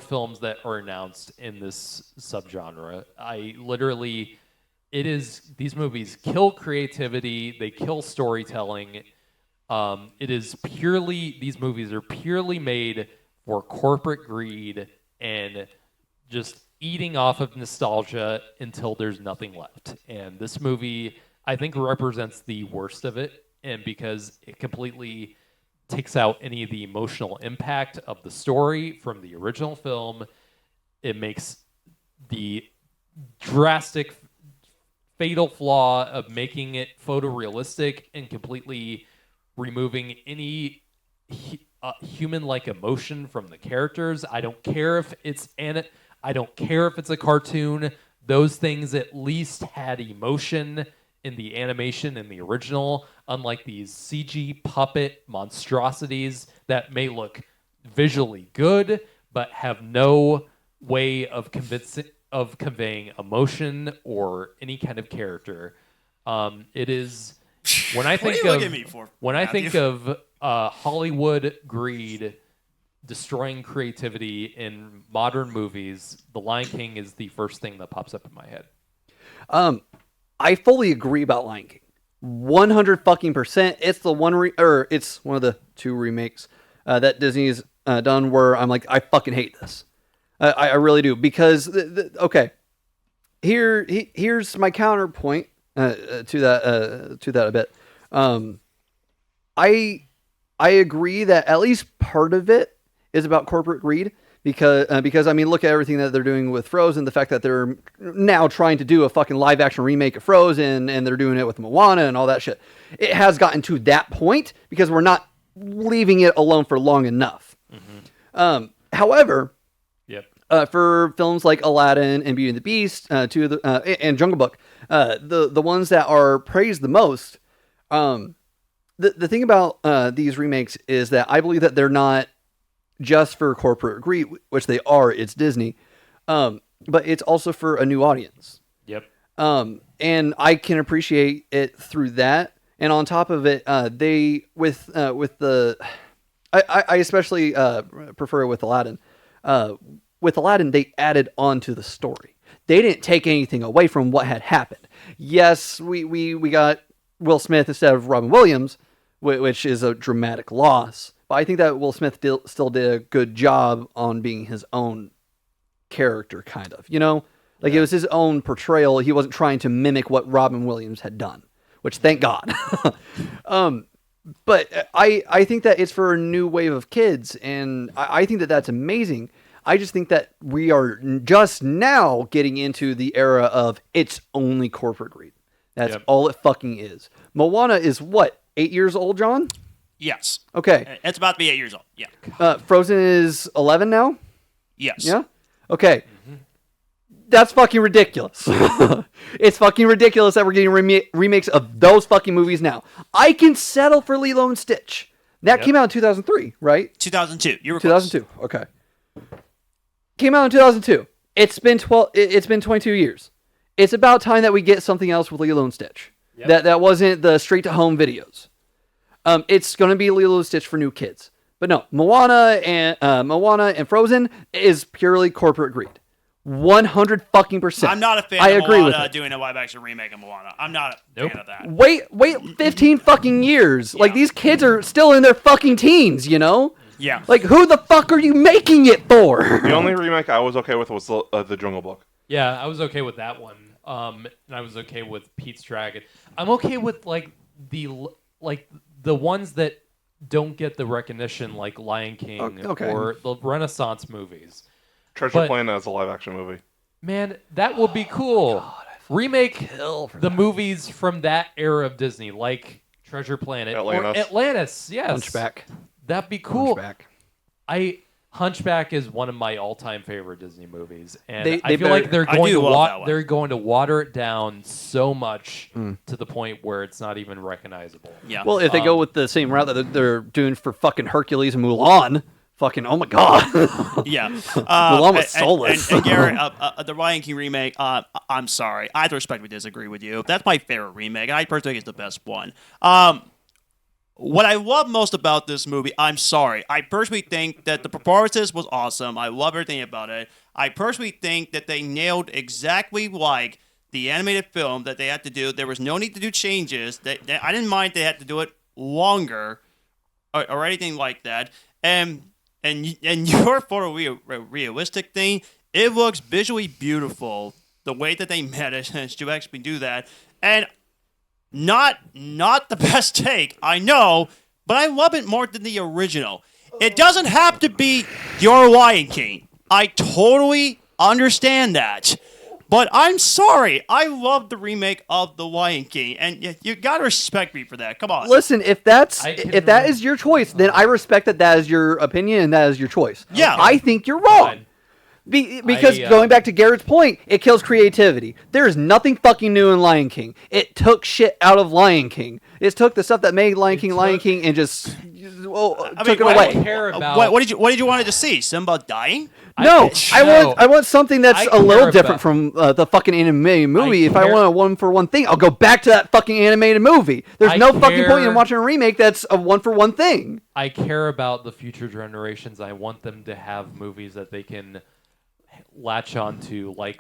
films that are announced in this subgenre, these movies kill creativity. They kill storytelling. These movies are purely made for corporate greed and just eating off of nostalgia until there's nothing left. And this movie, I think, represents the worst of it, and because it completely takes out any of the emotional impact of the story from the original film, it makes the drastic, fatal flaw of making it photorealistic and completely removing any human-like emotion from the characters. I don't care if it's a cartoon. Those things at least had emotion in the animation in the original, unlike these CG puppet monstrosities that may look visually good but have no way of conveying emotion or any kind of character. It is when I think What are you looking at me for, when I Matthew? think of Hollywood greed destroying creativity in modern movies, The Lion King is the first thing that pops up in my head. I fully agree about Lion King. 100%. It's the it's one of the two remakes that Disney's done where I'm like, I fucking hate this. I really do, because okay. Here's my counterpoint to that a bit. I agree that at least part of it is about corporate greed, because I mean, look at everything that they're doing with Frozen. The fact that they're now trying to do a fucking live action remake of Frozen, and they're doing it with Moana and all that shit. It has gotten to that point because we're not leaving it alone for long enough. Mm-hmm. However, Yep. For films like Aladdin and Beauty and the Beast, and Jungle Book, the ones that are praised the most, the thing about these remakes is that I believe that they're not just for corporate greed, which they are. It's Disney, but it's also for a new audience. Yep. And I can appreciate it through that. And on top of it, I especially prefer it with Aladdin. With Aladdin, they added on to the story. They didn't take anything away from what had happened. Yes, we got Will Smith instead of Robin Williams, which is a dramatic loss. But I think that Will Smith still did a good job on being his own character, kind of. You know? Like, it was his own portrayal. He wasn't trying to mimic what Robin Williams had done, which, thank God. But I think that it's for a new wave of kids, and I think that that's amazing. I just think that we are just now getting into the era of it's only corporate greed. That's all it fucking is. Moana is what, 8 years old, John? Yes. Okay. It's about to be 8 years old. Yeah. Frozen is 11 now? Yes. Yeah? Okay. That's fucking ridiculous. It's fucking ridiculous that we're getting remakes of those fucking movies now. I can settle for Lilo and Stitch. That came out in 2003, right? 2002. You were close. 2002. Okay. Came out in 2002. It's been 22 years. It's about time that we get something else with Lilo and Stitch. Yep. That wasn't the straight to home videos. It's going to be Lilo and Stitch for new kids. But no, Moana and Frozen is purely corporate greed. 100%. I'm not a fan of Moana doing a live action remake of Moana. I'm not a fan of that. Wait 15 fucking years. Yeah. Like, these kids are still in their fucking teens, you know? Yeah. Like, who the fuck are you making it for? The only remake I was okay with was the Jungle Book. Yeah, I was okay with that one. And I was okay with Pete's Dragon. I'm okay with the ones that don't get the recognition, like Lion King or the Renaissance movies. Treasure Planet as a live action movie. Man, that would be cool. God, remake the movies from that era of Disney, like Treasure Planet or Atlantis. Yes, Hunchback. That'd be cool. Hunchback. Hunchback is one of my all-time favorite Disney movies, and they I feel like they're going to water it down so much to the point where it's not even recognizable. Yeah. Well, if they go with the same route that they're doing for fucking Hercules and Mulan, fucking oh my god. Yeah. Mulan was soulless. And Garrett, the Lion King remake. I'm sorry, I respectfully disagree with you. That's my favorite remake, and I personally think it's the best one. What I love most about this movie, I'm sorry, I personally think that the performances was awesome. I love everything about it. I personally think that they nailed exactly like the animated film that they had to do. There was no need to do changes. I didn't mind they had to do it longer or anything like that. And your photorealistic thing, it looks visually beautiful. The way that they managed to actually do that. And not the best take, I know, but I love it more than the original. It doesn't have to be your Lion King. I totally understand that. But I'm sorry, I love the remake of The Lion King, and you gotta respect me for that. Come on. Listen, if that is your choice, then I respect that is your opinion and that is your choice. Yeah. I think you're wrong. Because going back to Garrett's point, it kills creativity. There is nothing fucking new in Lion King. It took shit out of Lion King. It took the stuff that made Lion King, and just took it away. What did you want to see? Simba dying? No, I want something that's a little different from the fucking animated movie. If I want a one-for-one thing, I'll go back to that fucking animated movie. There's no fucking point in watching a remake that's a one-for-one thing. I care about the future generations. I want them to have movies that they can latch on to, like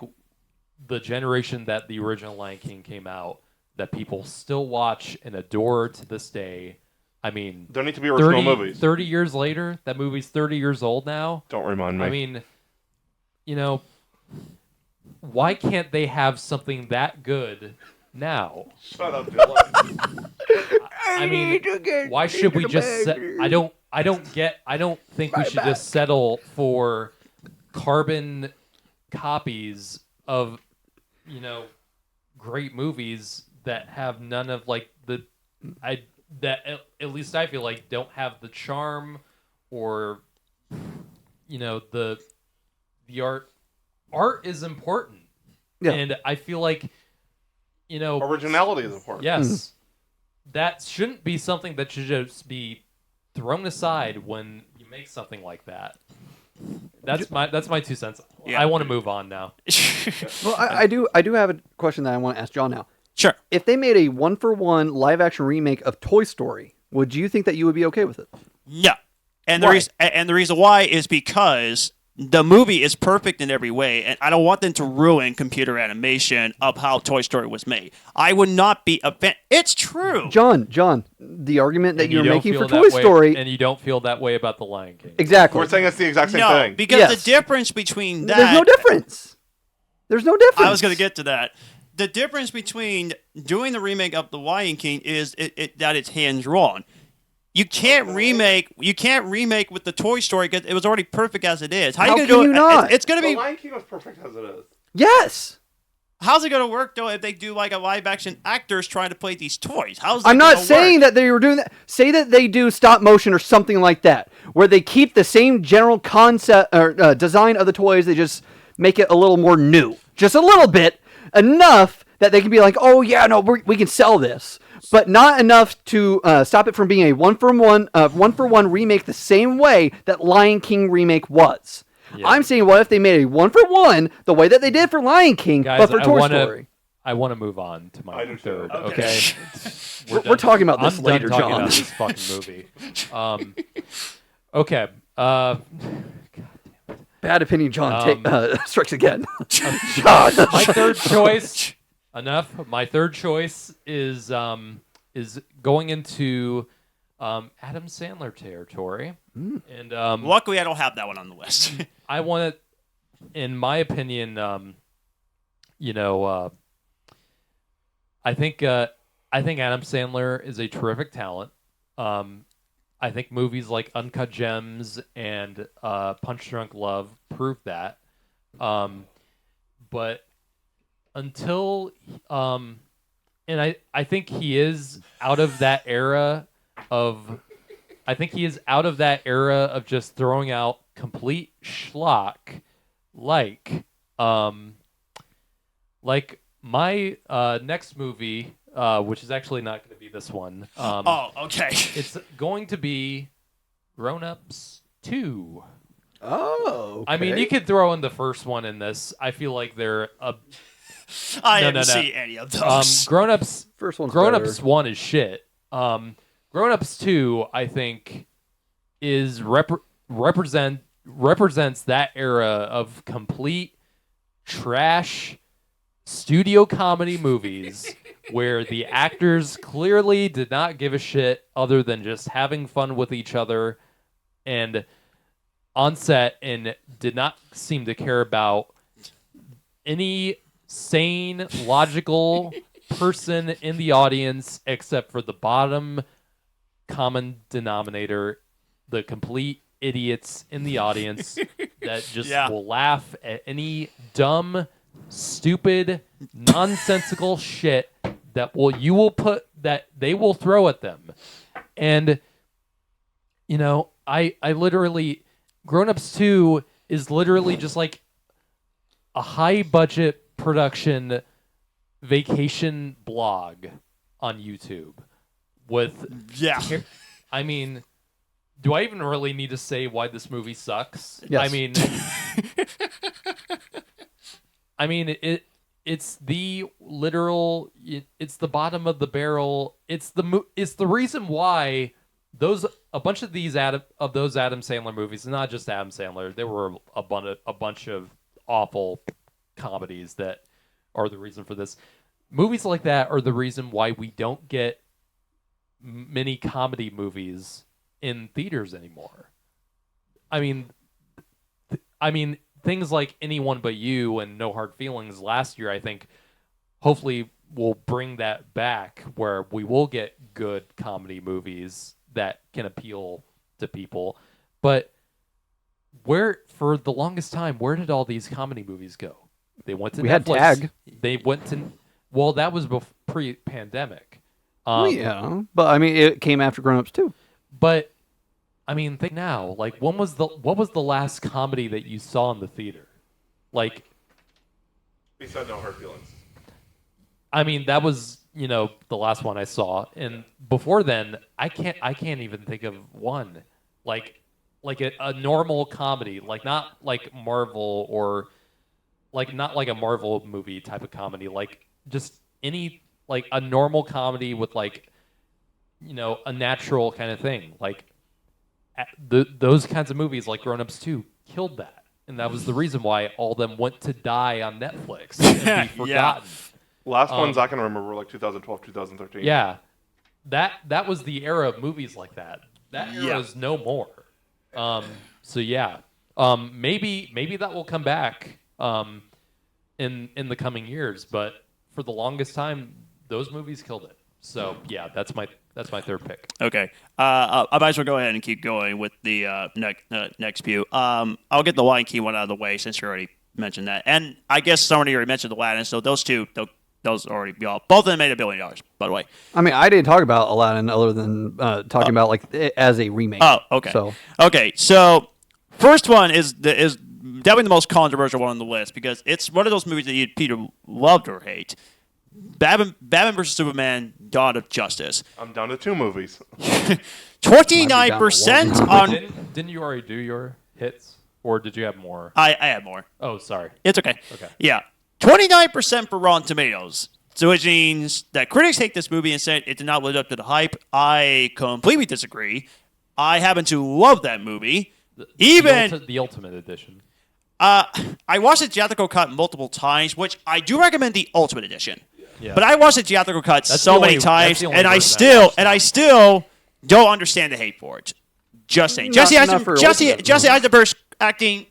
the generation that the original Lion King came out, that people still watch and adore to this day. I mean, there need to be original movies. 30 years later, that movie's 30 years old now. Don't remind me. I mean, why can't they have something that good now? Shut up, Dylan. I mean, why should we just I don't think we should just settle for carbon copies of great movies that have none of at least I feel like don't have the charm or the art is important. And I feel like originality is important. Yes. That shouldn't be something that should just be thrown aside when you make something like that. That's my 2 cents. Yeah. I want to move on now. Well, I do have a question that I want to ask John now. Sure. If they made a one-for-one live-action remake of Toy Story, would you think that you would be okay with it? Yeah. And the reason why is because the movie is perfect in every way, and I don't want them to ruin computer animation of how Toy Story was made. I would not be a fan. It's true. John, the argument that you're making for Toy Story... And you don't feel that way about The Lion King. Exactly. We're saying it's the exact same thing. No, because the difference between that... There's no difference. I was going to get to that. The difference between doing the remake of The Lion King is that it's hand-drawn. You can't remake. You can't remake with the Toy Story because it was already perfect as it is. How How you can gonna do you it? not? It's gonna The be. Lion King was perfect as it is. Yes. How's it gonna work though if they do like a live action actors trying to play these toys? How's I'm it not gonna saying work? that they were doing that. Say that they do stop motion or something like that, where they keep the same general concept or design of the toys. They just make it a little more new, just a little bit, enough that they can be like, oh yeah, no, we can sell this, but not enough to stop it from being a one for one remake the same way that Lion King remake was. Yeah. I'm saying, what if they made a one for one the way that they did for Lion King, Guys, but for Toy Story? I want to move on to my third. Okay, We're talking about this I'm later, done talking John. about this fucking movie. Okay. Bad opinion, John. Strikes again. John. My third choice. Enough. My third choice is going into Adam Sandler territory, and Luckily, I don't have that one on the list. I want to, in my opinion, I think Adam Sandler is a terrific talent. I think movies like Uncut Gems and Punch Drunk Love prove that. But until and I think he is out of that era of just throwing out complete schlock like my next movie, which is actually not going to be this one. Okay. It's going to be Grown Ups 2. Oh. I mean, you could throw in the first one in this. I feel like they're I haven't seen any of those. Grown Ups. First one's Grown better. Ups 1 is shit. Grown Ups 2, I think, is represents that era of complete trash studio comedy movies where the actors clearly did not give a shit other than just having fun with each other and on set, and did not seem to care about any sane, logical person in the audience except for the bottom common denominator, the complete idiots in the audience that just will laugh at any dumb, stupid, nonsensical shit that they will throw at them. And I literally, Grown Ups 2 is literally just like a high budget production vacation blog on YouTube with I mean, do I even really need to say why this movie sucks? Yes. I mean it's the literal, it's the bottom of the barrel. It's the reason why a bunch of those Adam Sandler movies, not just Adam Sandler, there were a bunch of awful comedies that are the reason for this. Movies like that are the reason why we don't get many comedy movies in theaters anymore. I mean, things like Anyone But You and No Hard Feelings last year, I think, hopefully will bring that back, where we will get good comedy movies that can appeal to people. But for the longest time, where did all these comedy movies go? They went to Netflix. We had Tag. They went to, well, that was pre-pandemic. Yeah, but I mean, it came after Grown Ups too. But I mean, think now. Like, what was the last comedy that you saw in the theater? Like, Besides No Hard Feelings. I mean, that was the last one I saw, and before then, I can't even think of one. Like a normal comedy, like not like Marvel or like not like a Marvel movie type of comedy, like just any, like a normal comedy with like a natural kind of thing. Like those kinds of movies like Grown Ups 2 killed that, and that was the reason why all of them went to die on Netflix and be forgotten. Last ones I can remember were like 2012, 2013. Yeah, that was the era of movies like that. That era is no more. So yeah, maybe that will come back in the coming years, but for the longest time, those movies killed it. So yeah, that's my third pick. Okay. I might as well go ahead and keep going with the next few. I'll get the Lion King one out of the way since you already mentioned that. And I guess somebody already mentioned Aladdin, so those two, those already be all. Both of them made $1 billion, by the way. I mean, I didn't talk about Aladdin other than talking about like as a remake. Oh, okay. So first one is definitely the most controversial one on the list because it's one of those movies that you'd either loved or hate. Batman vs Superman: Dawn of Justice. I'm down to 2 movies. 29% on. Didn't you already do your hits, or did you have more? I had more. Oh, sorry. It's okay. Okay. Yeah, 29% for Rotten Tomatoes. So which means that critics hate this movie and said it did not live up to the hype. I completely disagree. I happen to love that movie. The Ultimate Edition. I watched the theatrical cut multiple times, which I do recommend the Ultimate Edition. Yeah. But I watched the theatrical cut so many times, that's the only and I still don't understand the hate for it. Just saying. Jesse Eisenberg's acting,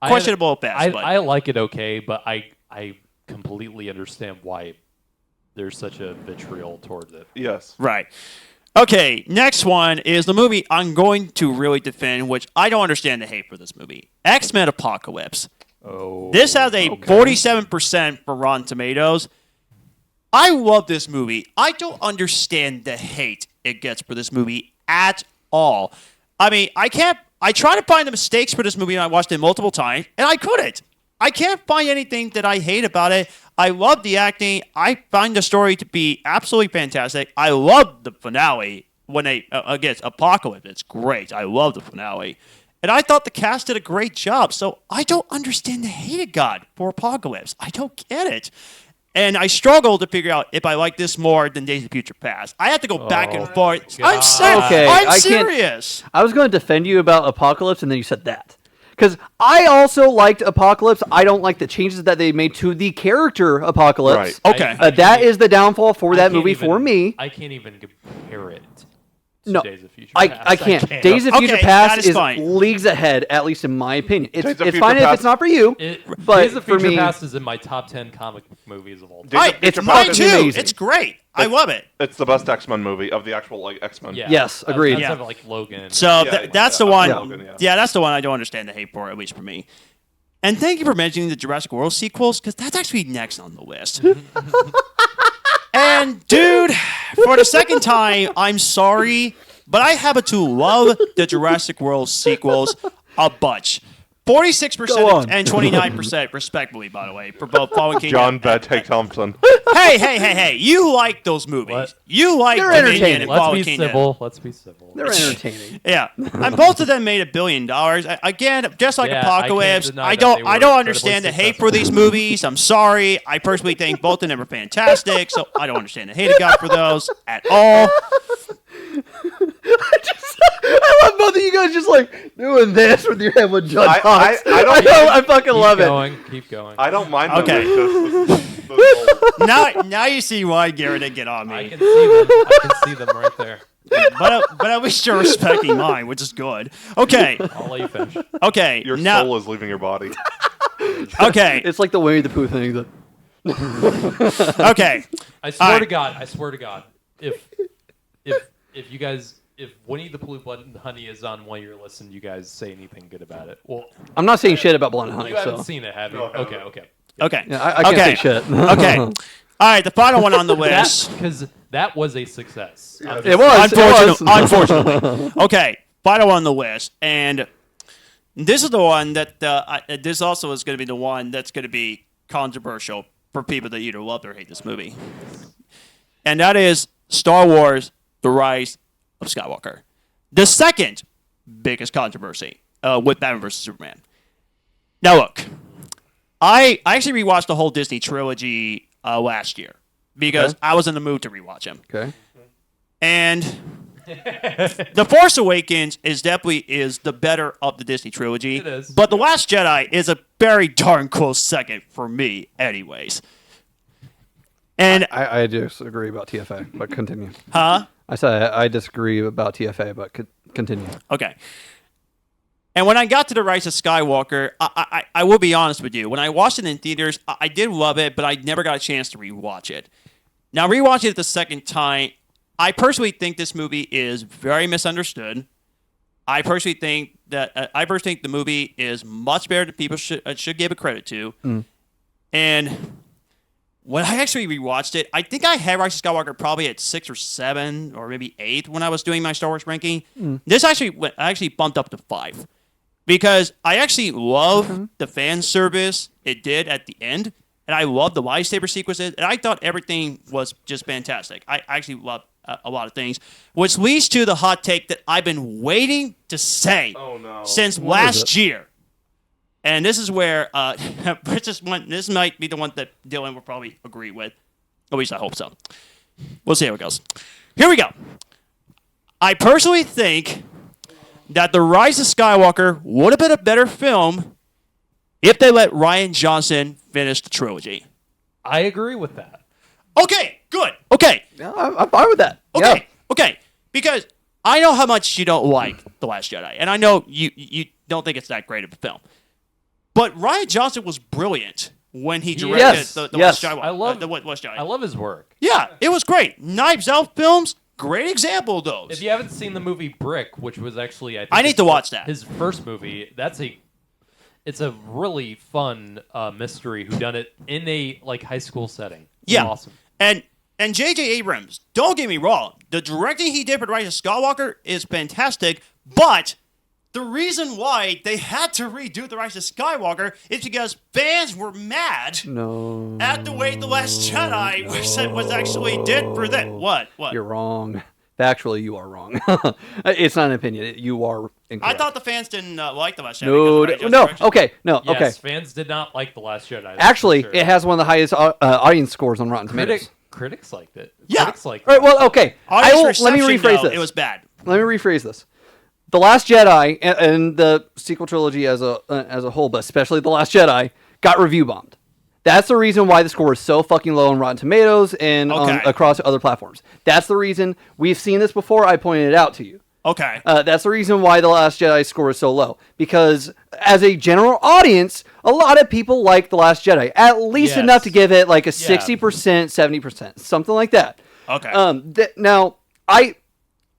questionable at best. I like it okay, but I completely understand why there's such a vitriol towards it. Yes. Right. Okay, next one is the movie I'm going to really defend, which I don't understand the hate for this movie. X-Men Apocalypse. Oh. This has a 47% for Rotten Tomatoes. I love this movie. I don't understand the hate it gets for this movie at all. I mean, I try to find the mistakes for this movie, and I watched it multiple times, and I couldn't. I can't find anything that I hate about it. I love the acting. I find the story to be absolutely fantastic. I love the finale when they against Apocalypse. It's great. I love the finale. And I thought the cast did a great job. So I don't understand the hate of God for Apocalypse. I don't get it. And I struggle to figure out if I like this more than Days of Future Past. I have to go back and forth. I'm serious. I was going to defend you about Apocalypse, and then you said that. Because I also liked Apocalypse. I don't like the changes that they made to the character Apocalypse. Right. Okay. That is the downfall for that movie for me. I can't even compare it to No, Days of Future Past. I can't. Days of Future Okay, Past that is is fine. leagues ahead, at least in my opinion. It's Days of fine Future if it's Past- not for you, but Days of for Future me, Past is in my top 10 comic book movies of all time. Days of Right, it's Future mine Past too. is amazing. It's great. I love it. It's the best X-Men movie of the actual X-Men. Yeah. Yes, agreed. Outside Yeah. of, like Logan. So Yeah, that's yeah, the one. Logan, yeah. Yeah, that's the one I don't understand the hate for, at least for me. And thank you for mentioning the Jurassic World sequels, because that's actually next on the list. And dude, for the second time, I'm sorry, but I happen to love the Jurassic World sequels a bunch. 46% and 29%, respectively, by the way, for both Fallen Kingdom. John Badtake Thompson. Hey! You like those movies? What? You like They're Dominion entertaining. and Let's Fallen be Kingdom. civil. Let's be civil. they're entertaining. Yeah, and both of them made $1 billion. Again, just like Yeah, Apocalypse, I can't deny I that don't, they I were don't incredibly understand the hate successful. for these movies. I'm sorry. I personally think both of them are fantastic, so I don't understand the hate I got for those at all. I love both of you guys just like doing this with your head when John I talks. don't- I fucking love it. Keep going. I don't mind Okay. them. It's just- Now you see why Garrett didn't get on I me. can see them. I can see them right there. But at least you're respecting mine, which is good. Okay, I'll let you finish. okay. Your now, soul is leaving your body. okay, It's like the Winnie the Pooh thing. okay. I swear All to right. God. I swear to God. If you guys, if Winnie the Pooh Blood and Honey is on one of your lists and you guys say anything good about it, well, I'm not saying shit about Blonde Honey, you haven't so seen it, have you? No, I haven't. Okay. Okay. yeah, I can't Okay. say shit. Okay. All right, the final one on the list. Because that was a success. I'm It just- was. Unfortunately. Okay, final one on the list, and this is the one that this also is going to be the one that's going to be controversial for people that either love or hate this movie, and that is Star Wars: The Rise of Skywalker, the second biggest controversy with Batman vs Superman. Now look, I actually rewatched the whole Disney trilogy last year because I was in the mood to rewatch them. Okay. And The Force Awakens is the better of the Disney trilogy. It is. But The Last Jedi is a very darn close second for me, anyways. And I disagree about TFA, but continue. huh? I said I disagree about TFA, but continue. Okay. And when I got to The Rise of Skywalker, I will be honest with you. When I watched it in theaters, I did love it, but I never got a chance to rewatch it. Now, rewatching it the second time, I personally think this movie is very misunderstood. I personally think the movie is much better than people should give it credit to. And when I actually rewatched it, I think I had Rise of Skywalker probably at 6 or 7 or maybe 8 when I was doing my Star Wars ranking. This actually bumped up to 5 because I actually love the fan service it did at the end, and I love the lightsaber sequences, and I thought everything was just fantastic. I actually love a lot of things, which leads to the hot take that I've been waiting to say since last year. And this is where this might be the one that Dylan will probably agree with. At least I hope so. We'll see how it goes. Here we go. I personally think that The Rise of Skywalker would have been a better film if they let Rian Johnson finish the trilogy. I agree with that. Okay, good. Okay. Yeah, I'm fine with that. Okay, Yeah. okay. Because I know how much you don't like The Last Jedi, and I know you don't think it's that great of a film. But Rian Johnson was brilliant when he directed the Last Jedi. Last Jedi. I love his work. Yeah, it was great. Knives Out films, great example of those. If you haven't seen the movie Brick, which was actually I need to watch that. His first movie, it's a really fun mystery whodunit in a high school setting. It's awesome. And J.J. Abrams, don't get me wrong, the directing he did for Rise of Skywalker is fantastic, but the reason why they had to redo The Rise of Skywalker is because fans were mad at the way The Last Jedi was actually did for them. What? You're wrong. Factually, you are wrong. It's not an opinion. You are incorrect. I thought the fans didn't like The Last Jedi. Okay. Yes, fans did not like The Last Jedi. Actually, it has one of the highest audience scores on Rotten Tomatoes. Critics liked it. Yeah. Critics liked All right, well, okay. Let me rephrase this. It was bad. Let me rephrase this. The Last Jedi and the sequel trilogy as a whole, but especially The Last Jedi, got review bombed. That's the reason why the score is so fucking low on Rotten Tomatoes and across other platforms. That's the reason. We've seen this before. I pointed it out to you. Okay. That's the reason why The Last Jedi score is so low. Because as a general audience, a lot of people like The Last Jedi. At least enough to give it like a 60%, 70%, something like that. Okay. Now,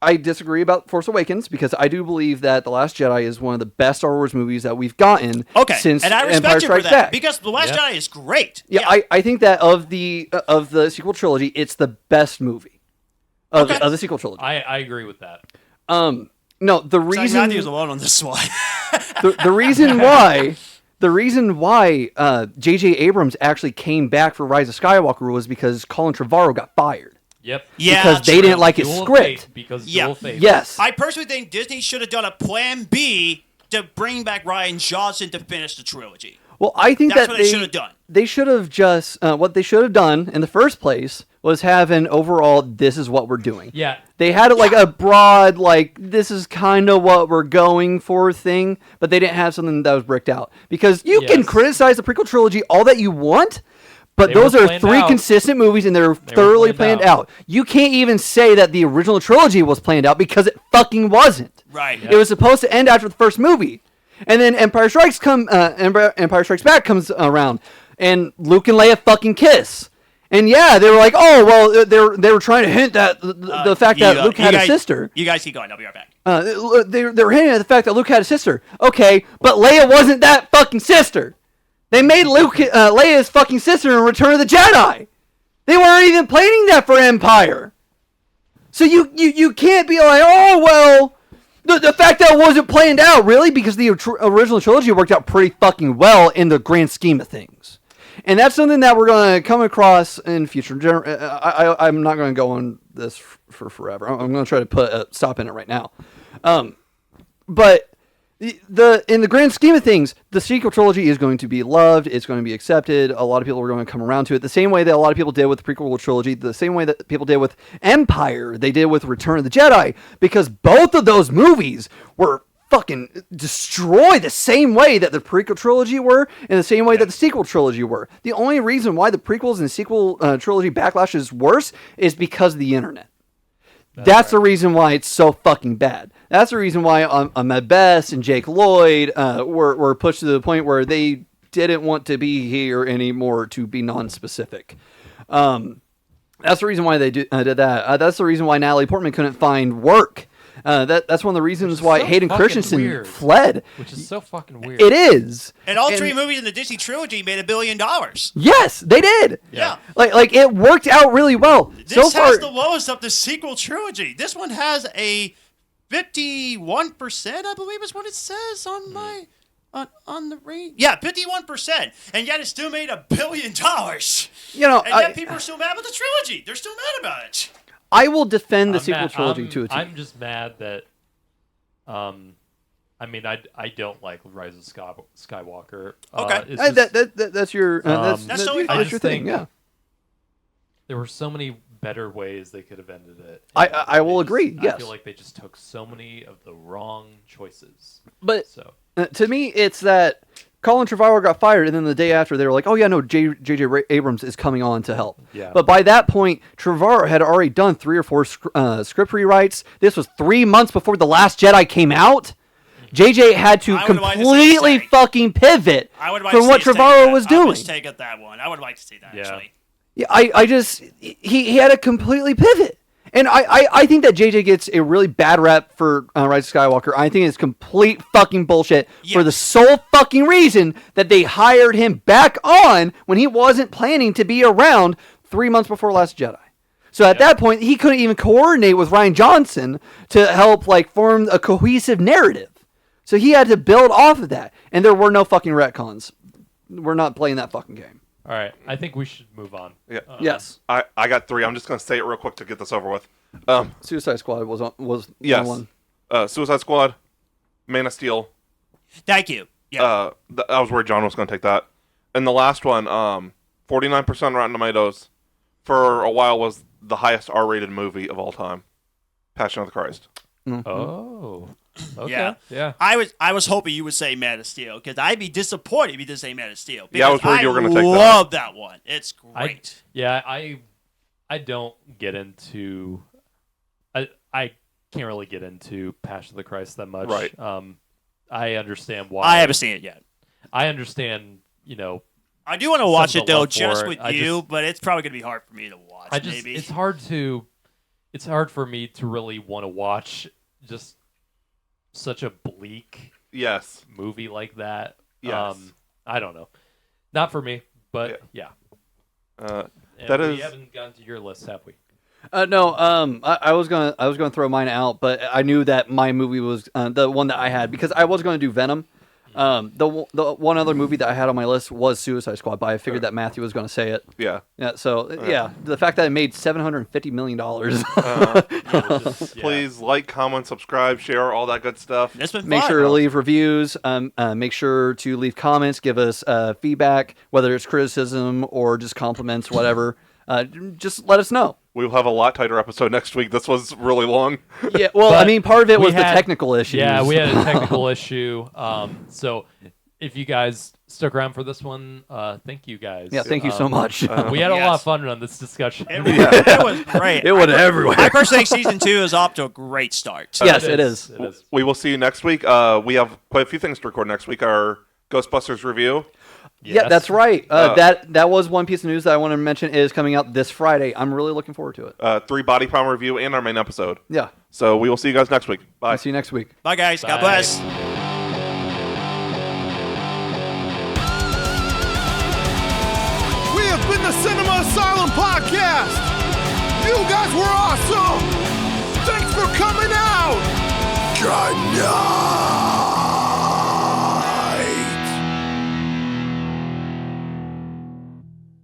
I disagree about Force Awakens because I do believe that The Last Jedi is one of the best Star Wars movies that we've gotten since and I respect Empire you Strikes for that Back. because The Last Jedi is great. Yeah, I think that of the sequel trilogy, it's the best movie of the sequel trilogy. I agree with that. No, the reason Matthew's alone on this one. the reason why J.J. Abrams actually came back for Rise of Skywalker was because Colin Trevorrow got fired. Yep. Yeah, because they didn't like his script. Dual fate. Yes. I personally think Disney should have done a plan B to bring back Rian Johnson to finish the trilogy. Well, I think that's that what they should have done. They should have just what they should have done in the first place was have an overall this is what we're doing. Yeah. They had like a broad this is kind of what we're going for thing, but they didn't have something that was bricked out. Because you can criticize the prequel trilogy all that you want, but those are 3 consistent movies, and they're thoroughly planned out. You can't even say that the original trilogy was planned out because it fucking wasn't. Right. It was supposed to end after the first movie, and then Empire Strikes Back comes around, and Luke and Leia fucking kiss. And yeah, they were like, oh well, they were trying to hint at the fact that Luke had a sister. You guys keep going. I'll be right back. They were hinting at the fact that Luke had a sister. Okay, but Leia wasn't that fucking sister. They made Leia's fucking sister in Return of the Jedi. They weren't even planning that for Empire. So you can't be like, oh, well, the fact that it wasn't planned out, really? Because the original trilogy worked out pretty fucking well in the grand scheme of things. And that's something that we're going to come across in future. I'm not going to go on this for forever. I'm going to try to put a stop in it right now. But in the grand scheme of things, the sequel trilogy is going to be loved. It's going to be accepted. A lot of people are going to come around to it the same way that a lot of people did with the prequel trilogy, the same way that people did with Empire, they did with Return of the Jedi, because both of those movies were fucking destroyed the same way that the prequel trilogy were and the same way that the sequel trilogy were. The only reason why the prequels and sequel trilogy backlash is worse is because of the internet. That's the reason why it's so fucking bad. That's the reason why Ahmed Best and Jake Lloyd were pushed to the point where they didn't want to be here anymore to be non-specific. That's the reason why they did that. That's the reason why Natalie Portman couldn't find work. That's one of the reasons why so Hayden fucking Christensen weird. fled. Which is so fucking weird. It is. And all three movies in the Disney trilogy made $1 billion. Yes, they did. Yeah. Like it worked out really well. This so far, has the lowest of the sequel trilogy. This one has a 51%, I believe is what it says on my on the rate. Yeah, 51%, and yet it still made $1 billion. you know, And yet people are still mad about the trilogy. They're still mad about it. I will defend the I'm sequel mad- trilogy I'm- to a T. I'm just mad that, I mean, I don't like Rise of Skywalker. Okay. It's Hey, just- that's your That's totally fine. that's your I just thing. think- Yeah, there were so many better ways they could have ended it. I will They just- agree. Yes, I feel like they just took so many of the wrong choices. but So to me, it's that Colin Trevorrow got fired, and then the day after, they were like, "Oh yeah, no, J.J. Abrams is coming on to help." Yeah. But by that point, Trevorrow had already done 3 or 4 script rewrites. This was 3 months before The Last Jedi came out. JJ had to I would like to see completely Stay. fucking pivot I would like from to what see Trevorrow was I doing. would take at that one. I would like to see that Yeah. actually. Yeah, I just he had to completely pivot, and I think that JJ gets a really bad rep for Rise of Skywalker. I think it's complete fucking bullshit for the sole fucking reason that they hired him back on when he wasn't planning to be around 3 months before Last Jedi. So at that point, he couldn't even coordinate with Rian Johnson to help like form a cohesive narrative. So he had to build off of that, and there were no fucking retcons. We're not playing that fucking game. all right, I think we should move on. Yeah. Yes. I got 3. I'm just going to say it real quick to get this over with. Suicide Squad was Yes. one. Suicide Squad, Man of Steel. Thank you. Yeah. I was worried John was going to take that. And the last one, 49% Rotten Tomatoes, for a while was the highest R-rated movie of all time. Passion of the Christ. Oh, okay, Yeah. yeah. I was hoping you would say Man of Steel because I'd be disappointed if you didn't say Man of Steel. Yeah, I was because worried you were gonna take that. love that one. It's great. I don't get into. I can't really get into Passion of the Christ that much. Right. I understand why. I haven't seen it yet. I understand. I do want to watch Some it of the though, love just for with it. you, but it's probably gonna be hard for me to watch. Maybe It's hard for me to really want to watch just such a bleak Yes. movie like that. Yes. I don't know. Not for me, but yeah. That We is- haven't gotten to your list, have we? No. I was gonna throw mine out, but I knew that my movie was the one that I had because I was gonna do Venom. The one other movie that I had on my list was Suicide Squad, but I figured that Matthew was gonna say it. Yeah. Yeah. So yeah, the fact that it made $750 million. Please like, comment, subscribe, share, all that good stuff. it's been Make fun. sure to leave reviews. Make sure to leave comments. Give us feedback, whether it's criticism or just compliments, whatever. Just let us know. We will have a lot tighter episode next week. This was really long. Yeah. Well, I But mean, part of it we was the had- technical issues. Yeah, we had a technical issue. So if you guys stuck around for this one, thank you guys. Yeah. Thank you so much. We had a lot of Yes. fun on this discussion. It was great. It went everywhere. I personally think season 2 is off to a great start. Yes, it is. It is. We will see you next week. We have quite a few things to record next week. Our Ghostbusters review. Yeah, Yes. that's right. That was one piece of news that I wanted to mention is coming out this Friday. I'm really looking forward to it. 3 Body Pound review and our main episode. Yeah. So we will see you guys next week. Bye. I'll see you next week. Bye, guys. God Bye. bless. We have been the Cinema Asylum podcast. You guys were awesome. Thanks for coming out. Good night.